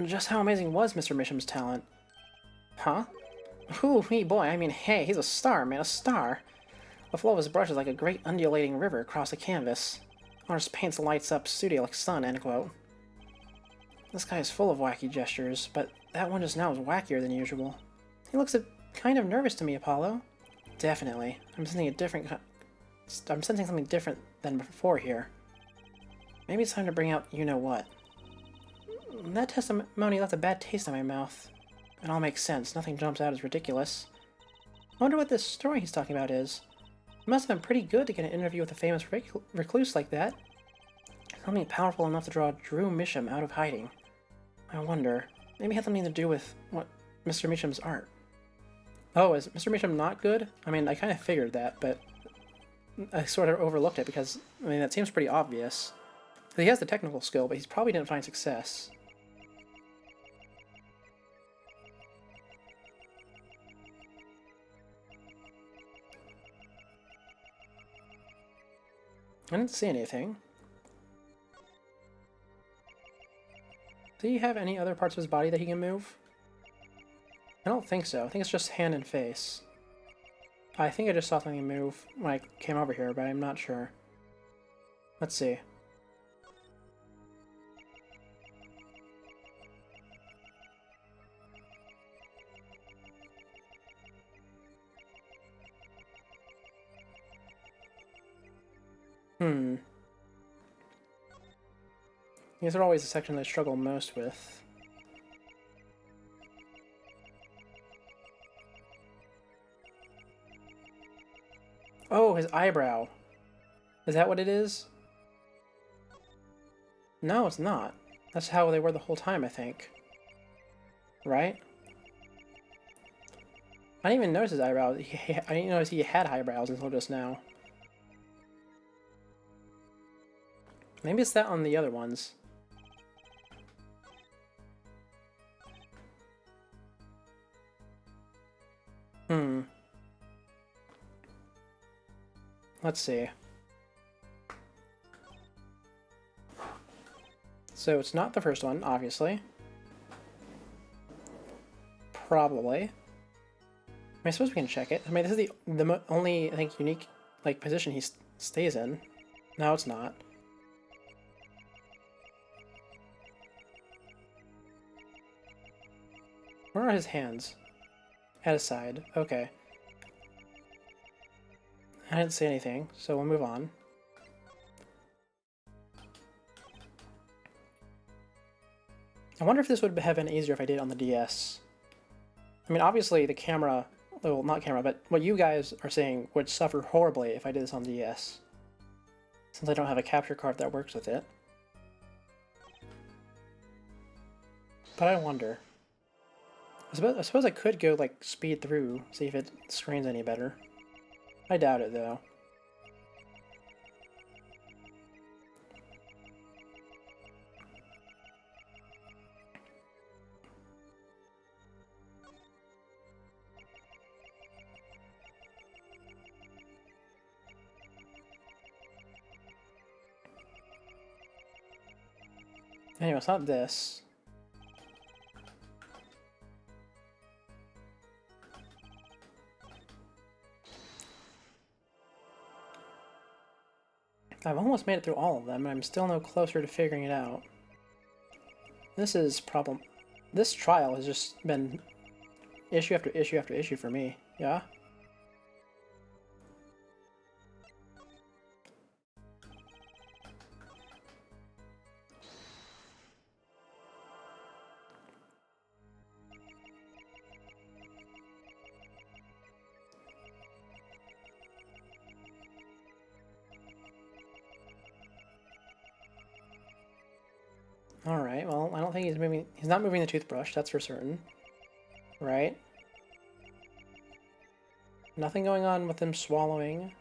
Just how amazing was Mr. Misham's talent? Huh? Ooh, me boy, I mean, hey, he's a star, man, a star. The flow of his brush is like a great undulating river across the canvas. Artist paints lights up studio like sun, end quote. This guy is full of wacky gestures, but that one just now is wackier than usual. He looks kind of nervous to me, Apollo. Definitely. I'm sensing something different than before here. Maybe it's time to bring out you-know-what. That testimony left a bad taste in my mouth. It all makes sense. Nothing jumps out as ridiculous. I wonder what this story he's talking about is. It must have been pretty good to get an interview with a famous recluse like that. Something powerful enough to draw Drew Misham out of hiding. I wonder. Maybe it had something to do with what Mr. Misham's art. Oh, is Mr. Misham not good? I mean, I kind of figured that, but I sort of overlooked it because, I mean, that seems pretty obvious. He has the technical skill, but he probably didn't find success. I didn't see anything. Does he have any other parts of his body that he can move? I don't think so. I think it's just hand and face. I think I just saw something move when I came over here, but I'm not sure. Let's see. These are always the sections I struggle most with. Oh, his eyebrow. Is that what it is? No, it's not. That's how they were the whole time, I think. Right? I didn't even notice his eyebrows. I didn't notice he had eyebrows until just now. Maybe it's that on the other ones. Let's see. So it's not the first one, obviously. Probably. I mean, I suppose we can check it. I mean, this is the only, I think, unique, like, position he stays in. No, it's not. Where are his hands? At his side. Okay. I didn't see anything, so we'll move on. I wonder if this would have been easier if I did it on the DS. I mean, obviously the camera, well, not camera, but what you guys are saying would suffer horribly if I did this on the DS. Since I don't have a capture card that works with it. But I wonder. I suppose I could go, like, speed through, see if it screens any better. I doubt it, though. Anyway, it's not this. I've almost made it through all of them, and I'm still no closer to figuring it out. This is problem. This trial has just been issue after issue after issue for me. Yeah? Alright, well, I don't think he's moving. He's not moving the toothbrush, that's for certain. Right? Nothing going on with him swallowing.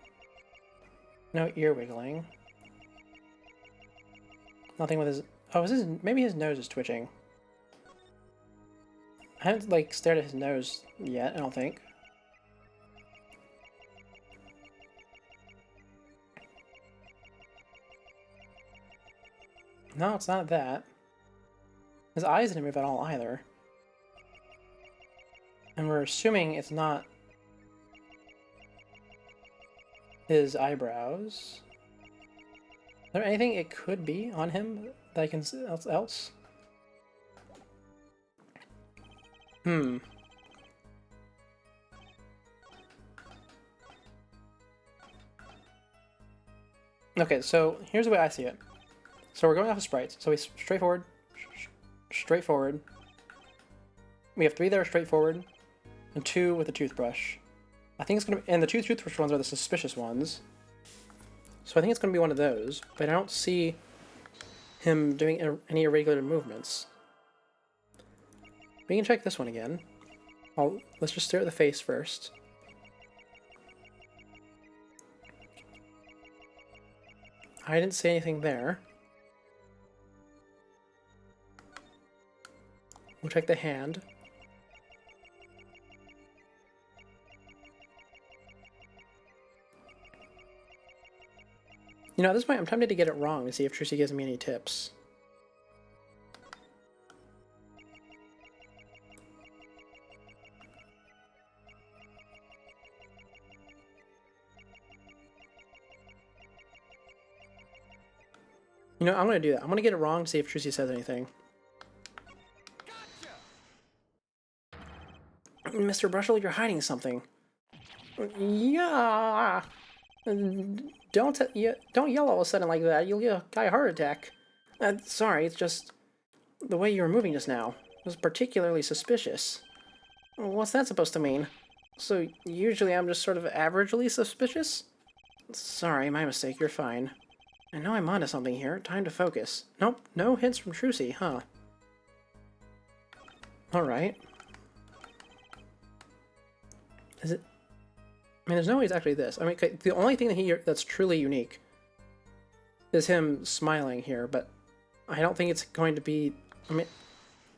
No ear wiggling. Nothing with his... Oh, is his... Maybe his nose is twitching. I haven't, like, stared at his nose yet, I don't think. No, it's not that. His eyes didn't move at all either. And we're assuming it's not his eyebrows. Is there anything it could be on him that I can see else? Hmm. Okay, so here's the way I see it. So we're going off of sprites. So we straightforward, straightforward. We have 3 that are straightforward, and 2 with a toothbrush. I think it's gonna be, and the 2 toothbrush ones are the suspicious ones. So I think it's gonna be one of those, but I don't see him doing any irregular movements. We can check this one again. Let's just stare at the face first. I didn't see anything there. We'll check the hand. You know, at this point I'm tempted to get it wrong to see if Trucy gives me any tips. You know, I'm gonna do that. I'm gonna get it wrong to see if Trucy says anything. Gotcha! Mr. Brushel, you're hiding something. Yeah. Don't yell all of a sudden like that. You'll get a guy a heart attack. Sorry, it's just the way you were moving just now was particularly suspicious. What's that supposed to mean? So usually I'm just sort of averagely suspicious? Sorry, my mistake. You're fine. I know I'm onto something here. Time to focus. Nope, no hints from Trucy, huh? Alright. Is it... I mean, there's no way it's actually this. I mean, the only thing that that's truly unique is him smiling here, but I don't think it's going to be, I mean,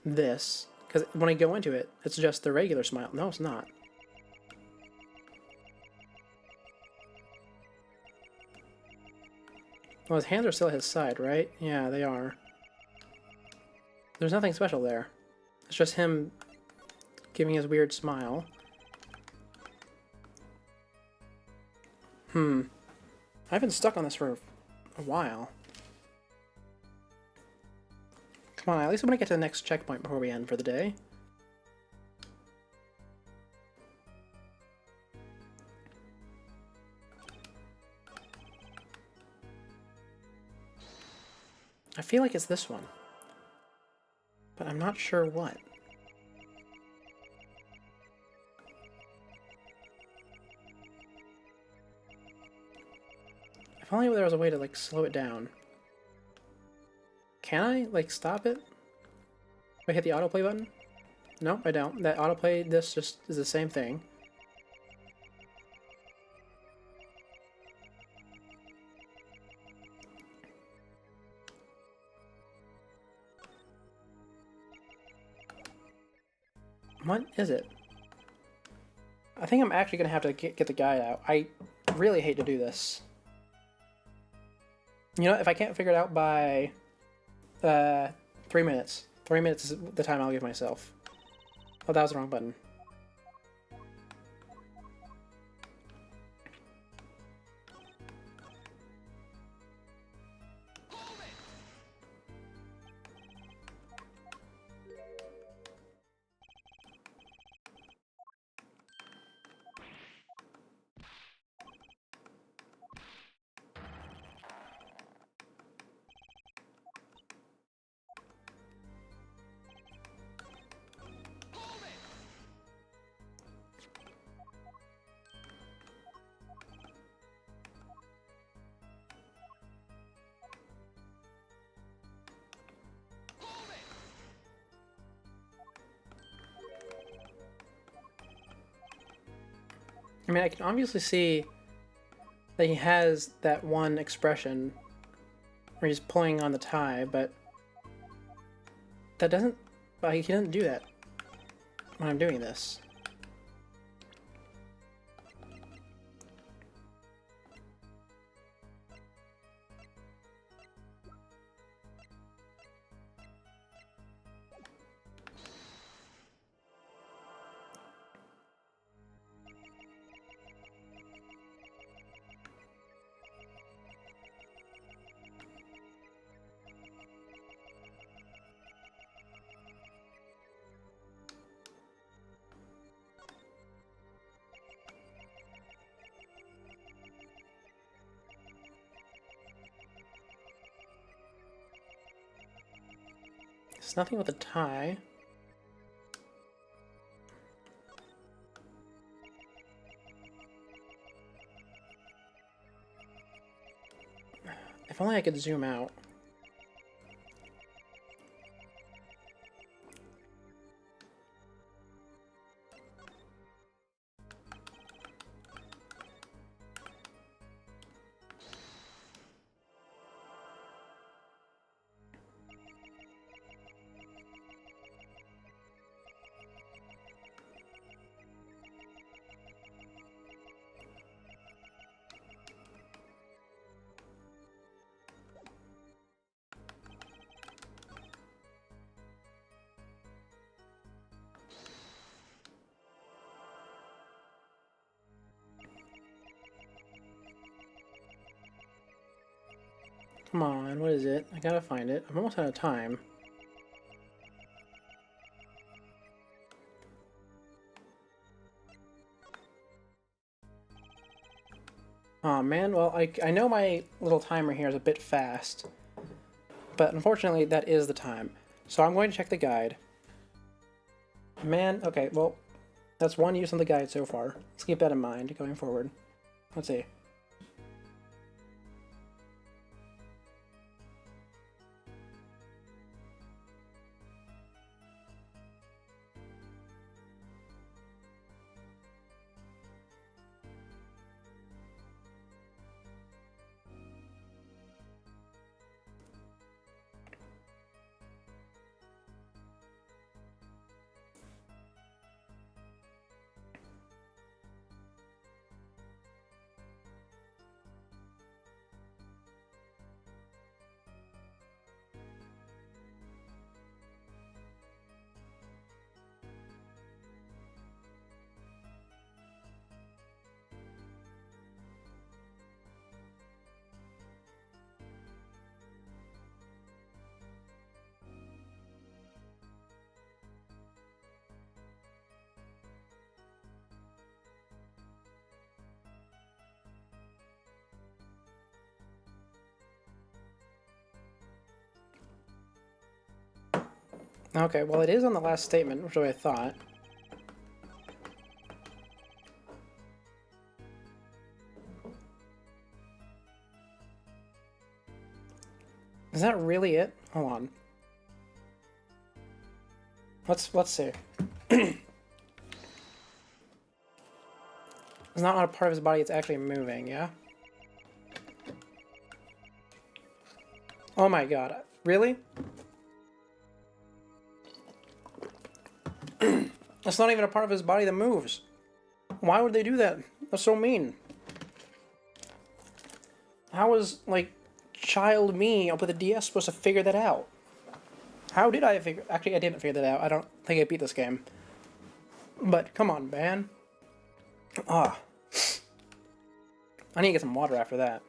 this. Because when I go into it, it's just the regular smile. No, it's not. Well, his hands are still at his side, right? Yeah, they are. There's nothing special there. It's just him giving his weird smile. I've been stuck on this for a while. Come on, at least I'm gonna get to the next checkpoint before we end for the day. I feel like it's this one, but I'm not sure what. If only there was a way to, like, slow it down. Can I, like, stop it? If I hit the autoplay button? Nope, I don't. That autoplay, this just is the same thing. What is it? I think I'm actually gonna have to get the guide out. I really hate to do this. You know, if I can't figure it out by 3 minutes. 3 minutes is the time I'll give myself. Oh, that was the wrong button. I mean, I can obviously see that he has that one expression where he's pulling on the tie, but that doesn't... he doesn't do that when I'm doing this. There's nothing with a tie. If only I could zoom out. Come on, what is it? I gotta find it. I'm almost out of time. Aw, man, well, I know my little timer here is a bit fast, but unfortunately that is the time. So I'm going to check the guide. Man, okay, well, that's one use on the guide so far. Let's keep that in mind going forward. Let's see. Okay, well it is on the last statement, which is what I thought. Is that really it? Hold on. Let's see. It's not on a part of his body, it's actually moving, yeah? Oh my god. Really? That's not even a part of his body that moves. Why would they do that? That's so mean. How is, like, child me up with a DS supposed to figure that out? How did I figure... Actually, I didn't figure that out. I don't think I beat this game. But, come on, man. Ah. I need to get some water after that.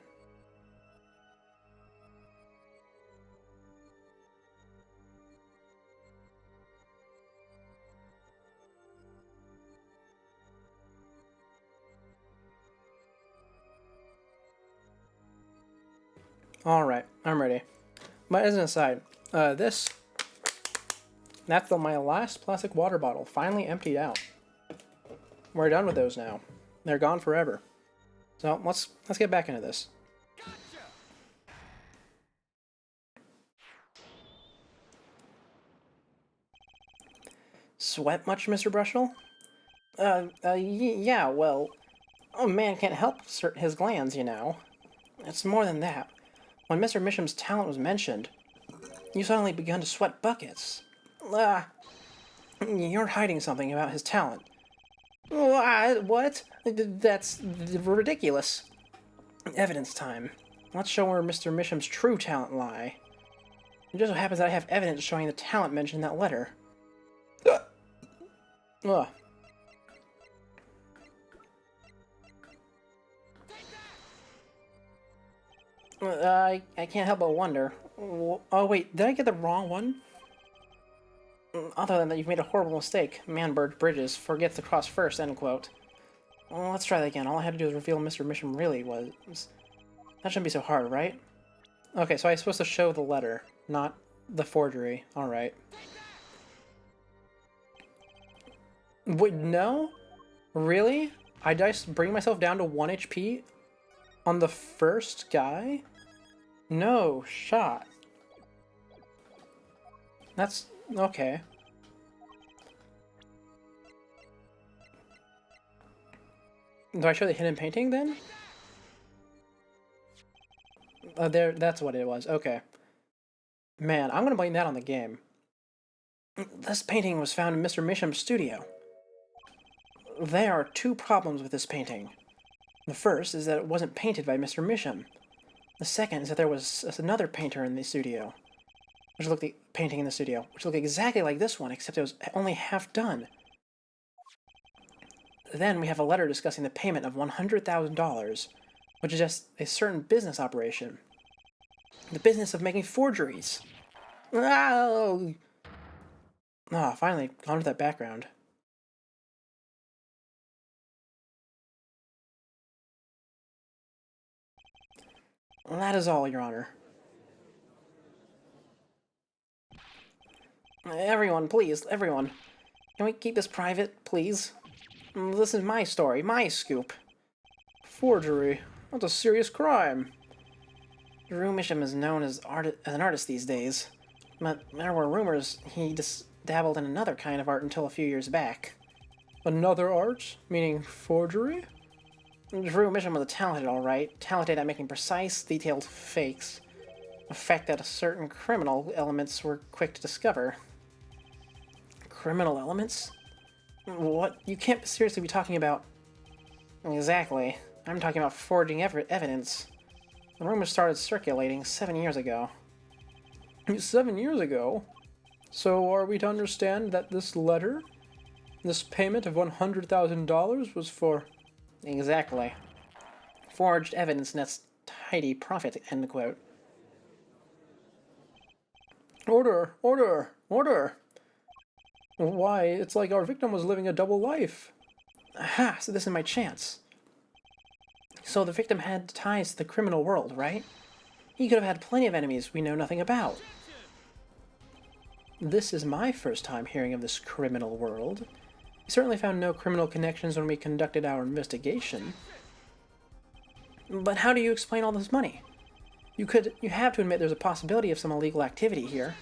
Alright, I'm ready. But as an aside, that's my last plastic water bottle, finally emptied out. We're done with those now. They're gone forever. So let's get back into this. Sweat much, Mr. Brushel? Yeah, well, a man can't help his glands, you know. It's more than that. When Mr. Misham's talent was mentioned, you suddenly began to sweat buckets. You're hiding something about his talent. What? That's ridiculous. Evidence time. Let's show where Mr. Misham's true talent lie. It just so happens that I have evidence showing the talent mentioned in that letter. Ugh. I can't help but wonder. Oh wait, did I get the wrong one? Other than that, you've made a horrible mistake. Man burns bridges, forgets to cross first, end quote. Well, let's try that again. All I had to do was reveal Mr. Misham really was. That shouldn't be so hard, right? Okay, so I'm supposed to show the letter, not the forgery. Alright. Wait, no? Really? I just bring myself down to 1 HP on the first guy? No shot. That's okay. Do I show the hidden painting then? There, that's what it was. Okay. Man, I'm gonna blame that on the game. This painting was found in Mr. Misham's studio. There are 2 problems with this painting. The first is that it wasn't painted by Mr. Misham. The second is that there was another painter in the studio, which looked exactly like this one, except it was only half done. Then we have a letter discussing the payment of $100,000, which is just a certain business operation. The business of making forgeries. Oh! Ah, finally, gone to that background. That is all, Your Honor. Everyone, please, everyone. Can we keep this private, please? This is my story, my scoop. Forgery. That's a serious crime. Drew Misham is known as an artist these days, but there were rumors he dabbled in another kind of art until a few years back. Another art? Meaning forgery? Drew Misham was talented, alright. Talented at making precise, detailed fakes. A fact that certain criminal elements were quick to discover. Criminal elements? What? You can't seriously be talking about... Exactly. I'm talking about forging evidence. The rumors started circulating 7 years ago. 7 years ago? So are we to understand that this letter, this payment of $100,000 was for... Exactly. Forged evidence nets tidy profit, end quote. Order! Order! Order! Why, it's like our victim was living a double life. Aha, so this is my chance. So the victim had ties to the criminal world, right? He could have had plenty of enemies we know nothing about. This is my first time hearing of this criminal world. We certainly found no criminal connections when we conducted our investigation. But how do you explain all this money? You have to admit there's a possibility of some illegal activity here.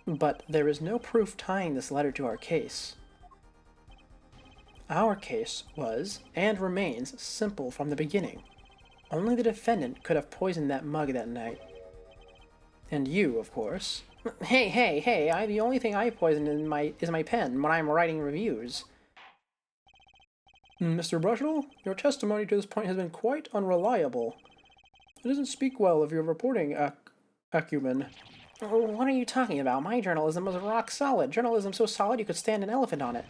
But there is no proof tying this letter to our case. Our case was, and remains, simple from the beginning. Only the defendant could have poisoned that mug that night. And you, of course. Hey, the only thing I poisoned is my pen when I'm writing reviews. Mr. Brushel, your testimony to this point has been quite unreliable. It doesn't speak well of your reporting acumen. What are you talking about? My journalism was rock solid. Journalism so solid you could stand an elephant on it.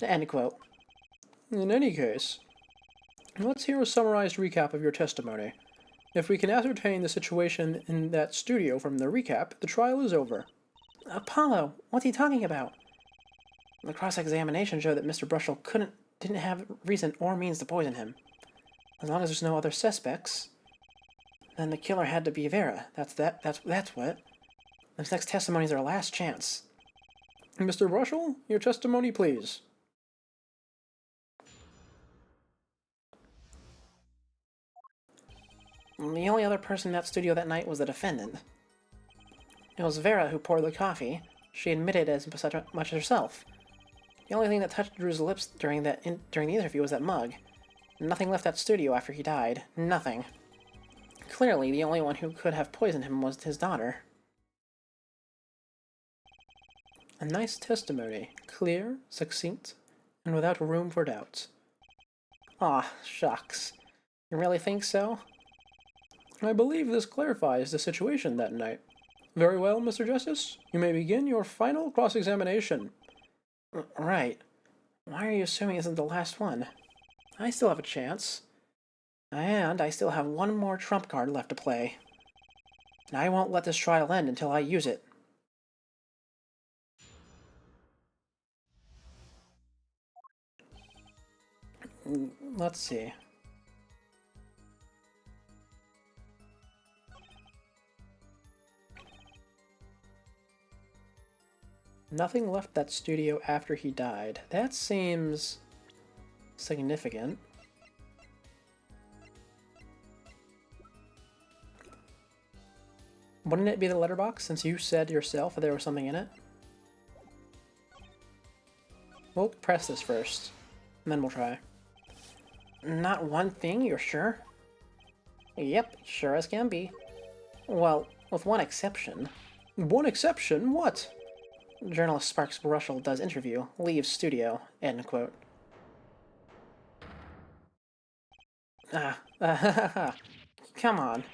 End quote. In any case, let's hear a summarized recap of your testimony. If we can ascertain the situation in that studio from the recap, the trial is over. Apollo, what's he talking about? The cross-examination showed that Mr. Brushel didn't have reason or means to poison him. As long as there's no other suspects, then the killer had to be Vera. That's what. This next testimony is our last chance. Mr. Brushel, your testimony, please. The only other person in that studio that night was the defendant. It was Vera who poured the coffee. She admitted as much herself. The only thing that touched Drew's lips during the interview was that mug. Nothing left that studio after he died. Nothing. Clearly, the only one who could have poisoned him was his daughter. A nice testimony. Clear, succinct, and without room for doubt. Aw, shucks. You really think so? I believe this clarifies the situation that night. Very well, Mr. Justice. You may begin your final cross-examination. Right. Why are you assuming this isn't the last one? I still have a chance. And I still have one more trump card left to play. And I won't let this trial end until I use it. Let's see. Nothing left that studio after he died. That seems significant. Wouldn't it be the letterbox, since you said yourself that there was something in it? We'll press this first, and then we'll try. Not one thing, you're sure? Yep, sure as can be. Well, with one exception. One exception? What? Journalist Sparks Brushel does interview, leaves studio, end quote. Come on.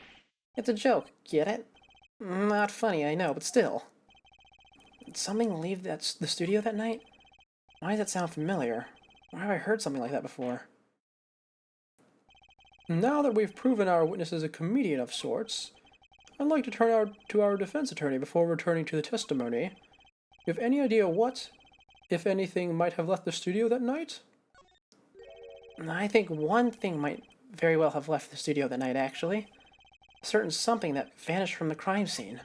It's a joke, get it? Not funny, I know, but still. Did something leave the studio that night? Why does that sound familiar? Why have I heard something like that before? Now that we've proven our witness is a comedian of sorts, I'd like to turn to our defense attorney before returning to the testimony. You have any idea what, if anything, might have left the studio that night? I think one thing might very well have left the studio that night, actually. A certain something that vanished from the crime scene.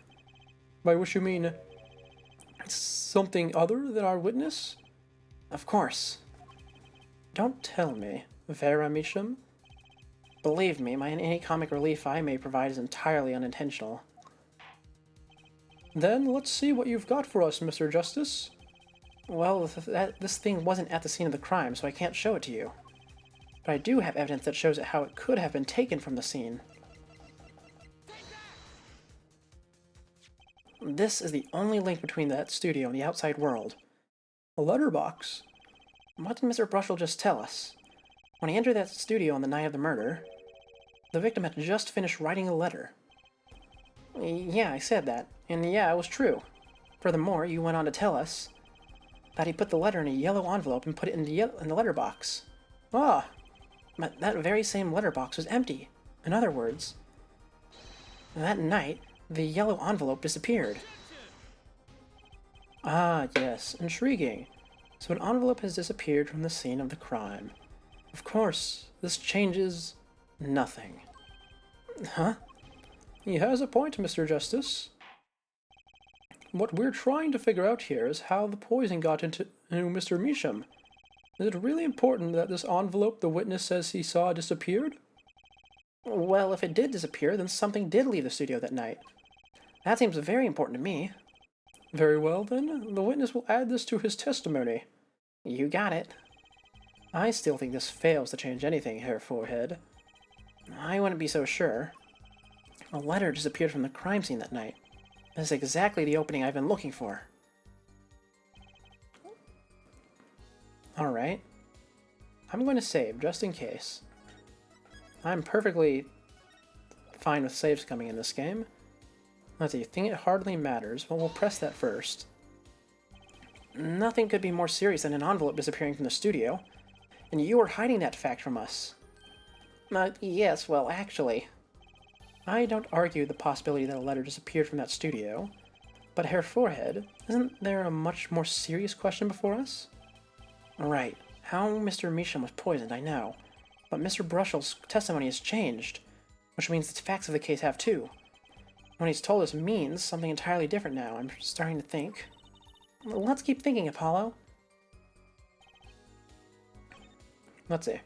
By which you mean something other than our witness? Of course. Don't tell me, Vera Meacham. Believe me, any comic relief I may provide is entirely unintentional. Then let's see what you've got for us, Mr. Justice. Well, this thing wasn't at the scene of the crime, so I can't show it to you. But I do have evidence that shows how it could have been taken from the scene. This is the only link between that studio and the outside world. A letterbox. What did Mr. Brushel just tell us? When he entered that studio on the night of the murder, the victim had just finished writing a letter. Yeah, I said that. And yeah, it was true. Furthermore, you went on to tell us that he put the letter in a yellow envelope and put it in the letterbox. Ah, but that very same letterbox was empty. In other words, that night, the yellow envelope disappeared. Ah, yes, intriguing. So an envelope has disappeared from the scene of the crime. Of course, this changes nothing. Huh? He has a point, Mr. Justice. What we're trying to figure out here is how the poison got into Mr. Meacham. Is it really important that this envelope the witness says he saw disappeared? Well, if it did disappear, then something did leave the studio that night. That seems very important to me. Very well, then. The witness will add this to his testimony. You got it. I still think this fails to change anything, Herr Forehead. I wouldn't be so sure. A letter disappeared from the crime scene that night. This is exactly the opening I've been looking for. Alright. I'm going to save, just in case. I'm perfectly fine with saves coming in this game. Let's see, think it hardly matters. Well, we'll press that first. Nothing could be more serious than an envelope disappearing from the studio. And you are hiding that fact from us. Yes, well, actually. I don't argue the possibility that a letter disappeared from that studio. But Herr Forehead, isn't there a much more serious question before us? Right. How Mr. Measham was poisoned, I know. But Mr. Brushell's testimony has changed, which means the facts of the case have too. What he's told us means something entirely different now. I'm starting to think. Let's keep thinking, Apollo. Let's see.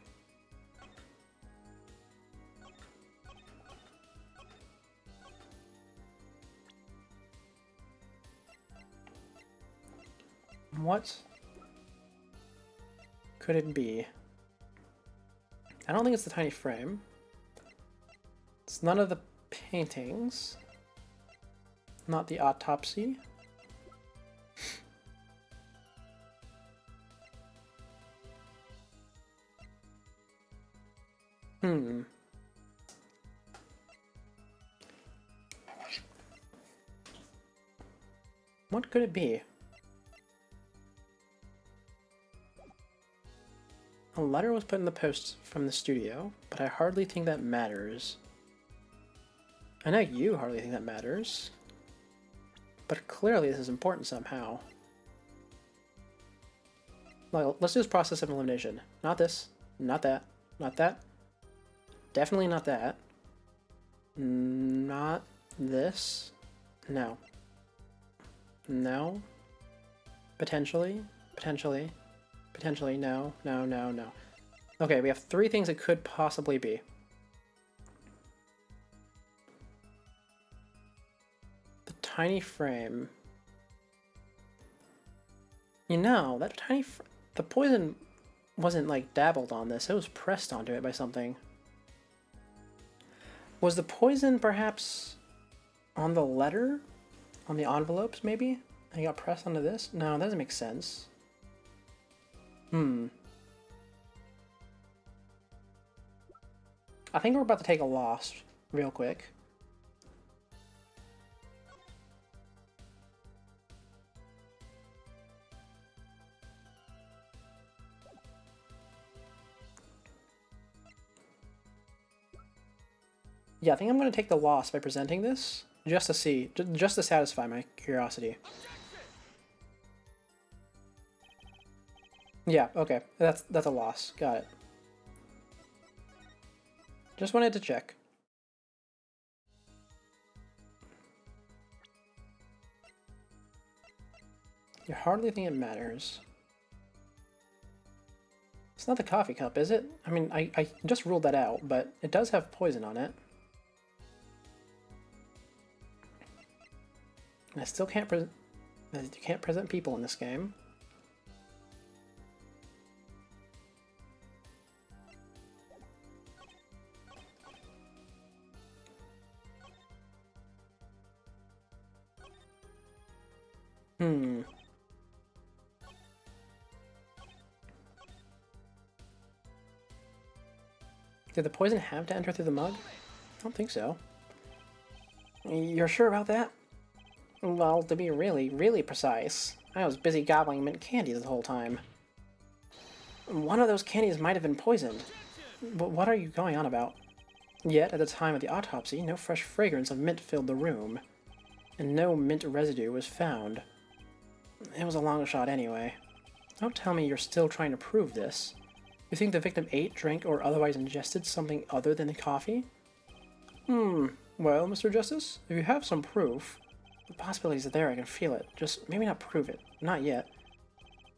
What could it be? I don't think it's the tiny frame. It's none of the paintings. Not the autopsy. What could it be? A letter was put in the post from the studio, but I hardly think that matters. I know you hardly think that matters. But clearly this is important somehow. Well, let's do this process of elimination. Not this, not that, not that. Definitely not that. Not this. No. No. Potentially. Potentially. Potentially. No. No, no, no. Okay, we have 3 things it could possibly be. The tiny frame. You know, that tiny the poison wasn't like dabbled on this, it was pressed onto it by something. Was the poison perhaps on the letter? On the envelopes, maybe? And it got pressed onto this? No, that doesn't make sense. I think we're about to take a loss real quick. Yeah, I think I'm going to take the loss by presenting this, just to see, just to satisfy my curiosity. Yeah, okay, that's a loss. Got it. Just wanted to check. You hardly think it matters. It's not the coffee cup, is it? I mean, I just ruled that out, but it does have poison on it. I still can't present. You can't present people in this game. Did the poison have to enter through the mug? I don't think so. You're sure about that? Well, to be really precise, I was busy gobbling mint candies the whole time. One of those candies might have been poisoned. But what are you going on about? Yet, at the time of the autopsy, no fresh fragrance of mint filled the room, and no mint residue was found. It was a long shot anyway. Don't tell me you're still trying to prove this. You think the victim ate, drank, or otherwise ingested something other than the coffee? Well, Mr. Justice, if you have some proof, the possibilities are there, I can feel it. Just maybe not prove it. Not yet.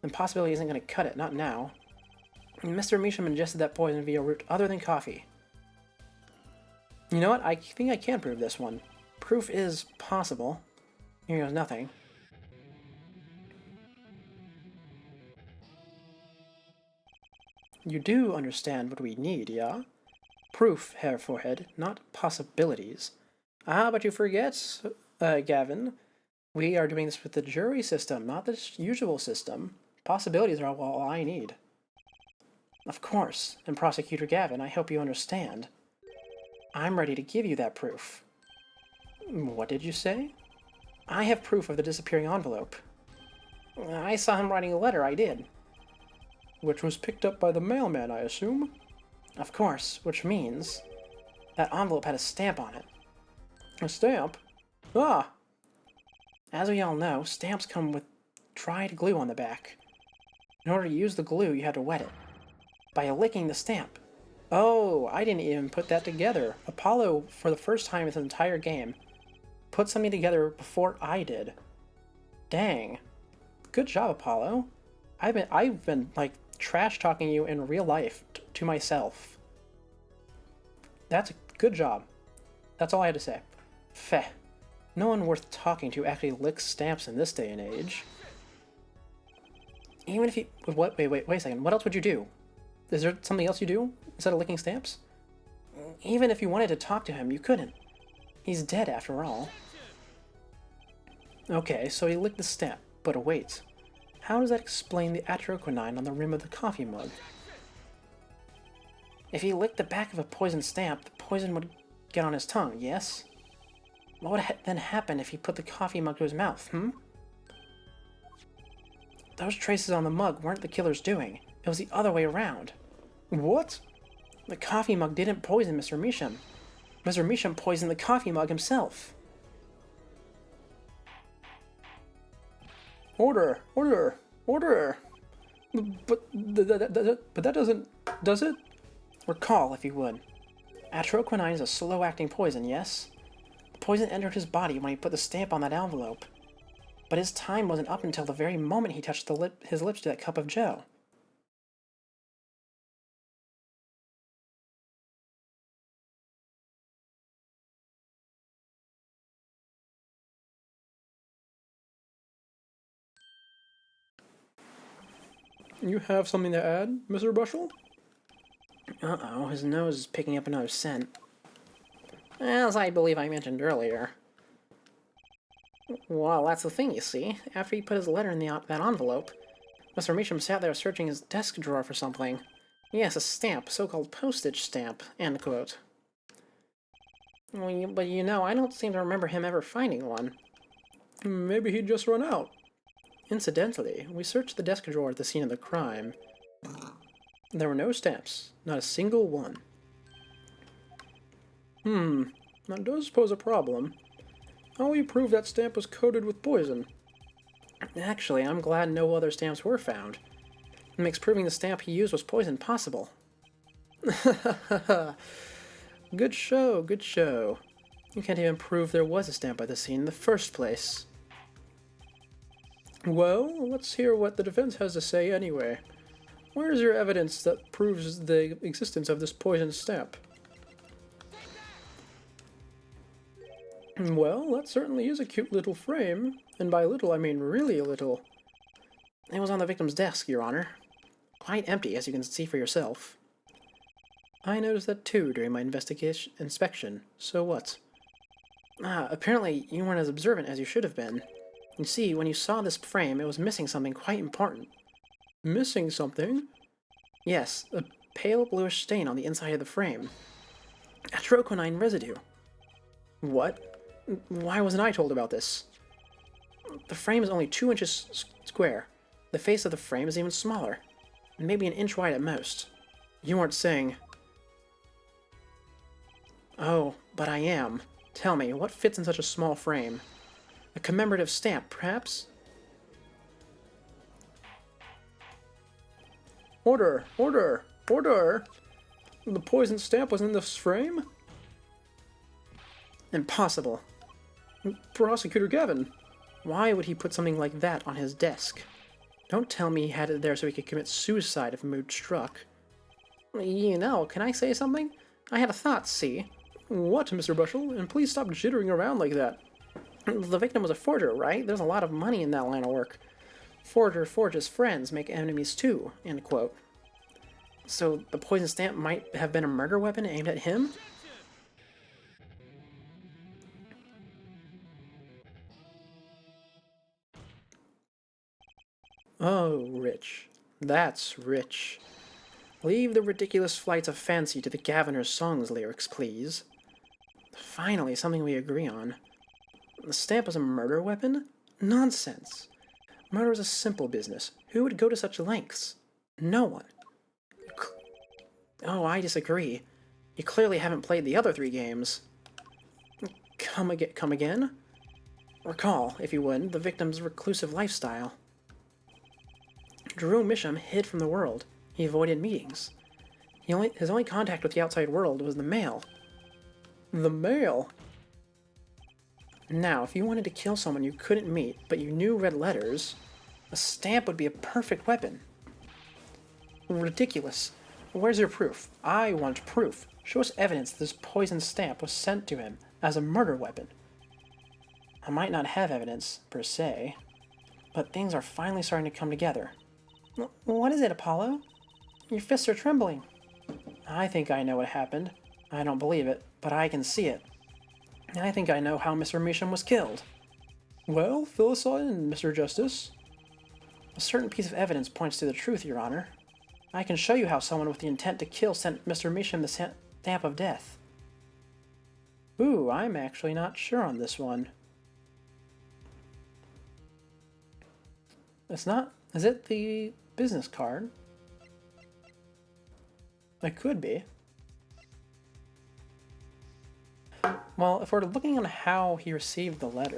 The possibility isn't going to cut it, not now. Mr. Measham ingested that poison via route other than coffee. You know what? I think I can prove this one. Proof is possible. Here goes nothing. You do understand what we need, yeah? Proof, Herr Forehead, not possibilities. Ah, but you forget, Gavin. We are doing this with the jury system, not the usual system. Possibilities are all I need. Of course, and Prosecutor Gavin, I hope you understand. I'm ready to give you that proof. What did you say? I have proof of the disappearing envelope. I saw him writing a letter, I did. Which was picked up by the mailman, I assume? Of course, which means that envelope had a stamp on it. A stamp? Ah! As we all know, stamps come with dried glue on the back. In order to use the glue, you had to wet it. By licking the stamp. Oh, I didn't even put that together. Apollo, for the first time in this entire game, put something together before I did. Dang. Good job, Apollo. I've been like trash talking you in real life to myself. That's a good job. That's all I had to say. Feh. No one worth talking to actually licks stamps in this day and age. Even if you... What? Wait a second. What else would you do? Is there something else you do instead of licking stamps? Even if you wanted to talk to him, you couldn't. He's dead after all. Okay, so he licked the stamp, but wait. How does that explain the atroquinine on the rim of the coffee mug? If he licked the back of a poisoned stamp, the poison would get on his tongue, yes? What would then happen if he put the coffee mug to his mouth, Those traces on the mug weren't the killer's doing. It was the other way around. What? The coffee mug didn't poison Mr. Measham. Mr. Measham poisoned the coffee mug himself. Order! Order! Order! But that doesn't... does it? Recall, if you would. Atroquinine is a slow-acting poison, yes? The poison entered his body when he put the stamp on that envelope. But his time wasn't up until the very moment he touched his lips to that cup of joe. You have something to add, Mr. Bushel? Uh-oh, his nose is picking up another scent. As I believe I mentioned earlier. Well, that's the thing, you see. After he put his letter in that envelope, Mr. Measham sat there searching his desk drawer for something. Yes, a stamp, so-called postage stamp, end quote. Well, but you know, I don't seem to remember him ever finding one. Maybe he'd just run out. Incidentally, we searched the desk drawer at the scene of the crime. There were no stamps, not a single one. That does pose a problem. How will you prove that stamp was coated with poison? Actually, I'm glad no other stamps were found. It makes proving the stamp he used was poison possible. Good show, good show. You can't even prove there was a stamp by the scene in the first place. Well, let's hear what the defense has to say anyway. Where is your evidence that proves the existence of this poisoned stamp? Well, that certainly is a cute little frame, and by little I mean really little. It was on the victim's desk, Your Honor. Quite empty, as you can see for yourself. I noticed that too during my inspection, so what? Apparently you weren't as observant as you should have been. You see, when you saw this frame, it was missing something quite important. Missing something? Yes, a pale bluish stain on the inside of the frame. Atroquinine residue. What? Why wasn't I told about this? The frame is only 2 inches square. The face of the frame is even smaller, maybe an inch wide at most. You weren't saying... Oh, but I am. Tell me, what fits in such a small frame? A commemorative stamp, perhaps? Order! Order! Order! The poison stamp was in this frame? Impossible. Prosecutor Gavin, why would he put something like that on his desk? Don't tell me he had it there so he could commit suicide if a mood struck. You know, can I say something? I had a thought, see? What, Mr. Bushel? And please stop jittering around like that. The victim was a forger, right? There's a lot of money in that line of work. Forger forges friends, make enemies too, end quote. So the poison stamp might have been a murder weapon aimed at him? Oh, rich. That's rich. Leave the ridiculous flights of fancy to the Gaviner's Songs lyrics, please. Finally, something we agree on. The stamp was a murder weapon? Nonsense. Murder is a simple business. Who would go to such lengths? No one. Oh, I disagree. You clearly haven't played the other 3 games. Come again? Recall, if you would, the victim's reclusive lifestyle. Jerome Misham hid from the world. He avoided meetings. His only contact with the outside world was the mail. The mail? Now, if you wanted to kill someone you couldn't meet, but you knew red letters, a stamp would be a perfect weapon. Ridiculous. Where's your proof? I want proof. Show us evidence that this poison stamp was sent to him as a murder weapon. I might not have evidence, per se, but things are finally starting to come together. What is it, Apollo? Your fists are trembling. I think I know what happened. I don't believe it, but I can see it. I think I know how Mr. Measham was killed. Well, fill us in, Mr. Justice. A certain piece of evidence points to the truth, Your Honor. I can show you how someone with the intent to kill sent Mr. Measham the stamp of death. Ooh, I'm actually not sure on this one. It's not... Is it the business card? It could be. Well, if we're looking on how he received the letter,